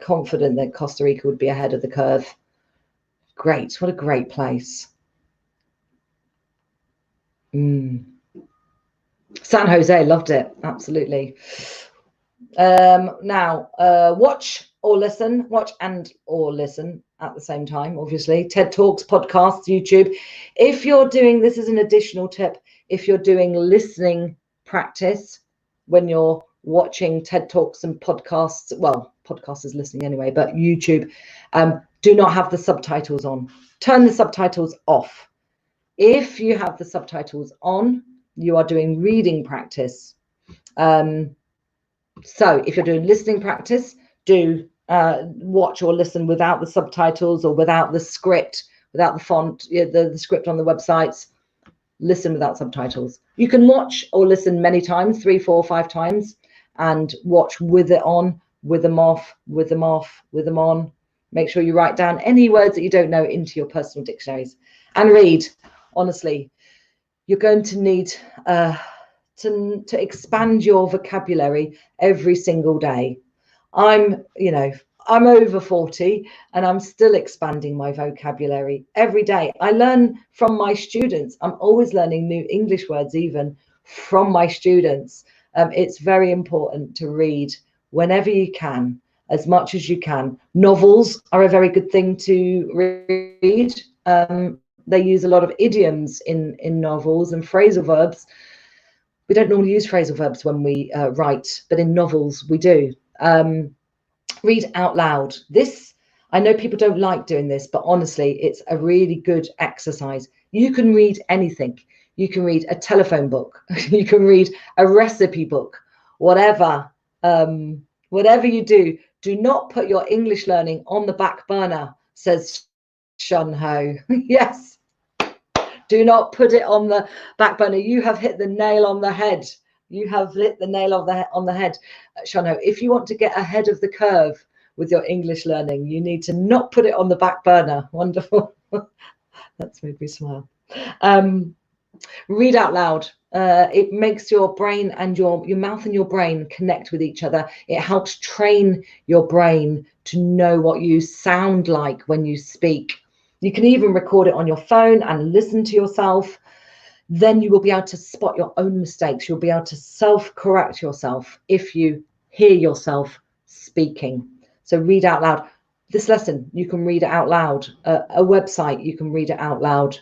confident that Costa Rica would be ahead of the curve. Great. What a great place. San Jose, loved it. Absolutely. Now, watch and or listen at the same time, obviously. TED Talks, podcasts, YouTube. If you're doing, this is an additional tip, if you're doing listening practice when you're watching TED Talks and podcasts, well, podcast is listening anyway, but YouTube, do not have the subtitles on. Turn the subtitles off. If you have the subtitles on, you are doing reading practice. So if you're doing listening practice, do watch or listen without the subtitles or without the script, without the font, the script on the websites. Listen without subtitles. You can watch or listen many times, 3, 4, 5 times, and watch with it on, with them off, with them off, with them on. Make sure you write down any words that you don't know into your personal dictionaries and read. Honestly, you're going to need to expand your vocabulary every single day. I'm over 40 and I'm still expanding my vocabulary every day. I learn from my students. I'm always learning new English words, even from my students. It's very important to read whenever you can, as much as you can. Novels are a very good thing to read. They use a lot of idioms in novels and phrasal verbs. We don't normally use phrasal verbs when we write, but in novels we do. Read out loud. This, I know people don't like doing this, but honestly, it's a really good exercise. You can read anything. You can read a telephone book. You can read a recipe book, whatever. Whatever you do not put your English learning on the back burner, says Shun Ho. Yes. Do not put it on the back burner. You have hit the nail on the head. You have hit the nail on the head, Shano. If you want to get ahead of the curve with your English learning, you need to not put it on the back burner. Wonderful. That's made me smile. Read out loud. It makes your brain and your mouth and your brain connect with each other. It helps train your brain to know what you sound like when you speak. You can even record it on your phone and listen to yourself. Then you will be able to spot your own mistakes. You'll be able to self-correct yourself if you hear yourself speaking. So read out loud. This lesson, you can read it out loud. A website, you can read it out loud.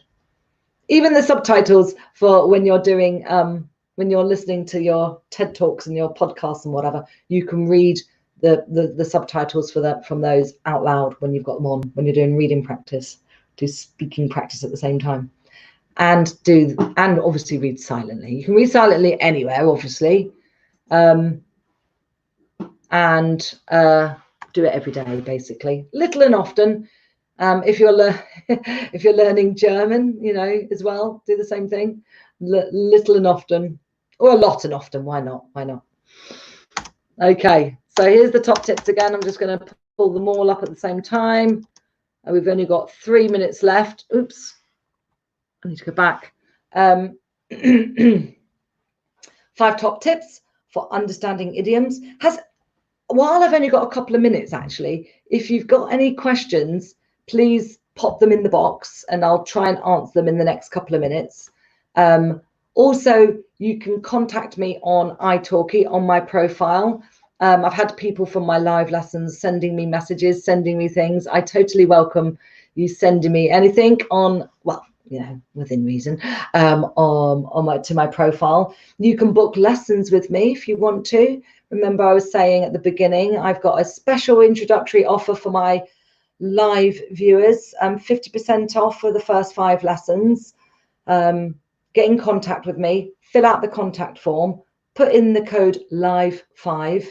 Even the subtitles for when you're doing, when you're listening to your TED Talks and your podcasts and whatever, you can read the subtitles for that from those out loud when you've got them on, when you're doing reading practice. Do speaking practice at the same time, and obviously read silently. You can read silently anywhere, obviously, and do it every day, basically, little and often. If you're learning German, as well, do the same thing, little and often, or a lot and often. Why not? Okay, so here's the top tips again. I'm just going to pull them all up at the same time. We've only got 3 minutes left. Oops, I need to go back. 5 top tips for understanding idioms. While I've only got a couple of minutes, actually, if you've got any questions, please pop them in the box and I'll try and answer them in the next couple of minutes. Also, you can contact me on italki on my profile. I've had people from my live lessons sending me messages, sending me things. I totally welcome you sending me anything on, well, within reason, to my profile. You can book lessons with me if you want to. Remember, I was saying at the beginning, I've got a special introductory offer for my live viewers, 50% off for the first 5 lessons. Get in contact with me, fill out the contact form, put in the code LIVE5.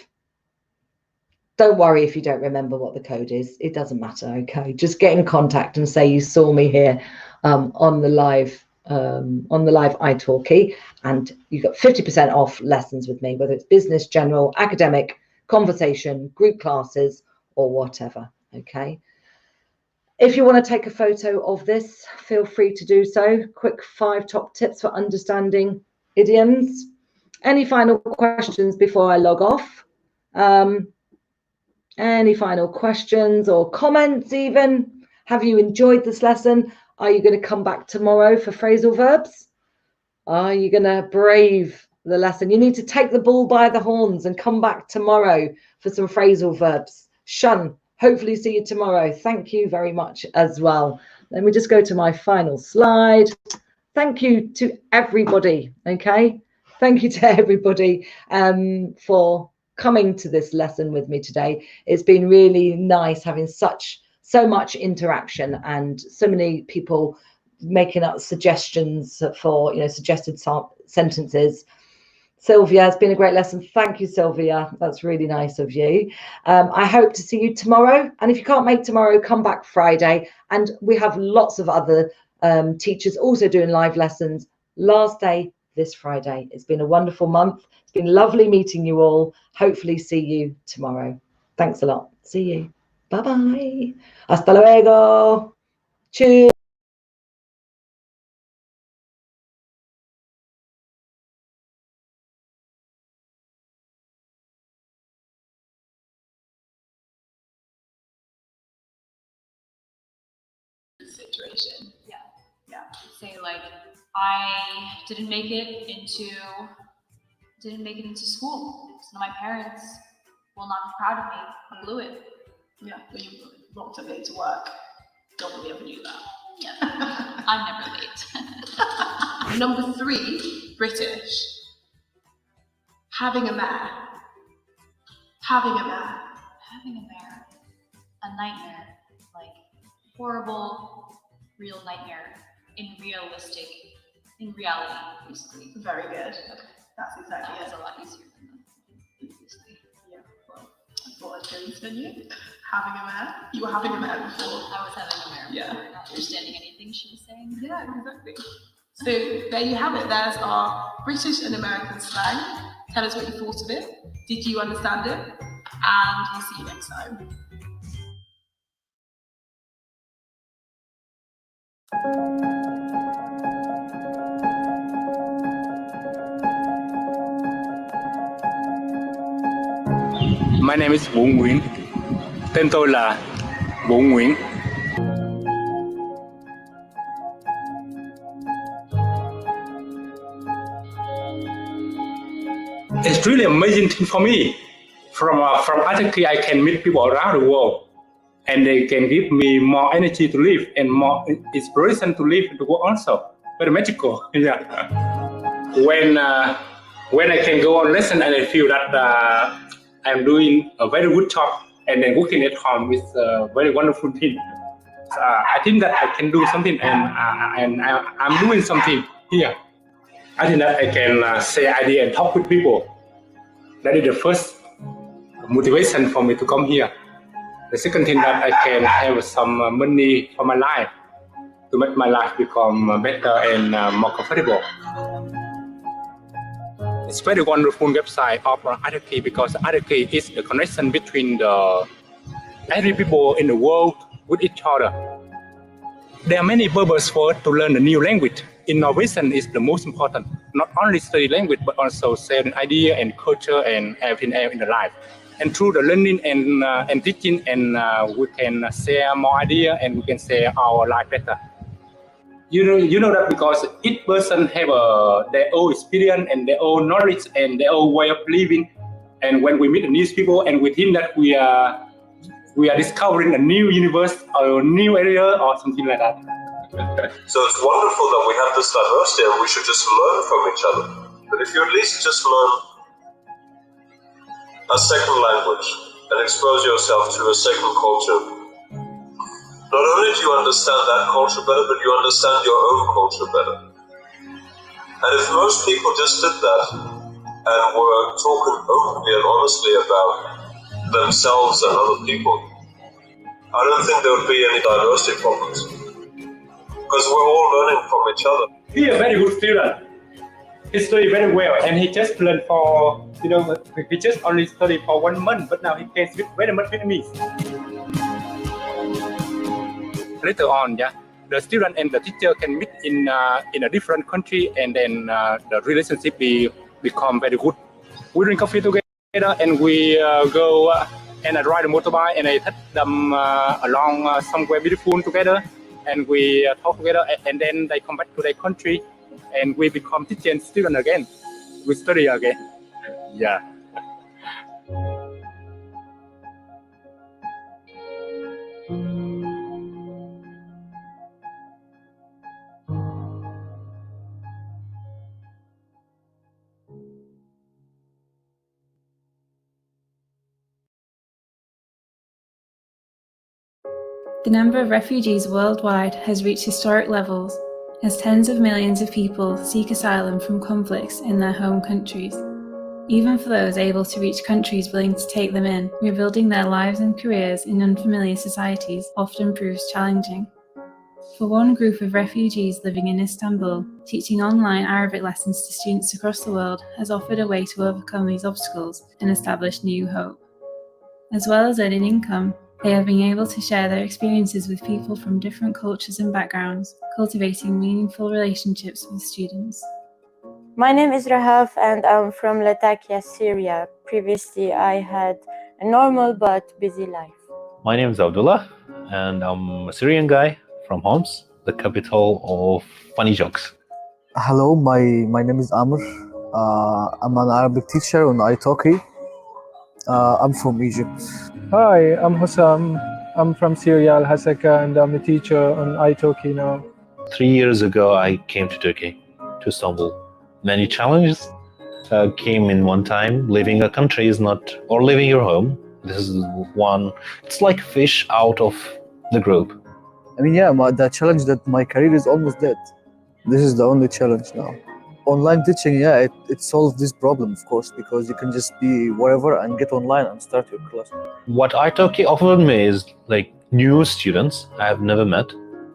Don't worry if you don't remember what the code is. It doesn't matter, okay? Just get in contact and say you saw me here on the live italki, and you got 50% off lessons with me, whether it's business, general, academic, conversation, group classes, or whatever, okay? If you want to take a photo of this, feel free to do so. Quick 5 top tips for understanding idioms. Any final questions before I log off? Any final questions or comments even? Have you enjoyed this lesson? Are you going to come back tomorrow for phrasal verbs? Are you going to brave the lesson? You need to take the bull by the horns and come back tomorrow for some phrasal verbs. Shun, hopefully see you tomorrow. Thank you very much as well. Let me just go to my final slide. Thank you to everybody, okay? Thank you to everybody for coming to this lesson with me today. It's been really nice having so much interaction and so many people making up suggestions for, you know, suggested sentences. Sylvia, it's been a great lesson. Thank you, Sylvia. That's really nice of you. I hope to see you tomorrow. And if you can't make tomorrow, come back Friday. And we have lots of other teachers also doing live lessons. Last day this Friday. It's been a wonderful month. It's been lovely meeting you all. Hopefully see you tomorrow. Thanks a lot. See you. Bye-bye. Hasta luego. Cheers.
Situation. Yeah. Say like, I didn't make it into school. So my parents will not be proud of me. I blew it. Yeah, but you rocked up late to work. Nobody ever knew that. Yeah, I'm never late. Number 3, British. Having a mare. Having a mare. Having a mare. A nightmare. Like, horrible, real nightmare. In reality, basically. Very good. Okay. That's exactly it. It's a lot easier than the previously. Yeah, well, I thought I'd go than you. Having a mare? You were having a mare before. I was having a mare before, not understanding anything she was saying. Yeah, exactly. So there you have it. There's our British and American slang. Tell us what you thought of it. Did you understand it? And we'll see you next time.
My name is Vũ Nguyễn. Tên tôi là Vũ Nguyễn. It's really amazing thing for me. From italki, I can meet people around the world, and they can give me more energy to live and more inspiration to live the world also. Very magical. Yeah. When I can go on lesson and I feel that I'm doing a very good job, and then working at home is a very wonderful thing. I think that I can do something, and I'm doing something here. I think that I can say idea and talk with people. That is the first motivation for me to come here. The second thing that I can have some money for my life, to make my life become better and more comfortable. It's very wonderful website of italki, because italki is the connection between every people in the world with each other. There are many purposes for us to learn a new language. Innovation is the most important. Not only study language, but also sharing idea and culture and everything else in the life. And through the learning and teaching, and we can share more idea, and we can share our life better. You know that because each person have their own experience and their own knowledge and their own way of living. And when we meet new people, and we think that we are discovering a new universe or a new area or something like that.
So it's wonderful that we have this diversity, and we should just learn from each other. But if you at least just learn a second language and expose yourself to a second culture, Not only do you understand that culture better, but you understand your own culture better. And if most people just did that and were talking openly and honestly about themselves and other people, I don't think there would be any diversity problems. Because we're all learning from each other.
He is a very good student. He studied very well, and he just learned for, he just only studied for 1 month, but now he can speak very much Vietnamese. Later on, the student and the teacher can meet in a different country, and then the relationship become very good. We drink coffee together, and we go and I ride a motorbike, and I take them along somewhere beautiful together, and we talk together, and then they come back to their country, and we become teacher and student again. We study again. Yeah.
The number of refugees worldwide has reached historic levels as tens of millions of people seek asylum from conflicts in their home countries. Even for those able to reach countries willing to take them in, rebuilding their lives and careers in unfamiliar societies often proves challenging. For one group of refugees living in Istanbul, teaching online Arabic lessons to students across the world has offered a way to overcome these obstacles and establish new hope. As well as earning income, they have been able to share their experiences with people from different cultures and backgrounds, cultivating meaningful relationships with students.
My name is Rahaf and I'm from Latakia, Syria. Previously, I had a normal but busy life.
My name is Abdullah and I'm a Syrian guy from Homs, the capital of funny jokes.
Hello, my name is Amr. I'm an Arabic teacher on italki. I'm from Egypt.
Hi, I'm Hussam. I'm from Syria, Al-Hasaka, and I'm a teacher on italki now.
3 years ago, I came to Turkey, to Istanbul. Many challenges came in one time. Leaving a country is not, or leaving your home. This is one, it's like fish out of the group.
I mean, the challenge that my career is almost dead. This is the only challenge now. Online teaching, it solves this problem, of course, because you can just be wherever and get online and start your class.
What italki offered me is like new students I have never met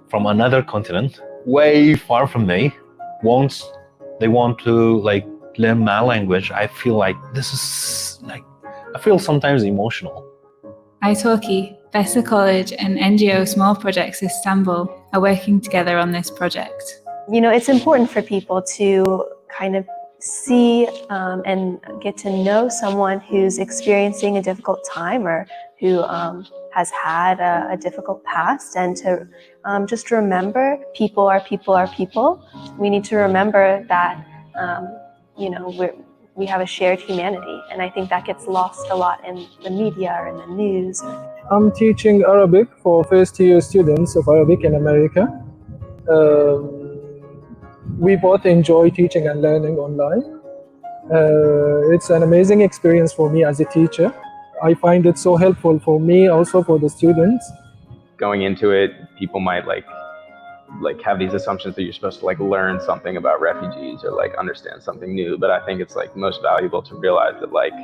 from another continent, way far from me. Once they want to like learn my language, I feel like this is like, I feel sometimes emotional.
italki, Bessa College and NGO Small Projects Istanbul are working together on this project.
You know, it's important for people to kind of see and get to know someone who's experiencing a difficult time or who has had a difficult past, and to just remember people are people are people. We need to remember that, you know, we have a shared humanity, and I think that gets lost a lot in the media or in the news.
I'm teaching Arabic for first-year students of Arabic in America. We both enjoy teaching and learning online. It's an amazing experience for me as a teacher. I find it so helpful for me, also for the students.
Going into it, people might like have these assumptions that you're supposed to like learn something about refugees or like understand something new, but I think it's like most valuable to realize that like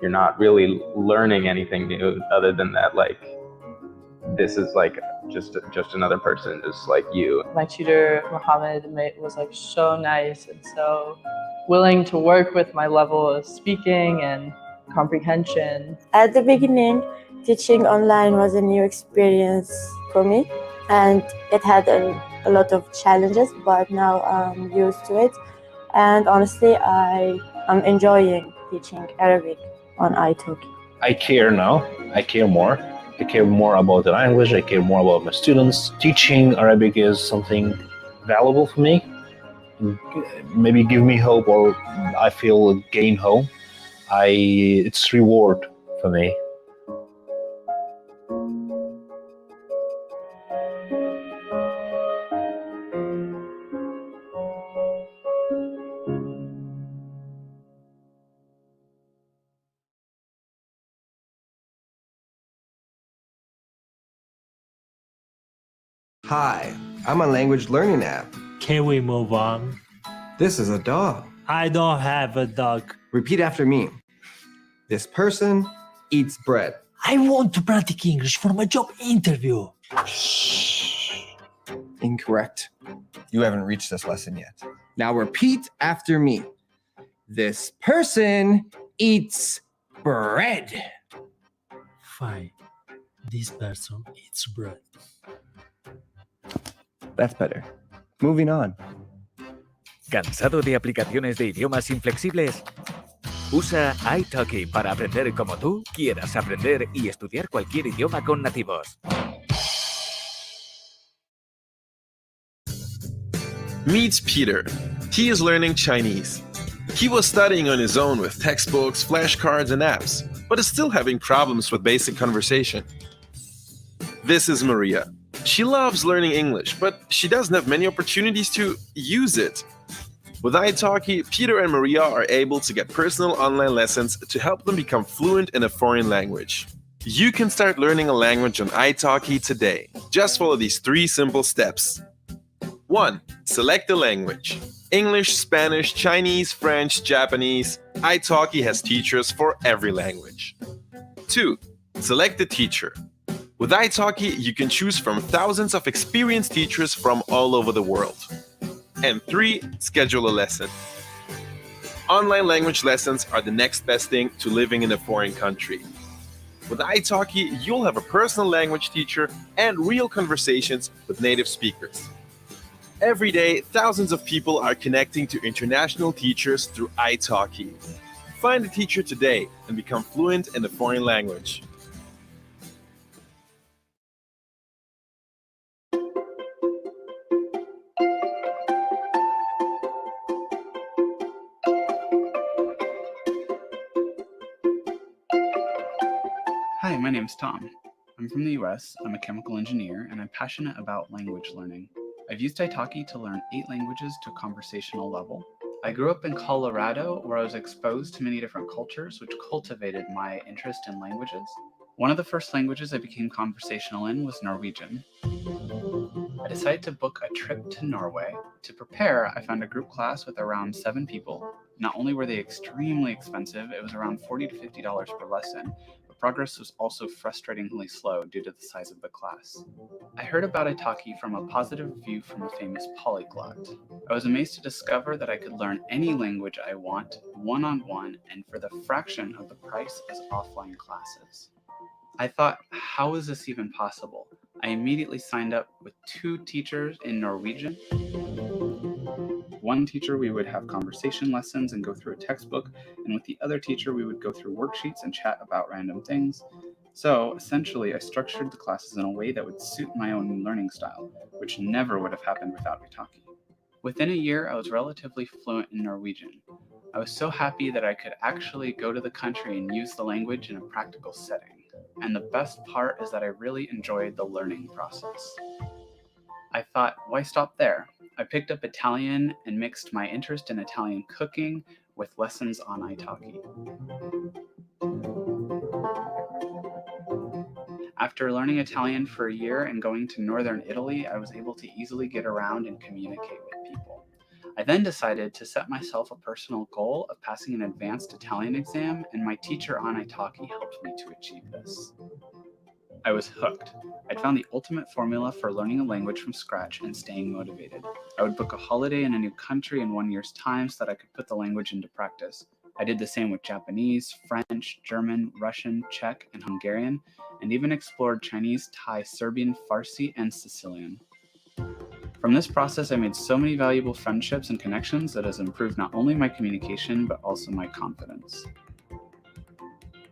you're not really learning anything new other than that like this is like just another person just like you.
My tutor Mohammed was like so nice and so willing to work with my level of speaking and comprehension.
At the beginning, teaching online was a new experience for me, and it had a lot of challenges, but now I'm used to it, and honestly I'm enjoying teaching Arabic on italki.
I care now, I care more. I care more about the language, I care more about my students. Teaching Arabic is something valuable for me. Maybe give me hope, or I feel gain hope. It's reward for me.
Hi, I'm a language learning app.
Can we move on?
This is a dog.
I don't have a dog.
Repeat after me. This person eats bread.
I want to practice English for my job interview.
Incorrect. You haven't reached this lesson yet. Now repeat after me. This person eats bread.
Fine. This person eats bread.
That's better. Moving on.
¿Cansado de aplicaciones de idiomas inflexibles? Usa italki para aprender como tú quieras aprender y estudiar cualquier idioma con nativos.
Meet Peter. He is learning Chinese. He was studying on his own with textbooks, flashcards, and apps, but is still having problems with basic conversation. This is Maria. She loves learning English, but she doesn't have many opportunities to use it. With italki, Peter and Maria are able to get personal online lessons to help them become fluent in a foreign language. You can start learning a language on italki today. Just follow these 3 simple steps. 1. Select the language. English, Spanish, Chinese, French, Japanese. italki has teachers for every language. 2. Select the teacher. With italki, you can choose from thousands of experienced teachers from all over the world. And 3. Schedule a lesson. Online language lessons are the next best thing to living in a foreign country. With italki, you'll have a personal language teacher and real conversations with native speakers. Every day, thousands of people are connecting to international teachers through italki. Find a teacher today and become fluent in a foreign language.
Hi, my name's Tom. I'm from the US, I'm a chemical engineer, and I'm passionate about language learning. I've used italki to learn 8 languages to a conversational level. I grew up in Colorado, where I was exposed to many different cultures, which cultivated my interest in languages. One of the first languages I became conversational in was Norwegian. I decided to book a trip to Norway. To prepare, I found a group class with around 7 people. Not only were they extremely expensive, it was around $40 to $50 per lesson, but progress was also frustratingly slow due to the size of the class. I heard about italki from a positive review from a famous polyglot. I was amazed to discover that I could learn any language I want, one-on-one, and for the fraction of the price as offline classes. I thought, how is this even possible? I immediately signed up with 2 teachers in Norwegian. One teacher, we would have conversation lessons and go through a textbook, and with the other teacher, we would go through worksheets and chat about random things. So, essentially, I structured the classes in a way that would suit my own learning style, which never would have happened without italki. Within a year, I was relatively fluent in Norwegian. I was so happy that I could actually go to the country and use the language in a practical setting. And the best part is that I really enjoyed the learning process. I thought, why stop there? I picked up Italian and mixed my interest in Italian cooking with lessons on italki. After learning Italian for a year and going to northern Italy, I was able to easily get around and communicate with people. I then decided to set myself a personal goal of passing an advanced Italian exam, and my teacher on italki helped me to achieve this. I was hooked. I'd found the ultimate formula for learning a language from scratch and staying motivated. I would book a holiday in a new country in 1 year's time so that I could put the language into practice. I did the same with Japanese, French, German, Russian, Czech, and Hungarian, and even explored Chinese, Thai, Serbian, Farsi, and Sicilian. From this process, I made so many valuable friendships and connections that has improved not only my communication, but also my confidence.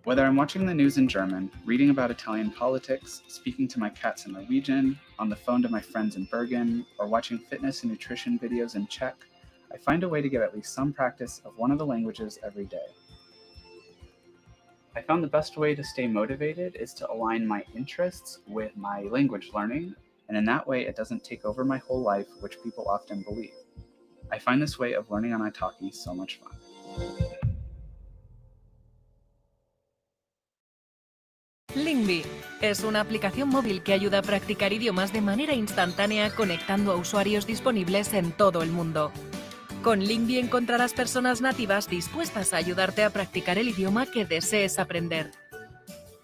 Whether I'm watching the news in German, reading about Italian politics, speaking to my cats in Norwegian, on the phone to my friends in Bergen, or watching fitness and nutrition videos in Czech, I find a way to get at least some practice of one of the languages every day. I found the best way to stay motivated is to align my interests with my language learning, and in that way it doesn't take over my whole life, which people often believe. I find this way of learning on italki so much fun.
Lingby es una aplicación móvil que ayuda a practicar idiomas de manera instantánea conectando a usuarios disponibles en todo el mundo. Con Lingby encontrarás personas nativas dispuestas a ayudarte a practicar el idioma que desees aprender.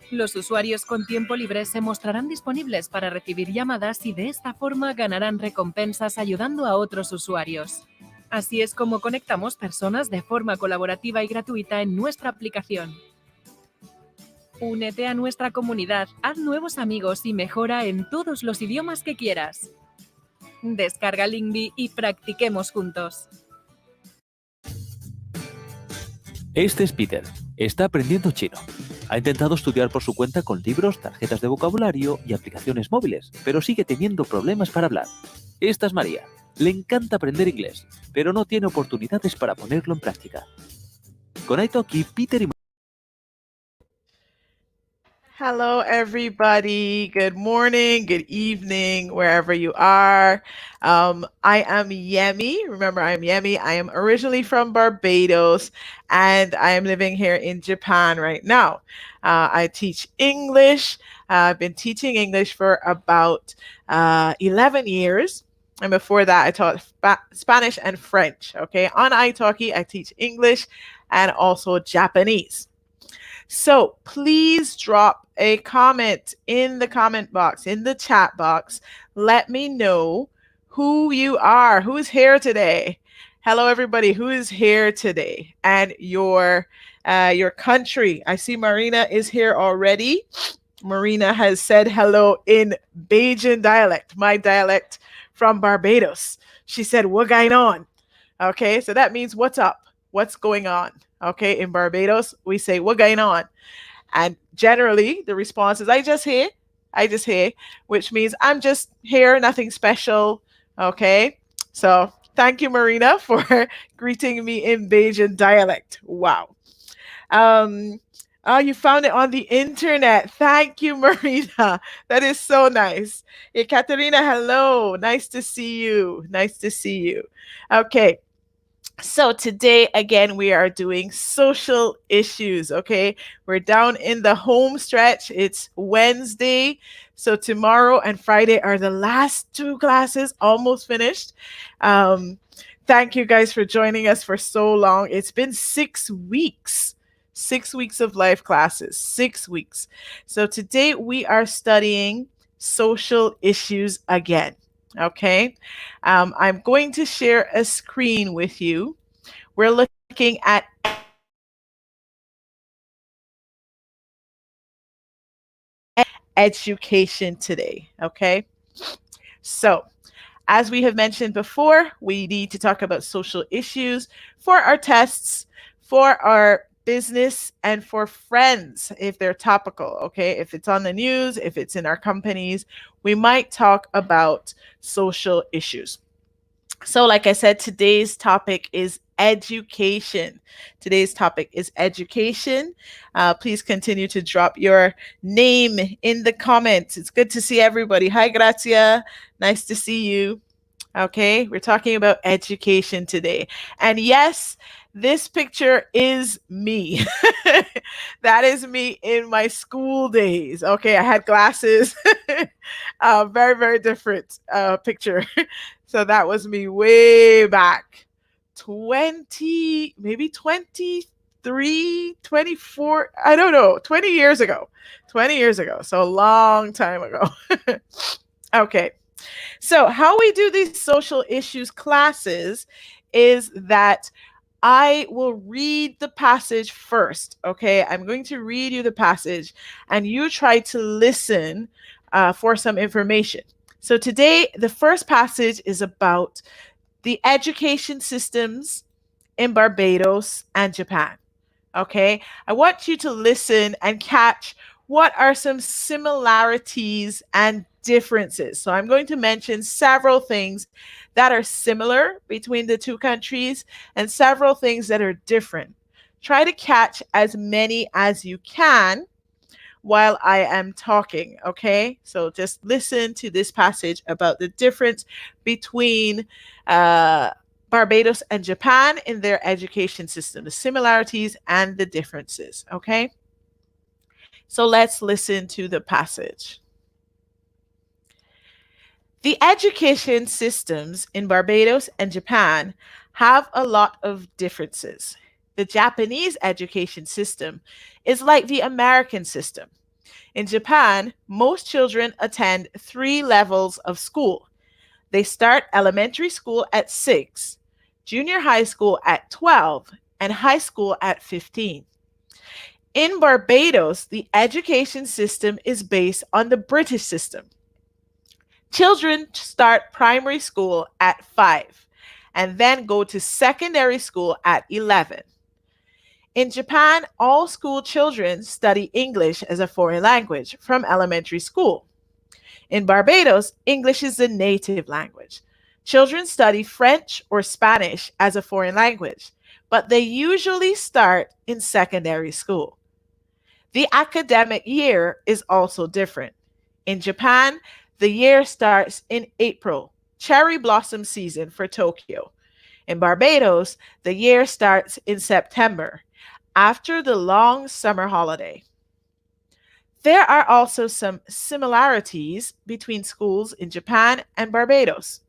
Los usuarios con tiempo libre se mostrarán disponibles para recibir llamadas y de esta forma ganarán recompensas ayudando a otros usuarios. Así es como conectamos personas de forma colaborativa y gratuita en nuestra aplicación. Únete a nuestra comunidad, haz nuevos amigos y mejora en todos los idiomas que quieras. Descarga Lingby y practiquemos juntos.
Este es Peter. Está aprendiendo chino. Ha intentado estudiar por su cuenta con libros, tarjetas de vocabulario y aplicaciones móviles, pero sigue teniendo problemas para hablar. Esta es María. Le encanta aprender inglés, pero no tiene oportunidades para ponerlo en práctica. Con italki, Peter y
Hello, everybody. Good morning, good evening, wherever you are. I am Yemi. Remember, I'm Yemi. I am originally from Barbados, and I am living here in Japan right now. I teach English. I've been teaching English for about 11 years. And before that, I taught Spanish and French. Okay, on italki, I teach English and also Japanese. So please drop a comment in the comment box, in the chat box. Let me know who you are, who is here today. Hello, everybody, who is here today, and your country. I see Marina is here already. Marina has said hello in Bajan dialect, my dialect from Barbados. She said, "What going on?" Okay, so that means what's up, what's going on. Okay, in Barbados, we say, "What going on?" And generally, the response is, I just here, which means I'm just here, nothing special. Okay, so thank you, Marina, for greeting me in Bajan dialect. Wow. Oh, you found it on the internet. Thank you, Marina. That is so nice. Hey, Katerina, hello. Nice to see you. Nice to see you. Okay. So today, again, we are doing social issues, okay? We're down in the home stretch. It's Wednesday. So tomorrow and Friday are the last two classes, almost finished. Thank you guys for joining us for so long. It's been 6 weeks. 6 weeks of live classes, 6 weeks. So today we are studying social issues again. Okay, I'm going to share a screen with you. We're looking at education today. Okay, so as we have mentioned before, we need to talk about social issues for our tests, for our business, and for friends if they're topical. Okay, if it's on the news, if it's in our companies, we might talk about social issues. So like I said, today's topic is education. Today's topic is education. Please continue to drop your name in the comments. It's good to see everybody. Hi, Grazia. Nice to see you. Okay, we're talking about education today. And yes, this picture is me. That is me in my school days. Okay, I had glasses. Very, very different picture. So that was me way back 20, maybe 23, 24, I don't know, 20 years ago. 20 years ago. So a long time ago. Okay. So how we do these social issues classes is that I will read the passage first. Okay, I'm going to read you the passage and you try to listen for some information. So today, the first passage is about the education systems in Barbados and Japan. Okay, I want you to listen and catch what are some similarities and differences. So I'm going to mention several things that are similar between the two countries and several things that are different. Try to catch as many as you can while I am talking, okay? So just listen to this passage about the difference between Barbados and Japan in their education system, the similarities and the differences, okay? So let's listen to the passage. The education systems in Barbados and Japan have a lot of differences. The Japanese education system is like the American system. In Japan, most children attend 3 levels of school. They start elementary school at 6, junior high school at 12, and high school at 15. In Barbados, the education system is based on the British system. Children start primary school at 5 and then go to secondary school at 11. In Japan, all school children study English as a foreign language from elementary school. In Barbados, English is the native language. Children study French or Spanish as a foreign language, but they usually start in secondary school. The academic year is also different. In Japan, the year starts in April, cherry blossom season for Tokyo. In Barbados, the year starts in September, after the long summer holiday. There are also some similarities between schools in Japan and Barbados.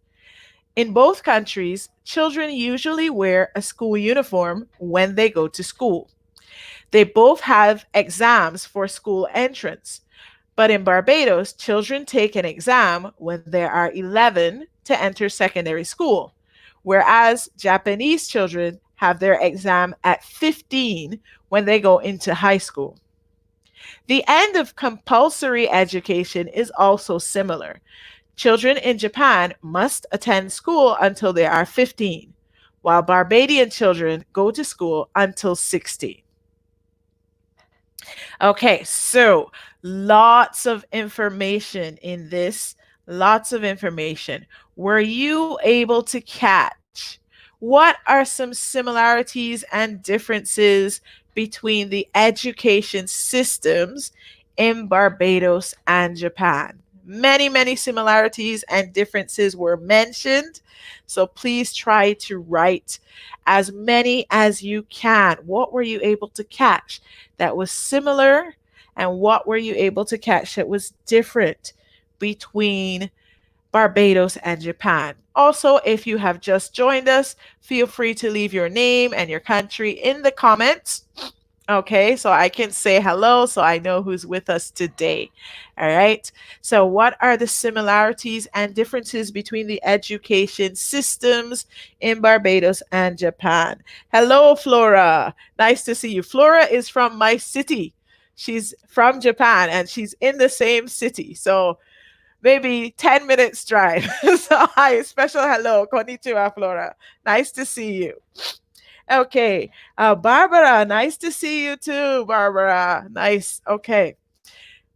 In both countries, children usually wear a school uniform when they go to school. They both have exams for school entrance. But in Barbados, children take an exam when they are 11 to enter secondary school, whereas Japanese children have their exam at 15 when they go into high school. The end of compulsory education is also similar. Children in Japan must attend school until they are 15, while Barbadian children go to school until 16. Okay, so lots of information in this, lots of information. Were you able to catch what are some similarities and differences between the education systems in Barbados and Japan? Many similarities and differences were mentioned. So please try to write as many as you can. What were you able to catch that was similar, and what were you able to catch that was different between Barbados and Japan? Also, if you have just joined us, feel free to leave your name and your country in the comments. Okay, so I can say hello so I know who's with us today. All right, so what are the similarities and differences between the education systems in Barbados and Japan? Hello, Flora. Nice to see you. Flora is from my city. She's from Japan and she's in the same city. So maybe 10 minutes drive. So hi, special hello. Konnichiwa, Flora. Nice to see you. Okay, Barbara, nice to see you too, Barbara. Nice. Okay.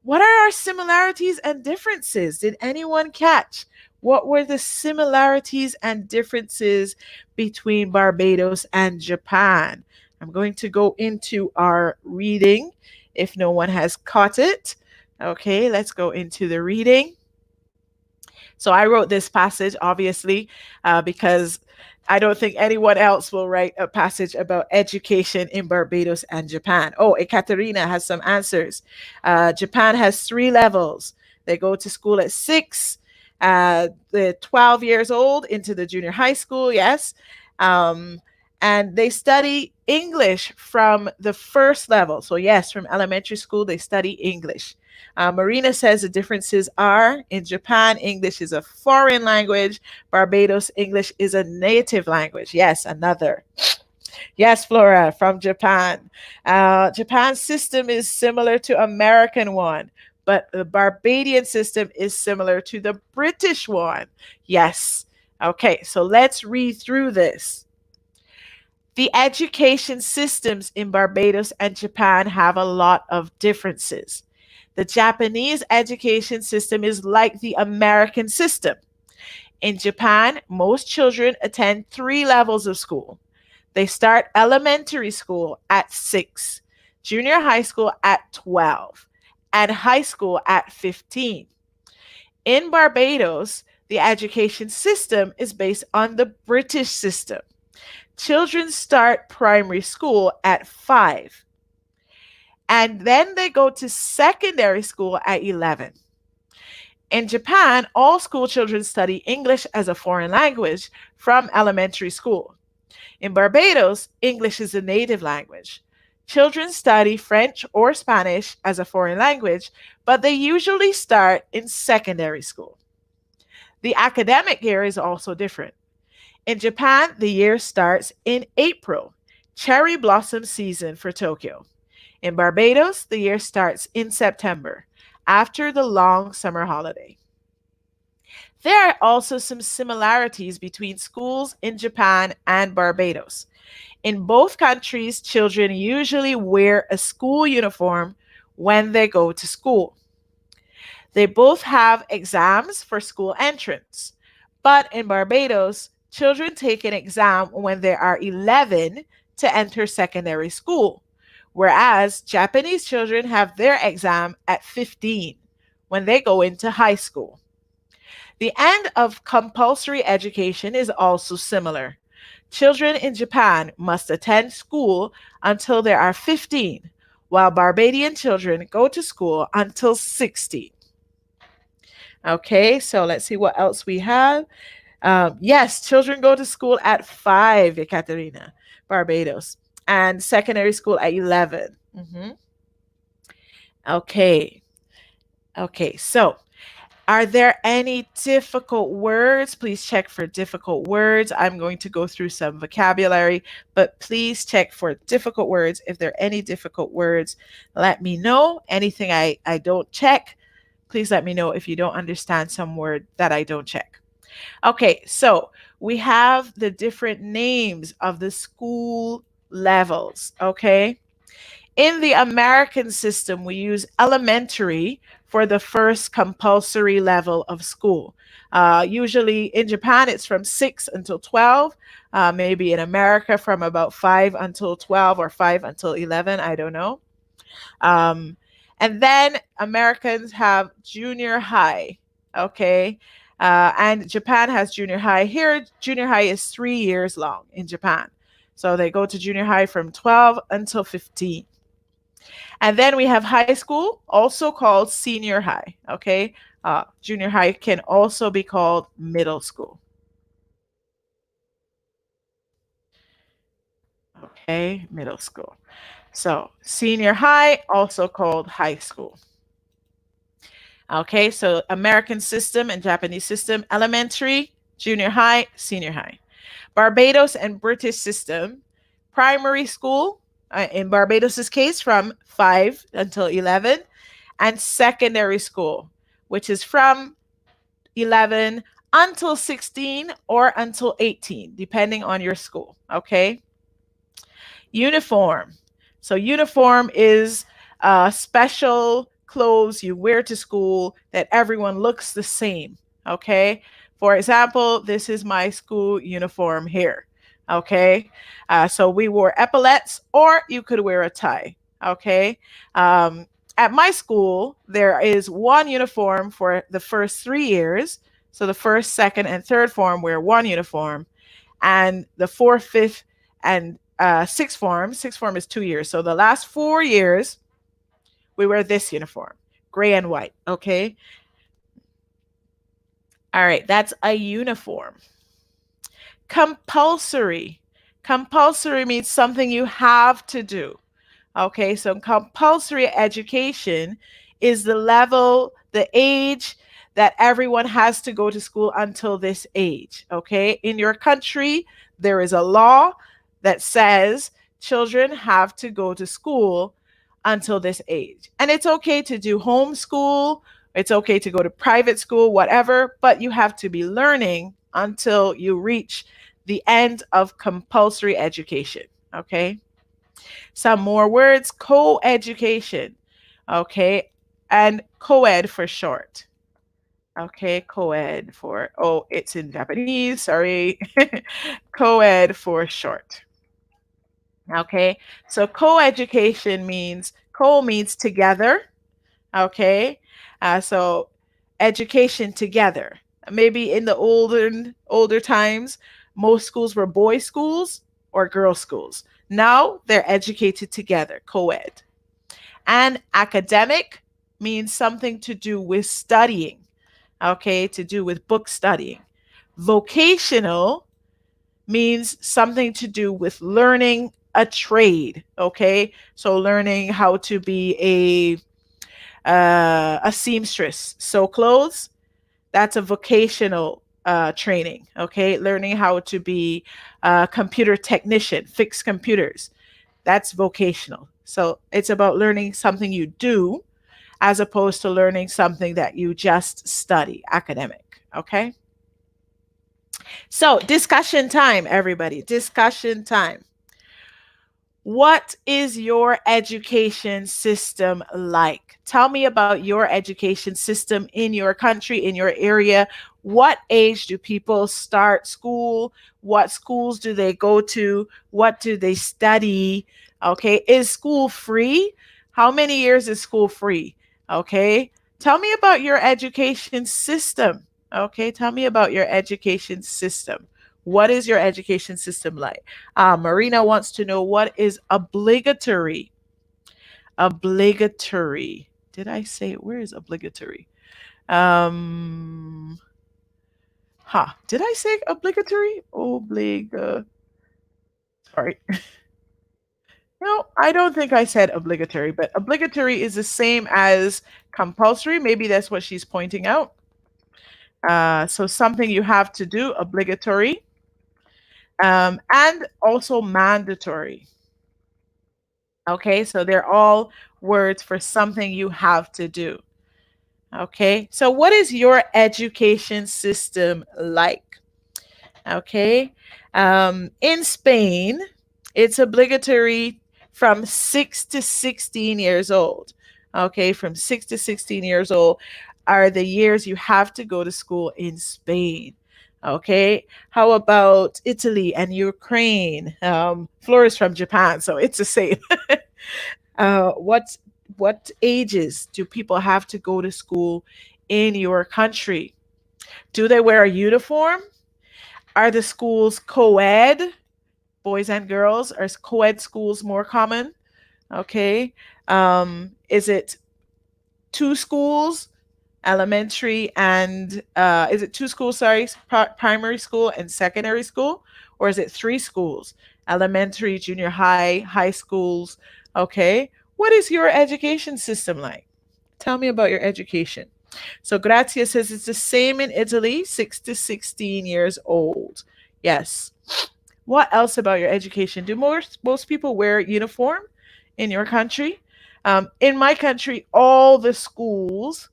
What are our similarities and differences? Did anyone catch? What were the similarities and differences between Barbados and Japan? I'm going to go into our reading if no one has caught it. Okay, let's go into the reading. So I wrote this passage, obviously, because I don't think anyone else will write a passage about education in Barbados and Japan. Oh, Ekaterina has some answers. Japan has 3 levels. They go to school at 6, they're 12 years old into the junior high school, yes. And they study English from the first level. So yes, from elementary school, they study English. Marina says the differences are in Japan, English is a foreign language. Barbados, English is a native language. Yes, another. Yes, Flora, from Japan. Japan's system is similar to American one, but the Barbadian system is similar to the British one. Yes. Okay, so let's read through this. The education systems in Barbados and Japan have a lot of differences. The Japanese education system is like the American system. In Japan, most children attend 3 levels of school. They start elementary school at 6, junior high school at 12, and high school at 15. In Barbados, the education system is based on the British system. Children start primary school at 5. And then they go to secondary school at 11. In Japan, all school children study English as a foreign language from elementary school. In Barbados, English is a native language. Children study French or Spanish as a foreign language, but they usually start in secondary school. The academic year is also different. In Japan, the year starts in April, cherry blossom season for Tokyo. In Barbados, the year starts in September, after the long summer holiday. There are also some similarities between schools in Japan and Barbados. In both countries, children usually wear a school uniform when they go to school. They both have exams for school entrance. But in Barbados, children take an exam when they are 11 to enter secondary school, whereas Japanese children have their exam at 15 when they go into high school. The end of compulsory education is also similar. Children in Japan must attend school until they are 15, while Barbadian children go to school until 16. Okay, so let's see what else we have. Yes, children go to school at 5, Ekaterina, Barbados, and secondary school at 11. Okay. Okay, so are there any difficult words? Please check for difficult words. I'm going to go through some vocabulary, but please check for difficult words. If there are any difficult words, let me know. Anything I don't check, please let me know if you don't understand some word that I don't check. Okay, so we have the different names of the school levels, okay? In the American system, we use elementary for the first compulsory level of school. Usually in Japan, it's from 6 until 12. Maybe in America, from about 5 until 12 or 5 until 11. I don't know. And then Americans have junior high. Okay. And Japan has junior high. Here, junior high is 3 years long in Japan. So they go to junior high from 12 until 15. And then we have high school, also called senior high. Okay. Junior high can also be called middle school. Okay, middle school. So senior high, also called high school. Okay, so American system and Japanese system, elementary, junior high, senior high. Barbados and British system, primary school, in Barbados's case, from 5 until 11, and secondary school, which is from 11 until 16 or until 18, depending on your school, okay? Uniform. So uniform is special clothes you wear to school that everyone looks the same, okay? For example, this is my school uniform here, okay? So we wore epaulets, or you could wear a tie, okay? At my school, there is one uniform for the first 3 years. So the first, second, and third form wear one uniform, and the fourth, fifth, and sixth form is 2 years. So the last 4 years, we wear this uniform, gray and white, okay? All right, that's a uniform. Compulsory. Compulsory means something you have to do. Okay, so compulsory education is the level, the age that everyone has to go to school until this age. Okay, in your country, there is a law that says children have to go to school until this age. And it's okay to do homeschool, it's okay to go to private school, whatever, but you have to be learning until you reach the end of compulsory education. Okay. Some more words, co-education. Okay. And co-ed for short. Okay. Co-ed for, oh, it's in Japanese. Sorry. Co-ed for short. Okay. So co-education means, co means together. Okay. So education together. Maybe in the older times, most schools were boys' schools or girls' schools. Now they're educated together, co-ed. And academic means something to do with studying, okay, to do with book studying. Vocational means something to do with learning a trade, okay? So learning how to be a seamstress, sew clothes, that's a vocational training, okay? Learning how to be a computer technician, fix computers, that's vocational. So it's about learning something you do as opposed to learning something that you just study, academic, okay? So discussion time, everybody, discussion time. What is your education system like? Tell me about your education system in your country, in your area. What age do people start school? What schools do they go to? What do they study? Okay, is school free? How many years is school free? Okay, tell me about your education system. Okay, tell me about your education system. What is your education system like? Marina wants to know what is obligatory. Obligatory. Did I say it? Where is obligatory? Did I say obligatory? Sorry. No, I don't think I said obligatory, but obligatory is the same as compulsory. Maybe that's what she's pointing out. So something you have to do, obligatory. And also mandatory. Okay, so they're all words for something you have to do. Okay, so what is your education system like? Okay, in Spain, it's obligatory from 6 to 16 years old. Okay, from 6 to 16 years old are the years you have to go to school in Spain. Okay, how about Italy and Ukraine? Flora is from Japan, so it's the same. What ages do people have to go to school in your country? Do they wear a uniform? Are the schools co-ed, boys and girls? Are co-ed schools more common? Okay, is it two schools? Elementary and is it two schools, sorry, primary school and secondary school? Or is it three schools, elementary, junior high, high schools? Okay, what is your education system like? Tell me about your education. So Grazia says it's the same in Italy, 6 to 16 years old. Yes. What else about your education? Do most people wear uniform in your country? In my country, all the schools,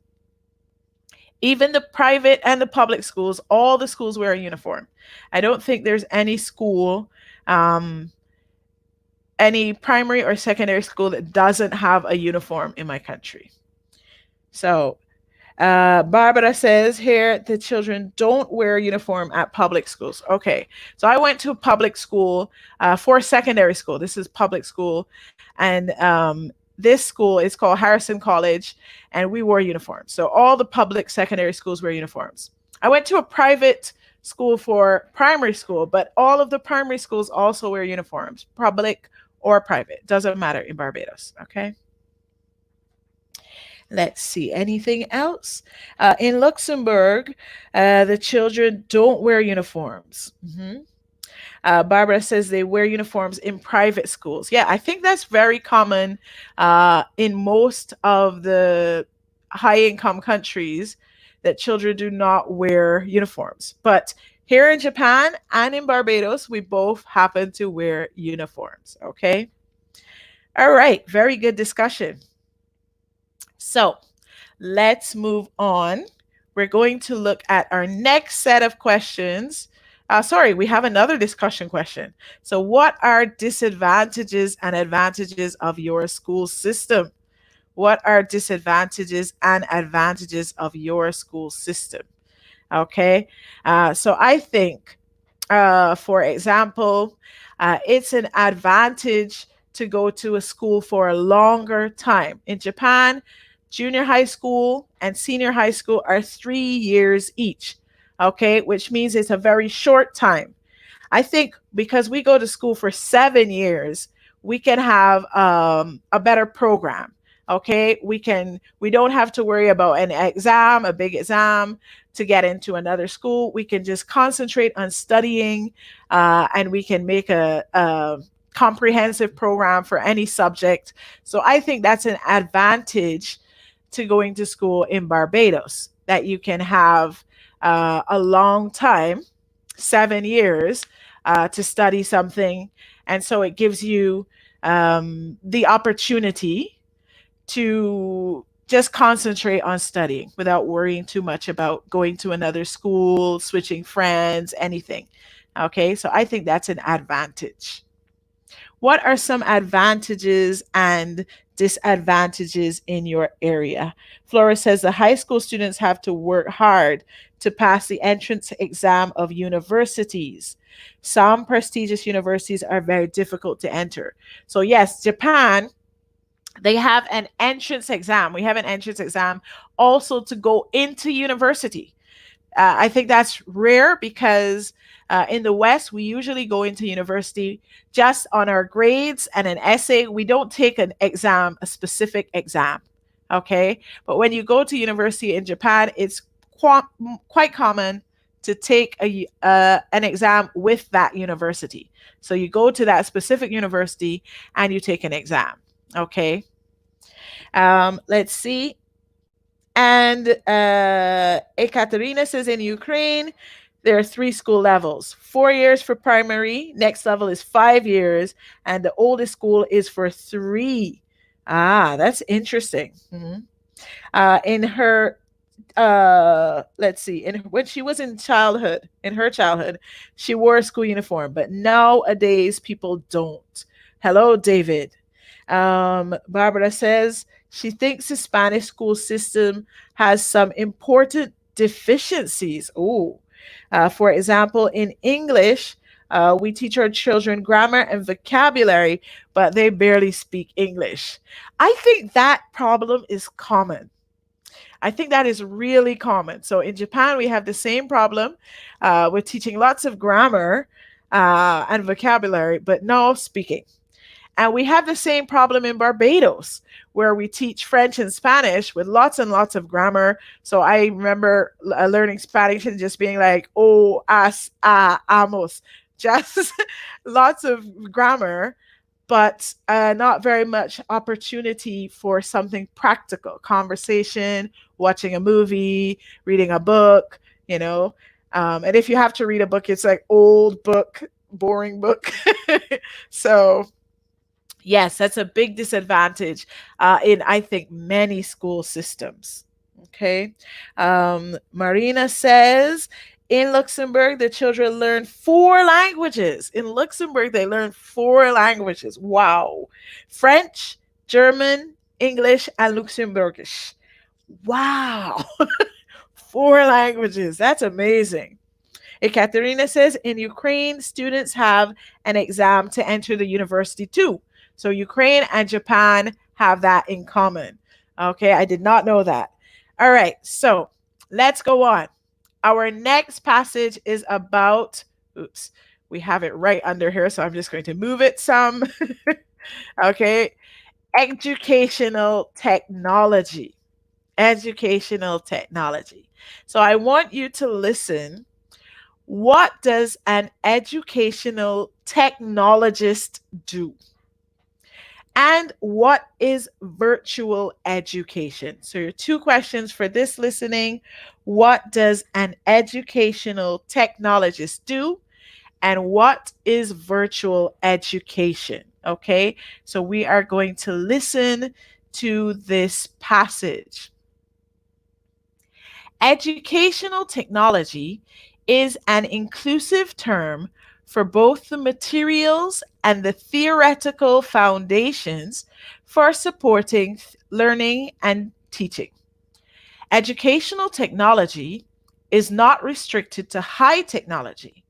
even the private and the public schools, all the schools wear a uniform. I don't think there's any school, any primary or secondary school that doesn't have a uniform in my country. So Barbara says here the children don't wear a uniform at public schools. Okay, so I went to a public school for secondary school. This is public school. And this school is called Harrison College, and we wore uniforms. So all the public secondary schools wear uniforms. I went to a private school for primary school, but all of the primary schools also wear uniforms, public or private. Doesn't matter in Barbados, okay? Let's see, anything else? In Luxembourg, the children don't wear uniforms. Barbara says they wear uniforms in private schools. Yeah, I think that's very common in most of the high-income countries that children do not wear uniforms. But here in Japan and in Barbados, we both happen to wear uniforms, okay? All right, very good discussion. So let's move on. We're going to look at our next set of questions. Sorry, we have another discussion question. So what are disadvantages and advantages of your school system? What are disadvantages and advantages of your school system? Okay, so I think, for example, it's an advantage to go to a school for a longer time. In Japan, junior high school and senior high school are 3 years each. Okay, which means it's a very short time. I think because we go to school for 7 years, we can have a better program. Okay, we don't have to worry about an exam, a big exam to get into another school. We can just concentrate on studying, and we can make a comprehensive program for any subject. So I think that's an advantage to going to school in Barbados, that you can have a long time, 7 years, to study something. And so it gives you the opportunity to just concentrate on studying without worrying too much about going to another school, switching friends, anything. Okay, so I think that's an advantage. What are some advantages and disadvantages in your area? Flora says the high school students have to work hard to pass the entrance exam of universities. Some prestigious universities are very difficult to enter. So, yes, Japan, they have an entrance exam. We have an entrance exam also to go into university. I think that's rare because in the West, we usually go into university just on our grades and an essay. We don't take an exam, a specific exam. Okay. But when you go to university in Japan, it's quite common to take an exam with that university. So you go to that specific university and you take an exam. Okay. Let's see. And Ekaterina says in Ukraine, there are 3 school levels, 4 years for primary, next level is 5 years, and the oldest school is for 3. That's interesting. In her, let's see, when she was in her childhood, she wore a school uniform, but nowadays people don't. Hello, David. Barbara says she thinks the Spanish school system has some important deficiencies. For example, in English, we teach our children grammar and vocabulary, but they barely speak English. I think that problem is common. I think that is really common. So in Japan, we have the same problem. We're teaching lots of grammar and vocabulary, but no speaking. And we have the same problem in Barbados, where we teach French and Spanish with lots and lots of grammar. So I remember learning Spanish and just being like, oh, as, amos, just lots of grammar, but not very much opportunity for something practical, conversation, watching a movie, reading a book, and if you have to read a book, it's like old book, boring book. So yes, that's a big disadvantage in, I think, many school systems. Okay. Marina says, in Luxembourg, the children learn 4 languages. In Luxembourg, they learn 4 languages. Wow. French, German, English, and Luxembourgish. Wow. 4 languages. That's amazing. Ekaterina says, in Ukraine, students have an exam to enter the university too. So Ukraine and Japan have that in common. Okay, I did not know that. All right, so let's go on. Our next passage is about, we have it right under here, so I'm just going to move it some. Okay, educational technology. Educational technology. So I want you to listen. What does an educational technologist do? And what is virtual education? So your 2 questions for this listening. What does an educational technologist do? And what is virtual education? Okay, so we are going to listen to this passage. Educational technology is an inclusive term for both the materials and the theoretical foundations for supporting learning and teaching. Educational technology is not restricted to high technology,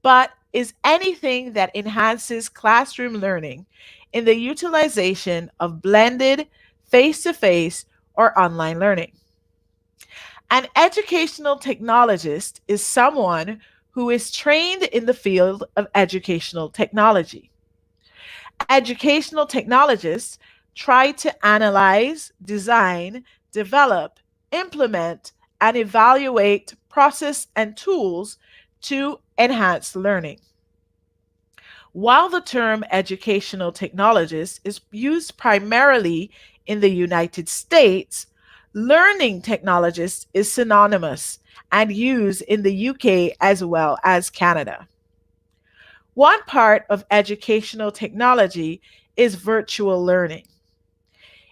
but is anything that enhances classroom learning in the utilization of blended face-to-face or online learning. An educational technologist is someone who is trained in the field of educational technology. Educational technologists try to analyze, design, develop, implement, and evaluate process and tools to enhance learning. While the term educational technologist is used primarily in the United States, learning technologist is synonymous and used in the UK as well as Canada. One part of educational technology is virtual learning.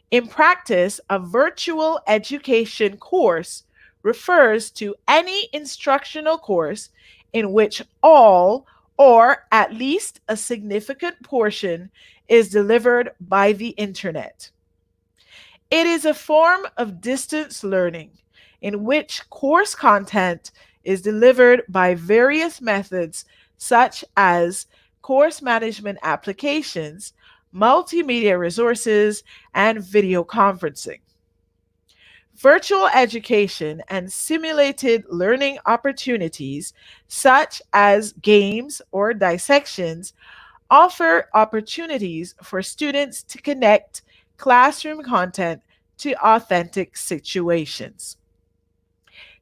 In practice, a virtual education course refers to any instructional course in which all or at least a significant portion is delivered by the internet. It is a form of distance learning in which course content is delivered by various methods such as course management applications, multimedia resources, and video conferencing. Virtual education and simulated learning opportunities, such as games or dissections, offer opportunities for students to connect classroom content to authentic situations.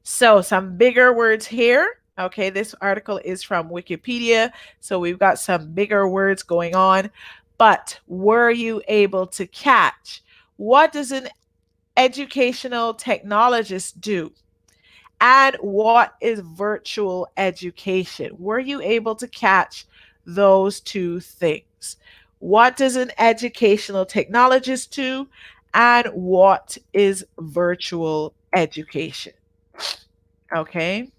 So, some bigger words here. Okay, this article is from Wikipedia, so we've got some bigger words going on. But were you able to catch what does an educational technologist do? And what is virtual education? Were you able to catch those two things? What does an educational technologist do? And what is virtual education? Okay.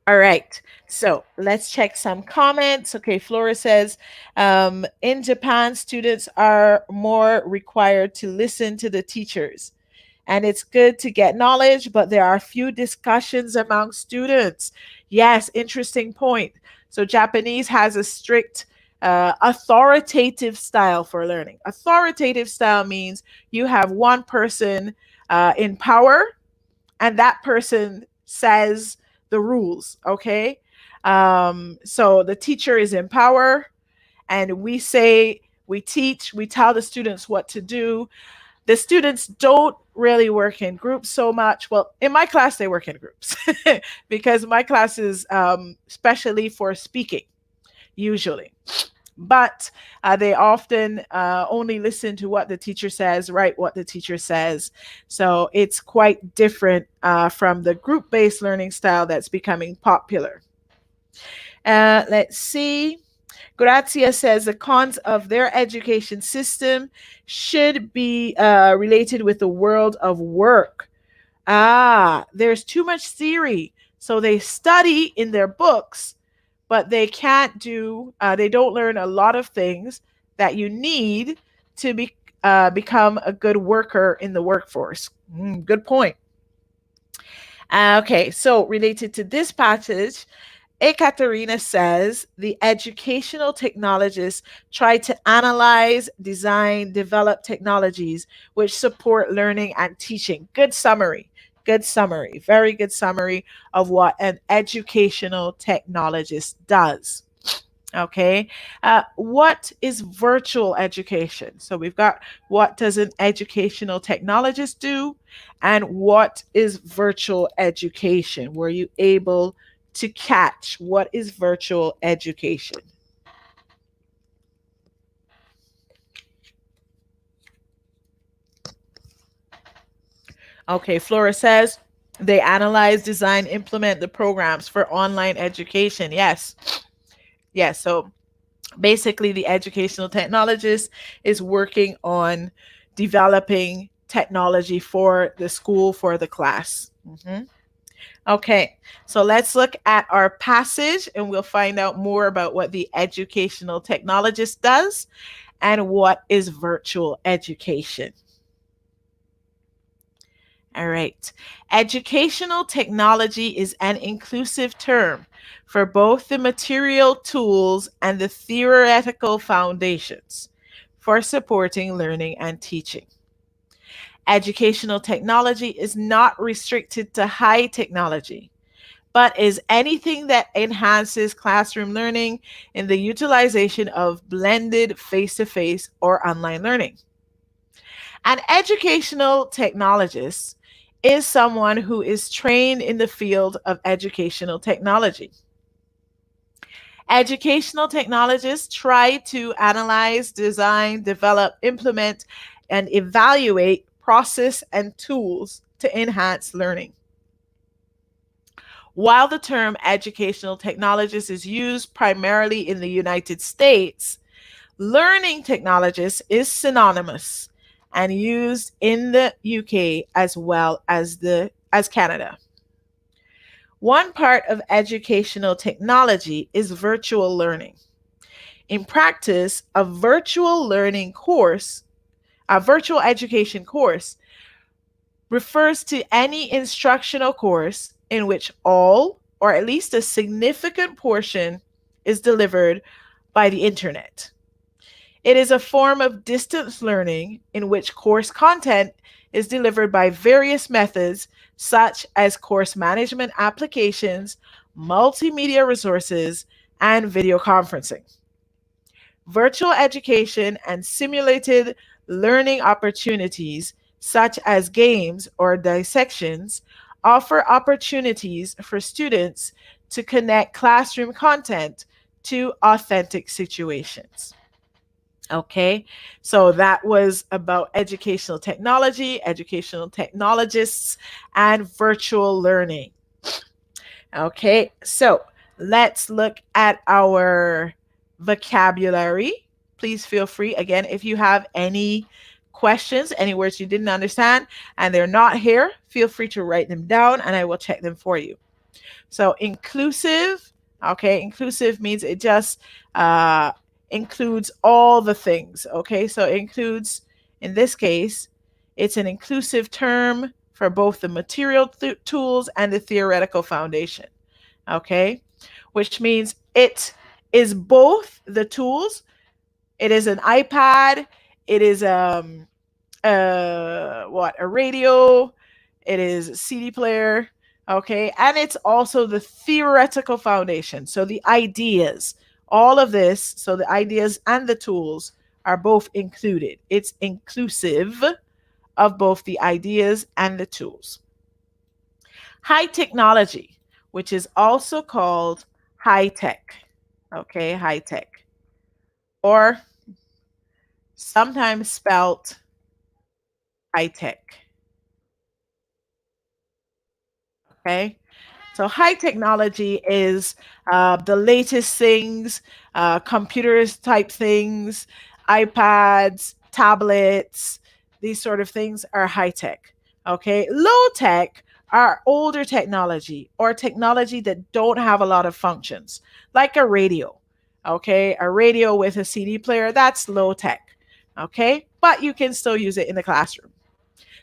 All right. So let's check some comments. Okay, Flora says, in Japan, students are more required to listen to the teachers. And it's good to get knowledge, but there are few discussions among students. Yes, interesting point. So Japanese has a strict authoritative style for learning. Authoritative style means you have one person in power, and that person says the rules, okay? So the teacher is in power, and we say, we teach, we tell the students what to do. The students don't really work in groups so much. Well, in my class, they work in groups because my class is specially for speaking, usually. But they often only listen to what the teacher says, write what the teacher says. So it's quite different from the group-based learning style that's becoming popular. Let's see. Grazia says the cons of their education system should be related with the world of work. There's too much theory. So they study in their books, but they can't do, they don't learn a lot of things that you need to become a good worker in the workforce. Good point. Okay, so related to this passage, Ekaterina says the educational technologists try to analyze, design, develop technologies which support learning and teaching. Good summary. Good summary. Very good summary of what an educational technologist does. Okay. What is virtual education? So we've got what does an educational technologist do, and what is virtual education? Were you able to catch what is virtual education? Okay, Flora says they analyze, design, implement the programs for online education. Yes. Yes. So basically, the educational technologist is working on developing technology for the school, for the class. Okay, so let's look at our passage and we'll find out more about what the educational technologist does and what is virtual education. All right. Educational technology is an inclusive term for both the material tools and the theoretical foundations for supporting learning and teaching. Educational technology is not restricted to high technology, but is anything that enhances classroom learning in the utilization of blended face-to-face or online learning. An educational technologist is someone who is trained in the field of educational technology. Educational technologists try to analyze, design, develop, implement, and evaluate process and tools to enhance learning. While the term educational technologist is used primarily in the United States, learning technologist is synonymous and used in the UK as well as Canada. One part of educational technology is virtual learning. In practice, a virtual education course refers to any instructional course in which all or at least a significant portion is delivered by the internet. It is a form of distance learning in which course content is delivered by various methods such as course management applications, multimedia resources, and video conferencing. Virtual education and simulated learning opportunities such as games or dissections offer opportunities for students to connect classroom content to authentic situations. Okay, so that was about educational technology, educational technologists, and virtual learning. Okay, so let's look at our vocabulary. Please feel free, again, if you have any questions, any words you didn't understand, and they're not here, feel free to write them down and I will check them for you. So inclusive, okay, inclusive means it just includes all the things, okay? So includes, in this case, it's an inclusive term for both the material tools and the theoretical foundation, okay? Which means it is both the tools. It is an iPad, it is a radio, it is a CD player, okay? And it's also the theoretical foundation. So the ideas, all of this, so the ideas and the tools are both included. It's inclusive of both the ideas and the tools. High technology, which is also called high tech, okay, high tech, or sometimes spelt high tech, okay? So high technology is the latest things, computers type things, iPads, tablets, these sort of things are high tech, okay? Low tech are older technology or technology that don't have a lot of functions, like a radio, okay? A radio with a CD player, that's low tech, okay? But you can still use it in the classroom.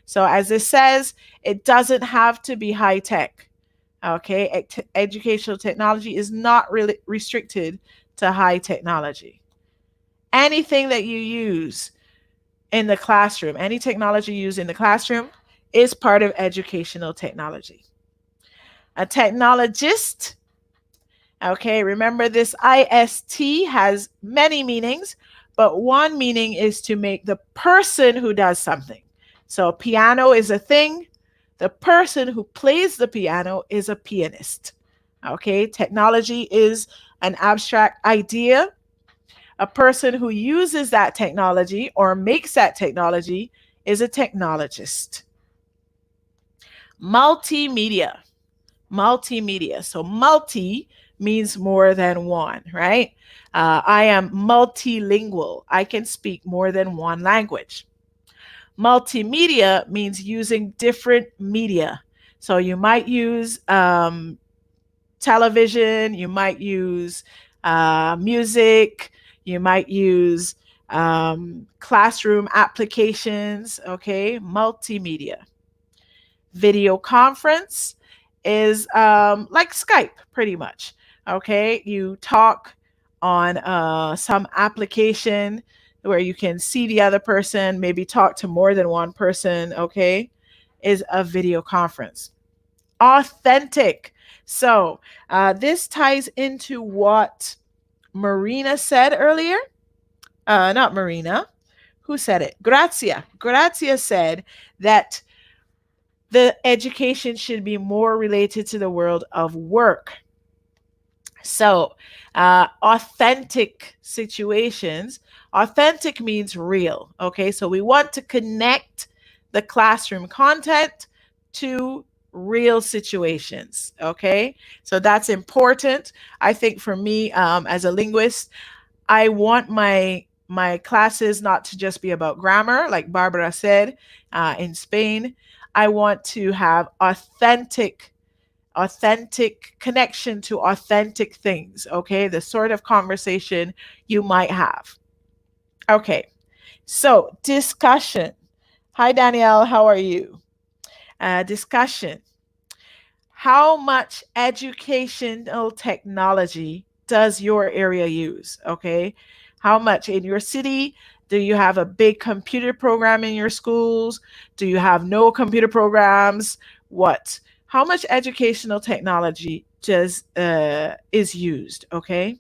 So as it says, it doesn't have to be high tech. Okay, educational technology is not really restricted to high technology. Anything that you use in the classroom, any technology used in the classroom is part of educational technology. A technologist, okay, remember this IST has many meanings, but one meaning is to make the person who does something. So piano is a thing. The person who plays the piano is a pianist. Okay, technology is an abstract idea. A person who uses that technology or makes that technology is a technologist. Multimedia. Multimedia. So multi means more than one, right? I am multilingual. I can speak more than one language. Multimedia means using different media. So you might use television, you might use music, you might use classroom applications, okay? Multimedia. Video conference is like Skype, pretty much, okay? You talk on some application where you can see the other person, maybe talk to more than one person, okay, is a video conference. Authentic. So this ties into what Marina said earlier. Not Marina. Who said it? Grazia. Grazia said that the education should be more related to the world of work. So, authentic situations. Authentic means real. Okay, so we want to connect the classroom content to real situations. Okay, so that's important. I think for me, as a linguist, I want my classes not to just be about grammar, like Barbara said in Spain. I want to have authentic connection to authentic things, okay? The sort of conversation you might have. Okay, so discussion. Hi, Danielle, how are you? Discussion. How much educational technology does your area use, okay? How much in your city? Do you have a big computer program in your schools? Do you have no computer programs? What? How much educational technology is used, okay?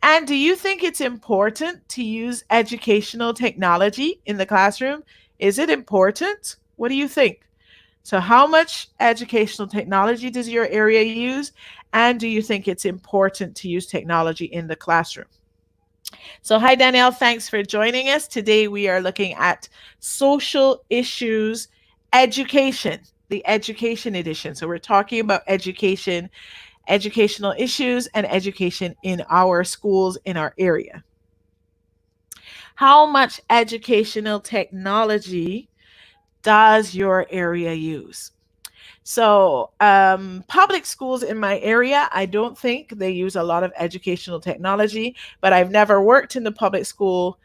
And do you think it's important to use educational technology in the classroom? Is it important? What do you think? So how much educational technology does your area use? And do you think it's important to use technology in the classroom? So hi, Danielle, thanks for joining us. Today we are looking at social issues, education, the education edition. So we're talking about education, educational issues, and education in our schools in our area. How much educational technology does your area use? So public schools in my area, I don't think they use a lot of educational technology, but I've never worked in the public school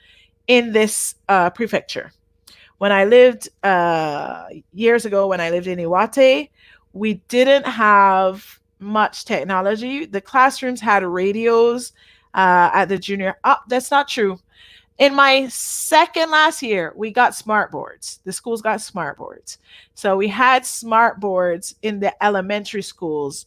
in this prefecture. When I lived years ago, when I lived in Iwate, we didn't have much technology. The classrooms had radios at the junior. Oh, that's not true. In my second last year, we got smart boards. The schools got smart boards. So we had smart boards in the elementary schools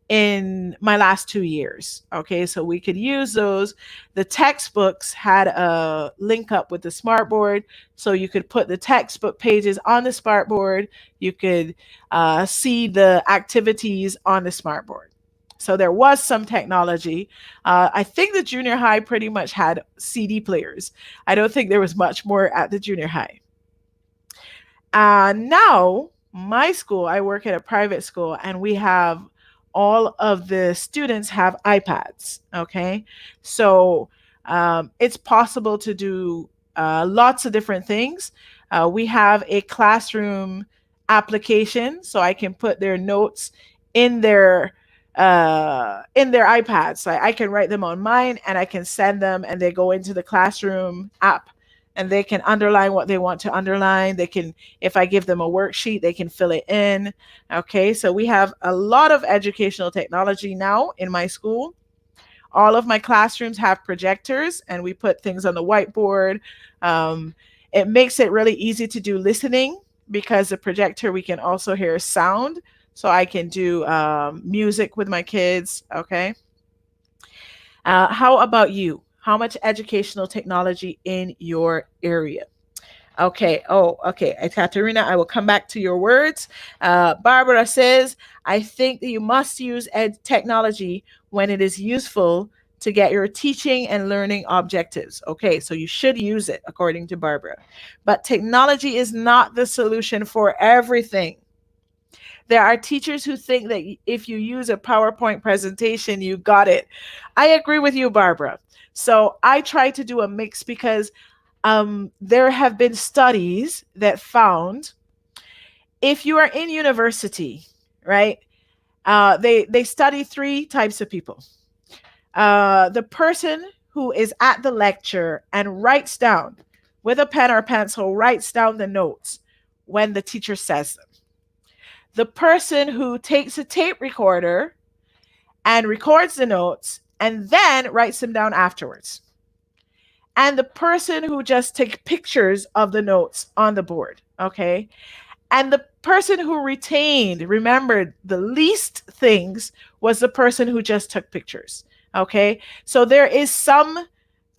in my last 2 years. Okay, so we could use those. The textbooks had a link up with the smart board, so you could put the textbook pages on the smart board. You could see the activities on the smart board. So there was some technology. I think the junior high pretty much had CD players. I don't think there was much more at the junior high. Now, my school, I work at a private school, and we have all of the students have iPads. Okay, so it's possible to do lots of different things. We have a classroom application, so I can put their notes in their iPads. So I can write them on mine and I can send them, and they go into the classroom app and they can underline what they want to underline. They can, if I give them a worksheet, they can fill it in. Okay, so we have a lot of educational technology now in my school. All of my classrooms have projectors and we put things on the whiteboard. It makes it really easy to do listening because the projector, we can also hear sound. So I can do music with my kids, okay? How about you? How much educational technology in your area? Okay, okay. Katerina, I will come back to your words. Barbara says, I think that you must use technology when it is useful to get your teaching and learning objectives. Okay, so you should use it, according to Barbara. But technology is not the solution for everything. There are teachers who think that if you use a PowerPoint presentation, you got it. I agree with you, Barbara. So I try to do a mix because there have been studies that found if you are in university, right, they study 3 types of people. The person who is at the lecture and writes down with a pen or pencil, writes down the notes when the teacher says them. The person who takes a tape recorder and records the notes and then writes them down afterwards. And the person who just takes pictures of the notes on the board, okay? And the person who retained, remembered the least things was the person who just took pictures. Okay, so there is some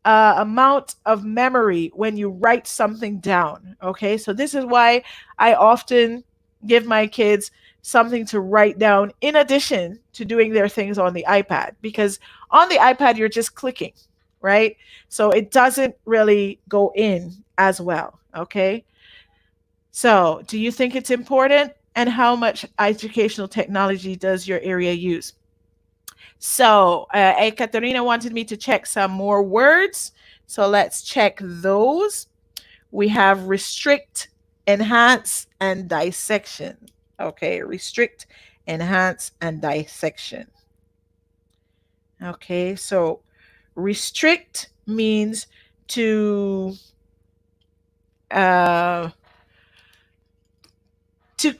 amount of memory when you write something down. Okay, so this is why I often give my kids something to write down in addition to doing their things on the iPad, because on the iPad you're just clicking, right? So it doesn't really go in as well. Okay, so do you think it's important, and how much educational technology does your area use? So Ekaterina wanted me to check some more words. So let's check those. We have restrict, enhance, and dissection. Okay, restrict, enhance, and dissection. Okay, so restrict means to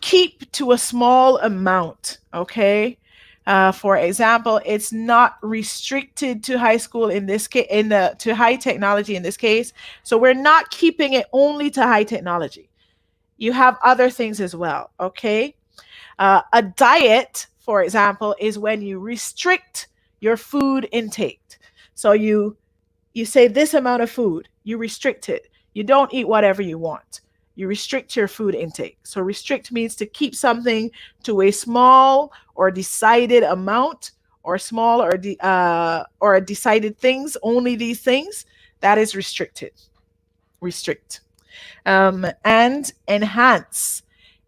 keep to a small amount. Okay. For example, it's not restricted to high school in this case, to high technology in this case. So we're not keeping it only to high technology. You have other things as well. Okay. A diet, for example, is when you restrict your food intake. So you say this amount of food, you restrict it. You don't eat whatever you want. You restrict your food intake. So restrict means to keep something to a small or decided amount, or small or decided things, only these things. That is restricted. Restrict. And enhance.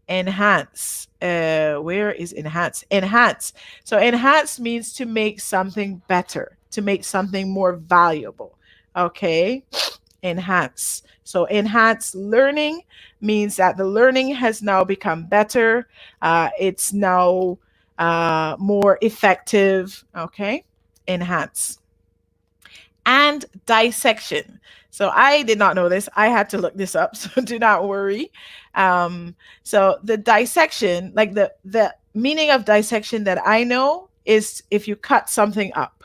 Enhance. Where is enhance? Enhance. So enhance means to make something better, to make something more valuable. Okay. Enhance. So enhance learning means that the learning has now become better. It's now more effective. Okay. Enhance. And dissection. So I did not know this. I had to look this up, so do not worry. So the dissection, like the meaning of dissection that I know is if you cut something up.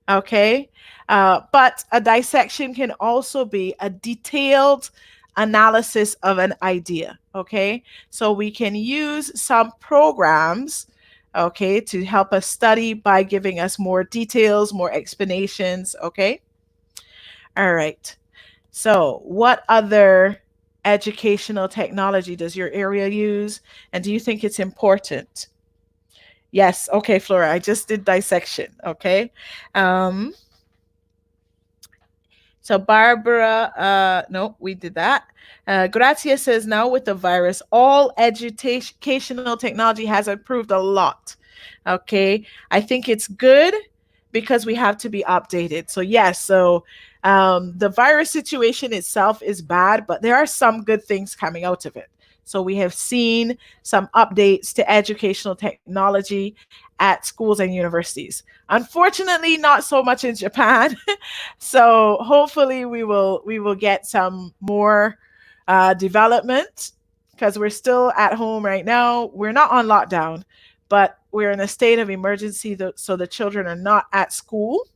Okay. But a dissection can also be a detailed analysis of an idea. Okay. So we can use some programs, okay, to help us study by giving us more details, more explanations. Okay. All right. So what other educational technology does your area use? And do you think it's important? Yes. Okay, Flora, I just did dissection. Okay. So Barbara, no, we did that. Gratia says, now with the virus, all educational technology has improved a lot. Okay. I think it's good because we have to be updated. So yes, so the virus situation itself is bad, but there are some good things coming out of it. So we have seen some updates to educational technology at schools and universities. Unfortunately, not so much in Japan. So hopefully we will get some more development, because we're still at home right now. We're not on lockdown, but we're in a state of emergency, so the children are not at school.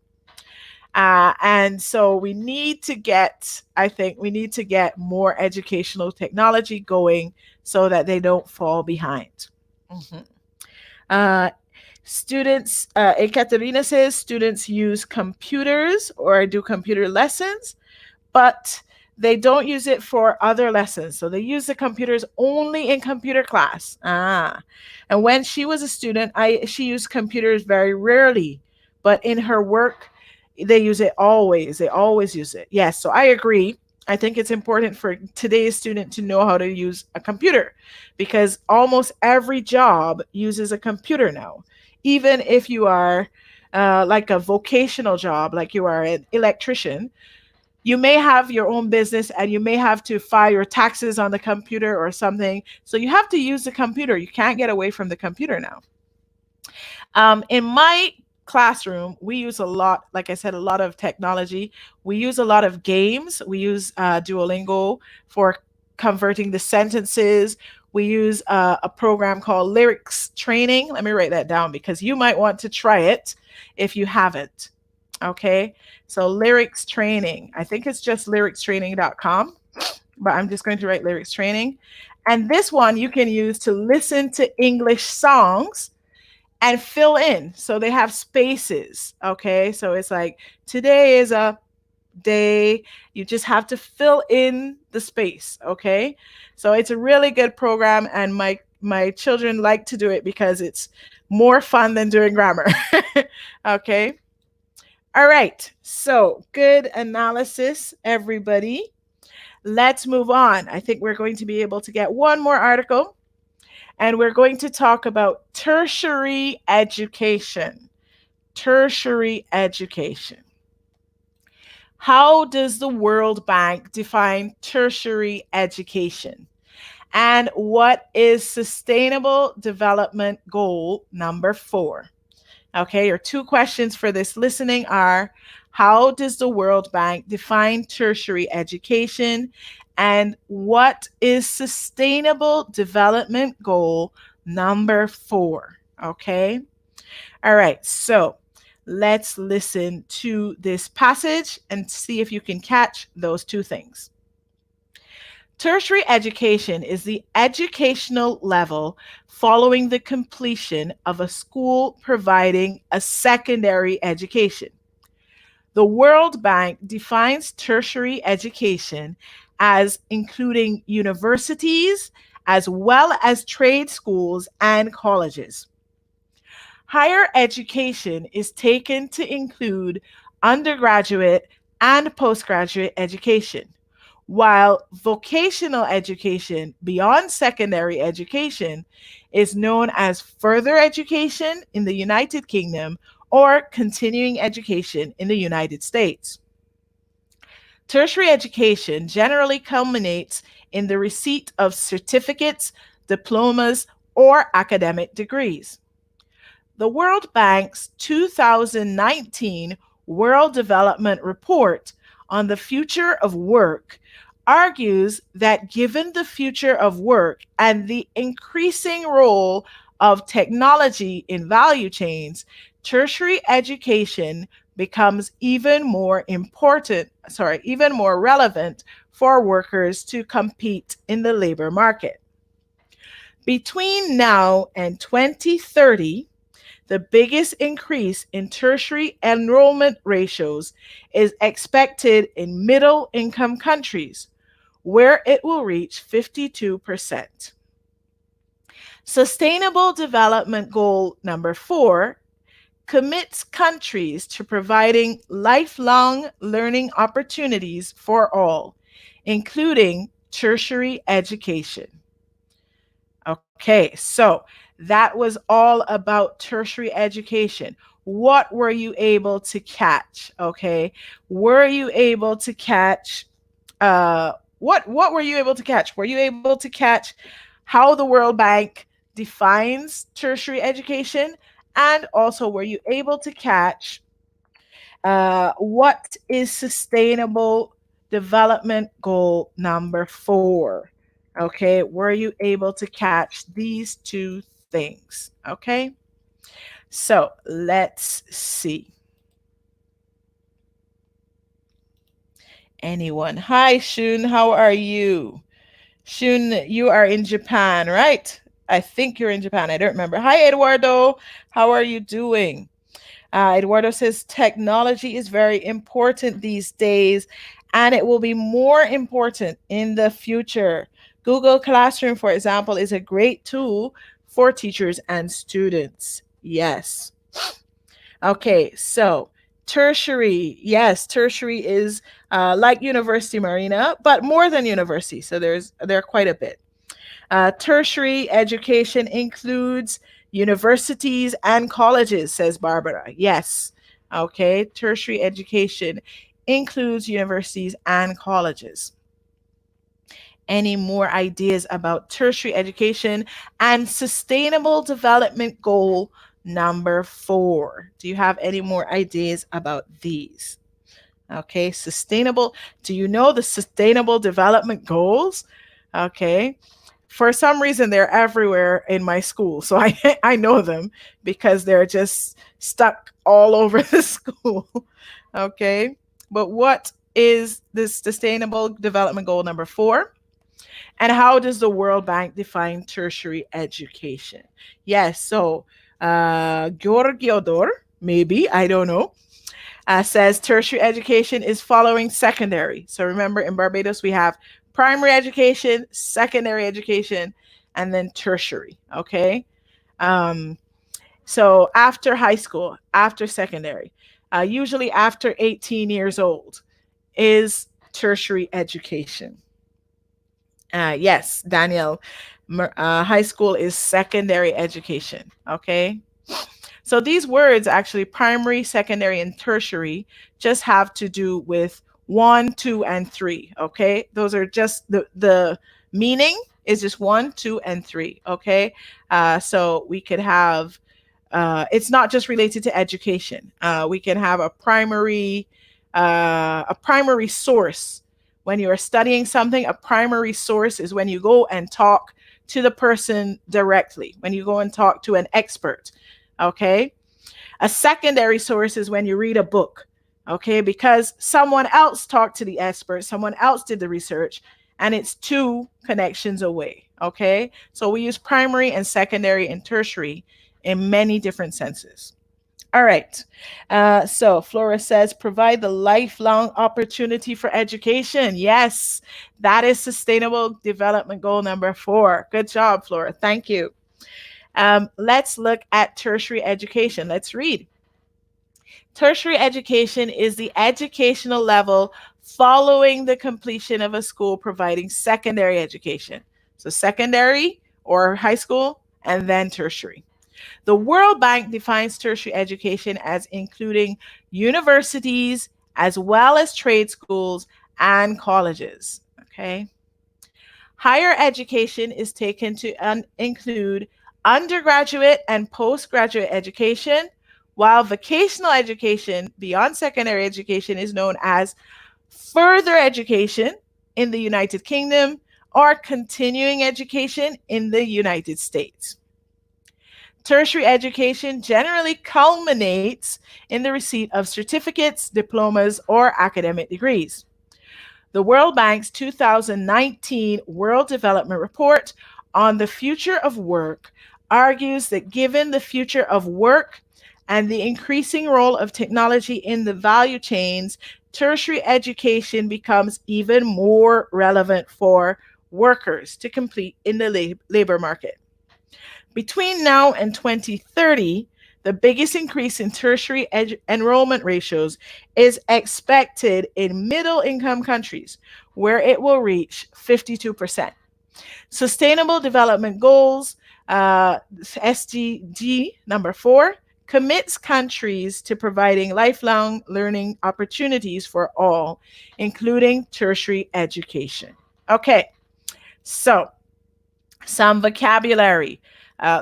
And so we need to get, I think we need to get more educational technology going so that they don't fall behind. Students, Ekaterina says students use computers or do computer lessons, but they don't use it for other lessons. So they use the computers only in computer class. And when she was a student, she used computers very rarely, but in her work, they use it always. They always use it. Yes, so I agree. I think it's important for today's student to know how to use a computer, because almost every job uses a computer now. Even if you are like a vocational job, like you are an electrician, you may have your own business and you may have to file your taxes on the computer or something. So you have to use the computer. You can't get away from the computer now. In my classroom, we use a lot, like I said, a lot of technology. We use a lot of games. We use Duolingo for converting the sentences. We use a program called Lyrics Training. Let me write that down because you might want to try it if you haven't. Okay, so Lyrics Training. I think it's just lyricstraining.com, but I'm just going to write Lyrics Training. And this one you can use to listen to English songs and fill in. So they have spaces. Okay. So it's like, today is a day. You just have to fill in the space. Okay. So it's a really good program. And my children like to do it because it's more fun than doing grammar. Okay. All right. So good analysis, everybody. Let's move on. I think we're going to be able to get one more article, and we're going to talk about tertiary education. Tertiary education. How does the World Bank define tertiary education? And what is Sustainable Development Goal number 4? Okay, your 2 questions for this listening are, how does the World Bank define tertiary education? And what is Sustainable Development Goal number 4? Okay, all right, so let's listen to this passage and see if you can catch those 2 things. Tertiary education is the educational level following the completion of a school providing a secondary education. The World Bank defines tertiary education as including universities as well as trade schools and colleges. Higher education is taken to include undergraduate and postgraduate education, while vocational education beyond secondary education is known as further education in the United Kingdom or continuing education in the United States. Tertiary education generally culminates in the receipt of certificates, diplomas, or academic degrees. The World Bank's 2019 World Development Report on the Future of Work argues that given the future of work and the increasing role of technology in value chains, tertiary education becomes even more relevant for workers to compete in the labor market. Between now and 2030, the biggest increase in tertiary enrollment ratios is expected in middle-income countries, where it will reach 52%. Sustainable Development Goal number 4 commits countries to providing lifelong learning opportunities for all, including tertiary education. Okay, so that was all about tertiary education. What were you able to catch? Okay, were you able to catch what were you able to catch? Were you able to catch how the World Bank defines tertiary education? And also, were you able to catch what is Sustainable Development Goal number 4? Okay, were you able to catch these 2 things? Okay, so let's see. Anyone? Hi, Shun, how are you? Shun, you are in Japan, right? I think you're in Japan. I don't remember. Hi, Eduardo. How are you doing? Eduardo says technology is very important these days, and it will be more important in the future. Google Classroom, for example, is a great tool for teachers and students. Yes. Okay, so tertiary. Yes, tertiary is like university, Marina, but more than university. So there are quite a bit. Tertiary education includes universities and colleges, says Barbara. Yes. Okay, tertiary education includes universities and colleges. Any more ideas about tertiary education and Sustainable Development Goal number 4? Do you have any more ideas about these? Okay, sustainable. Do you know the Sustainable Development Goals? Okay. For some reason, they're everywhere in my school. So I know them because they're just stuck all over the school. Okay. But what is the Sustainable Development Goal number 4? And how does the World Bank define tertiary education? Yes, so Georgiodor, maybe, I don't know, says tertiary education is following secondary. So remember, in Barbados, we have primary education, secondary education, and then tertiary, okay? So after high school, after secondary, usually after 18 years old, is tertiary education. Yes, Daniel, high school is secondary education, okay? So these words, actually, primary, secondary, and tertiary, just have to do with 1, 2, and 3, okay? Those are just the meaning is just 1, 2, and 3, okay? So we could have, it's not just related to education. We can have a primary source. When you are studying something, a primary source is when you go and talk to the person directly, when you go and talk to an expert, okay? A secondary source is when you read a book, okay? Because someone else talked to the expert, someone else did the research, and it's 2 connections away, okay? So we use primary and secondary and tertiary in many different senses. All right. So Flora says, provide the lifelong opportunity for education. Yes, that is sustainable development goal number 4. Good job, Flora. Thank you. Let's look at tertiary education. Let's read. Tertiary education is the educational level following the completion of a school providing secondary education. So secondary or high school, and then tertiary. The World Bank defines tertiary education as including universities as well as trade schools and colleges. Okay. Higher education is taken to include undergraduate and postgraduate education, while vocational education beyond secondary education is known as further education in the United Kingdom or continuing education in the United States. Tertiary education generally culminates in the receipt of certificates, diplomas, or academic degrees. The World Bank's 2019 World Development Report on the Future of Work argues that given the future of work and the increasing role of technology in the value chains, tertiary education becomes even more relevant for workers to compete in the labor market. Between now and 2030, the biggest increase in tertiary enrollment ratios is expected in middle-income countries, where it will reach 52%. Sustainable Development Goals, SDG number 4, commits countries to providing lifelong learning opportunities for all, including tertiary education. Okay, so some vocabulary.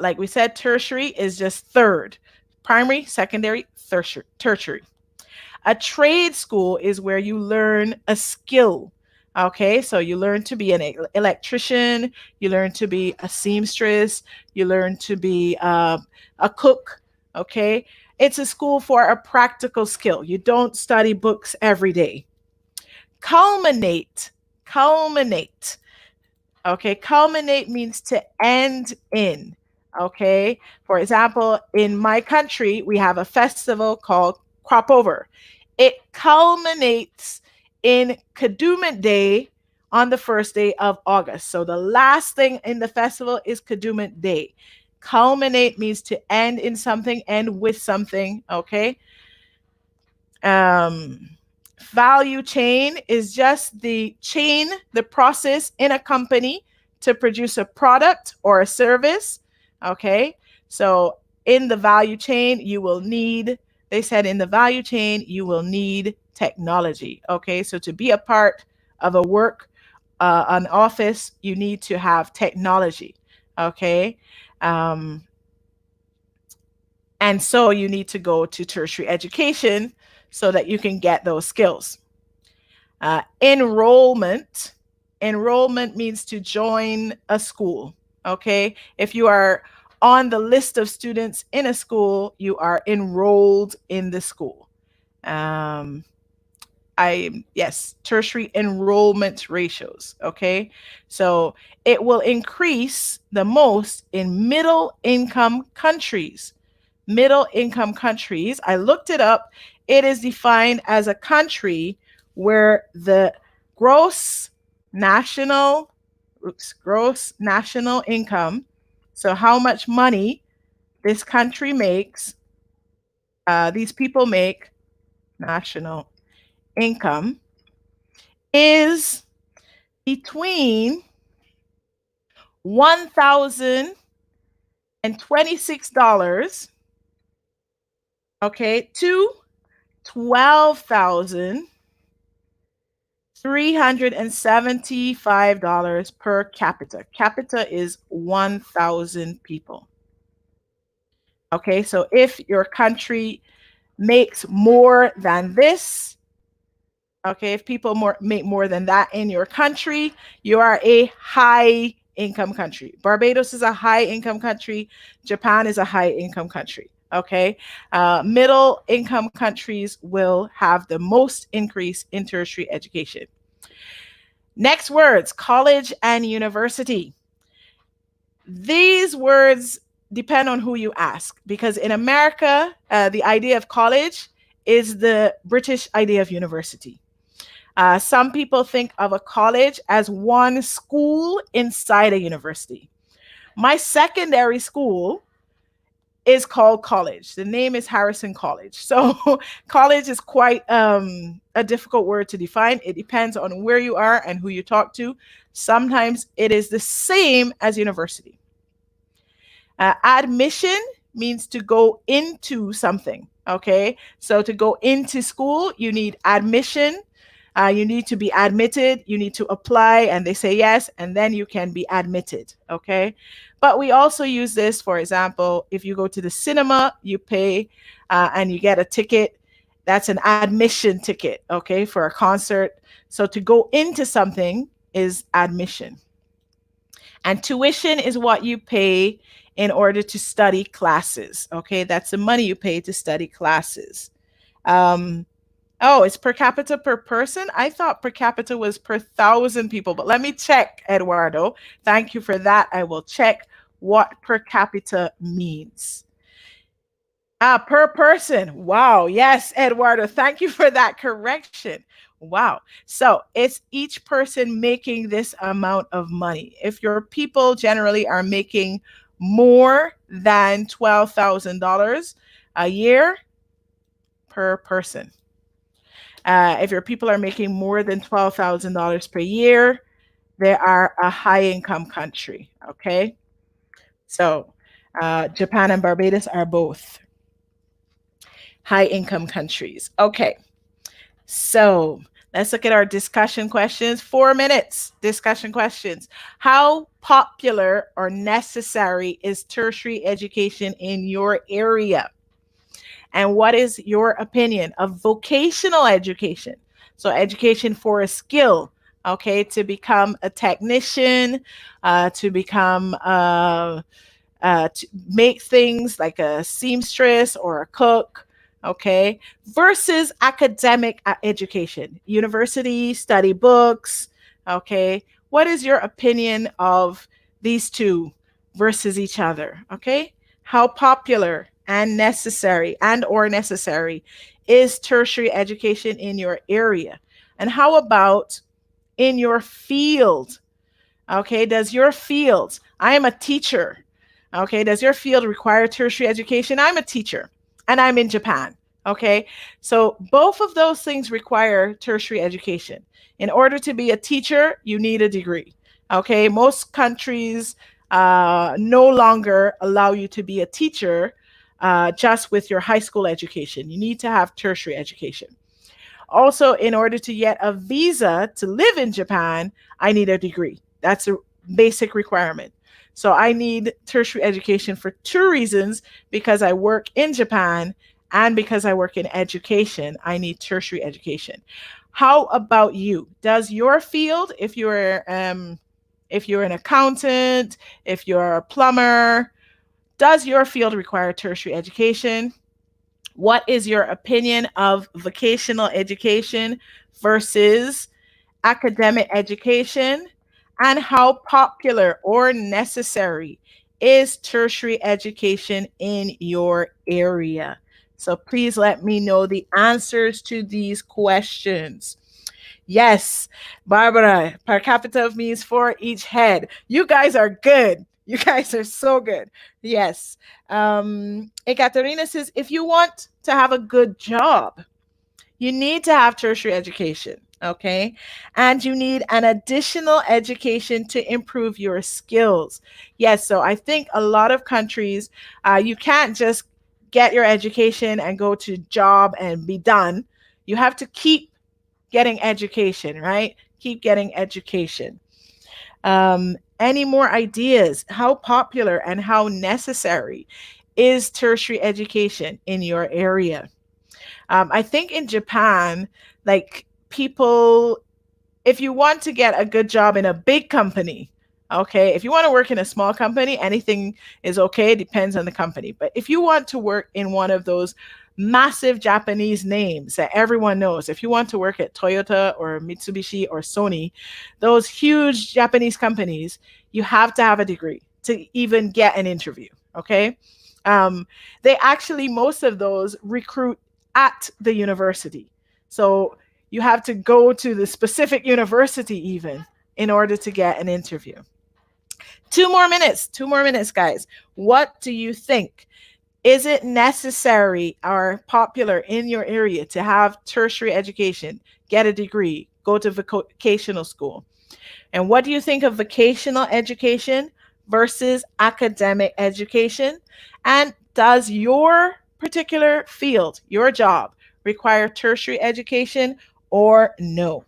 Like we said, tertiary is just third. Primary, secondary, tertiary. A trade school is where you learn a skill. Okay, so you learn to be an electrician, you learn to be a seamstress, you learn to be a cook. Okay, it's a school for a practical skill. You don't study books every day. Culminate. Okay, culminate means to end in. Okay, for example, in my country, we have a festival called Crop Over. It culminates in Kadooment Day on the first day of August. So the last thing in the festival is Kadooment Day. Culminate means to end in something, end with something. Okay. Value chain is just the chain, the process in a company to produce a product or a service. Okay, so in the value chain, you will need, they said in the value chain, you will need technology. Okay, so to be a part of a work, an office, you need to have technology. Okay, and so you need to go to tertiary education so that you can get those skills. Enrollment means to join a school. Okay, if you are on the list of students in a school, you are enrolled in the school. tertiary enrollment ratios. Okay, so it will increase the most in middle income countries. Middle income countries, I looked it up. It is defined as a country where the gross national income, so how much money this country makes, these people make, national income, is between $1,026, okay, to $12,375 per capita. Capita is 1,000 people. Okay, so if your country makes more than this, okay, if people make more than that in your country, you are a high income country. Barbados is a high income country. Japan is a high income country. Okay, middle income countries will have the most increase in tertiary education. Next words, college and university. These words depend on who you ask, because in America, the idea of college is the British idea of university. Some people think of a college as one school inside a university. My secondary school is called college. The name is Harrison College. So college is quite a difficult word to define. It depends on where you are and who you talk to. Sometimes it is the same as university. Admission means to go into something. Okay, so to go into school, you need admission. You need to be admitted, you need to apply, and they say yes, and then you can be admitted, okay? But we also use this, for example, if you go to the cinema, you pay and you get a ticket. That's an admission ticket, okay, for a concert. So to go into something is admission. And tuition is what you pay in order to study classes, okay? That's the money you pay to study classes. Oh, it's per capita per person? I thought per capita was per 1,000 people, but let me check, Eduardo. Thank you for that. I will check what per capita means. Per person. Wow. Yes, Eduardo. Thank you for that correction. Wow. So it's each person making this amount of money. If your people generally are making more than $12,000 a year per person. If your people are making more than $12,000 per year, they are a high income country, okay? So Japan and Barbados are both high income countries. Okay, so let's look at our discussion questions. 4 minutes, discussion questions. How popular or necessary is tertiary education in your area? And what is your opinion of vocational education? So education for a skill, okay, to become a technician, to become, to make things like a seamstress or a cook, okay, versus academic education, university, study books, okay. What is your opinion of these two versus each other, okay? How popular and necessary is tertiary education in your area? And how about in your field? Okay, does your field, I am a teacher, okay, does your field require tertiary education? I'm a teacher and I'm in Japan, okay? So both of those things require tertiary education. In order to be a teacher, you need a degree, okay? Most countries no longer allow you to be a teacher just with your high school education. You need to have tertiary education. Also, in order to get a visa to live in Japan, I need a degree. That's a basic requirement. So I need tertiary education for 2 reasons: because I work in Japan and because I work in education, I need tertiary education. How about you? Does your field, if you're an accountant, if you're a plumber, does your field require tertiary education? What is your opinion of vocational education versus academic education? And how popular or necessary is tertiary education in your area? So please let me know the answers to these questions. Yes, Barbara, per capita means 4 each head. You guys are good. You guys are so good. Yes. Ekaterina says, if you want to have a good job, you need to have tertiary education, okay? And you need an additional education to improve your skills. Yes, so I think a lot of countries, you can't just get your education and go to job and be done. You have to keep getting education, right? Keep getting education. Any more ideas? How popular and how necessary is tertiary education in your area? I think in Japan, like people, if you want to get a good job in a big company, okay, if you want to work in a small company, anything is okay. It depends on the company. But if you want to work in one of those massive Japanese names that everyone knows, if you want to work at Toyota or Mitsubishi or Sony, those huge Japanese companies, you have to have a degree to even get an interview, okay? They actually, most of those recruit at the university. So you have to go to the specific university even in order to get an interview. 2 more minutes, guys. What do you think? Is it necessary or popular in your area to have tertiary education, get a degree, go to vocational school? And what do you think of vocational education versus academic education? And does your particular field, your job, require tertiary education or no?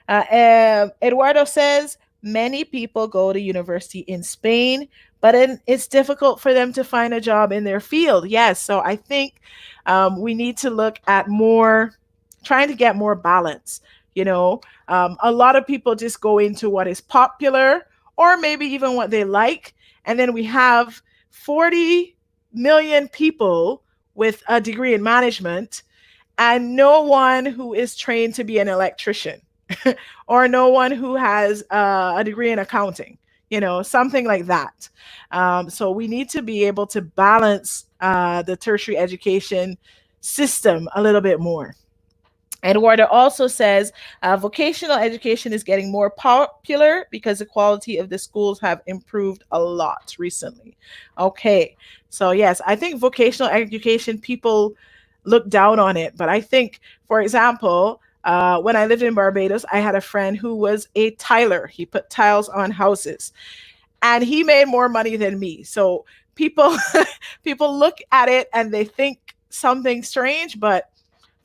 Eduardo says, many people go to university in Spain, but it's difficult for them to find a job in their field. Yes, so I think we need to look at trying to get more balance. You know, a lot of people just go into what is popular or maybe even what they like. And then we have 40 million people with a degree in management and no one who is trained to be an electrician or no one who has a degree in accounting, you know, something like that. So we need to be able to balance the tertiary education system a little bit more. Eduardo also says vocational education is getting more popular because the quality of the schools have improved a lot recently. Okay, so yes, I think vocational education, people look down on it. But I think, for example, when I lived in Barbados, I had a friend who was a tiler. He put tiles on houses and he made more money than me. So people look at it and they think something strange, but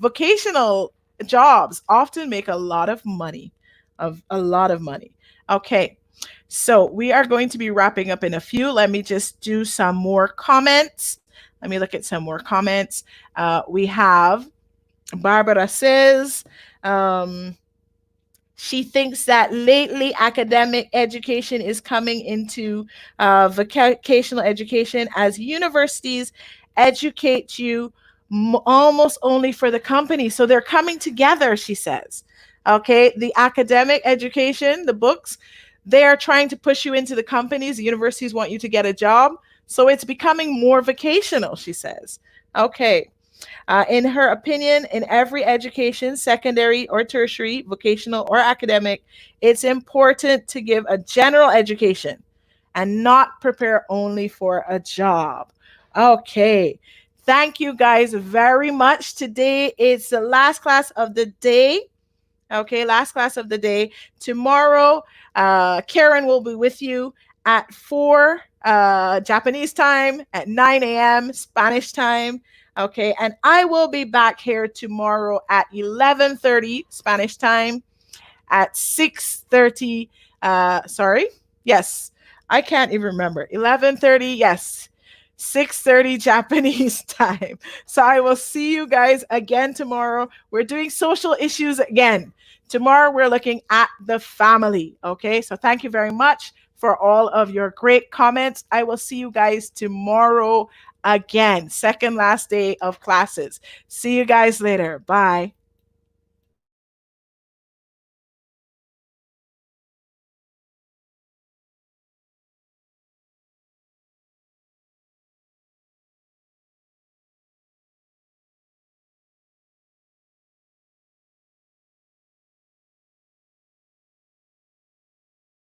vocational jobs often make a lot of money, Okay, so we are going to be wrapping up in a few. Let me just do some more comments. Let me look at some more comments. We have Barbara says, she thinks that lately academic education is coming into vocational education as universities educate you almost only for the company. So they're coming together, she says. Okay, the academic education, the books, they are trying to push you into the companies. The universities want you to get a job. So it's becoming more vocational, she says. Okay. In her opinion, in every education, secondary or tertiary, vocational or academic, it's important to give a general education and not prepare only for a job. Okay. Thank you guys very much. Today is the last class of the day. Okay, last class of the day. Tomorrow, Karen will be with you at 4 Japanese time, at 9 a.m. Spanish time. Okay, and I will be back here tomorrow at 11:30 Spanish time, at 6:30. Yes, I can't even remember. 11:30. Yes. 6:30 Japanese time. So I will see you guys again tomorrow. We're doing social issues again. Tomorrow we're looking at the family. Okay, so thank you very much for all of your great comments. I will see you guys tomorrow again, second last day of classes. See you guys later. Bye.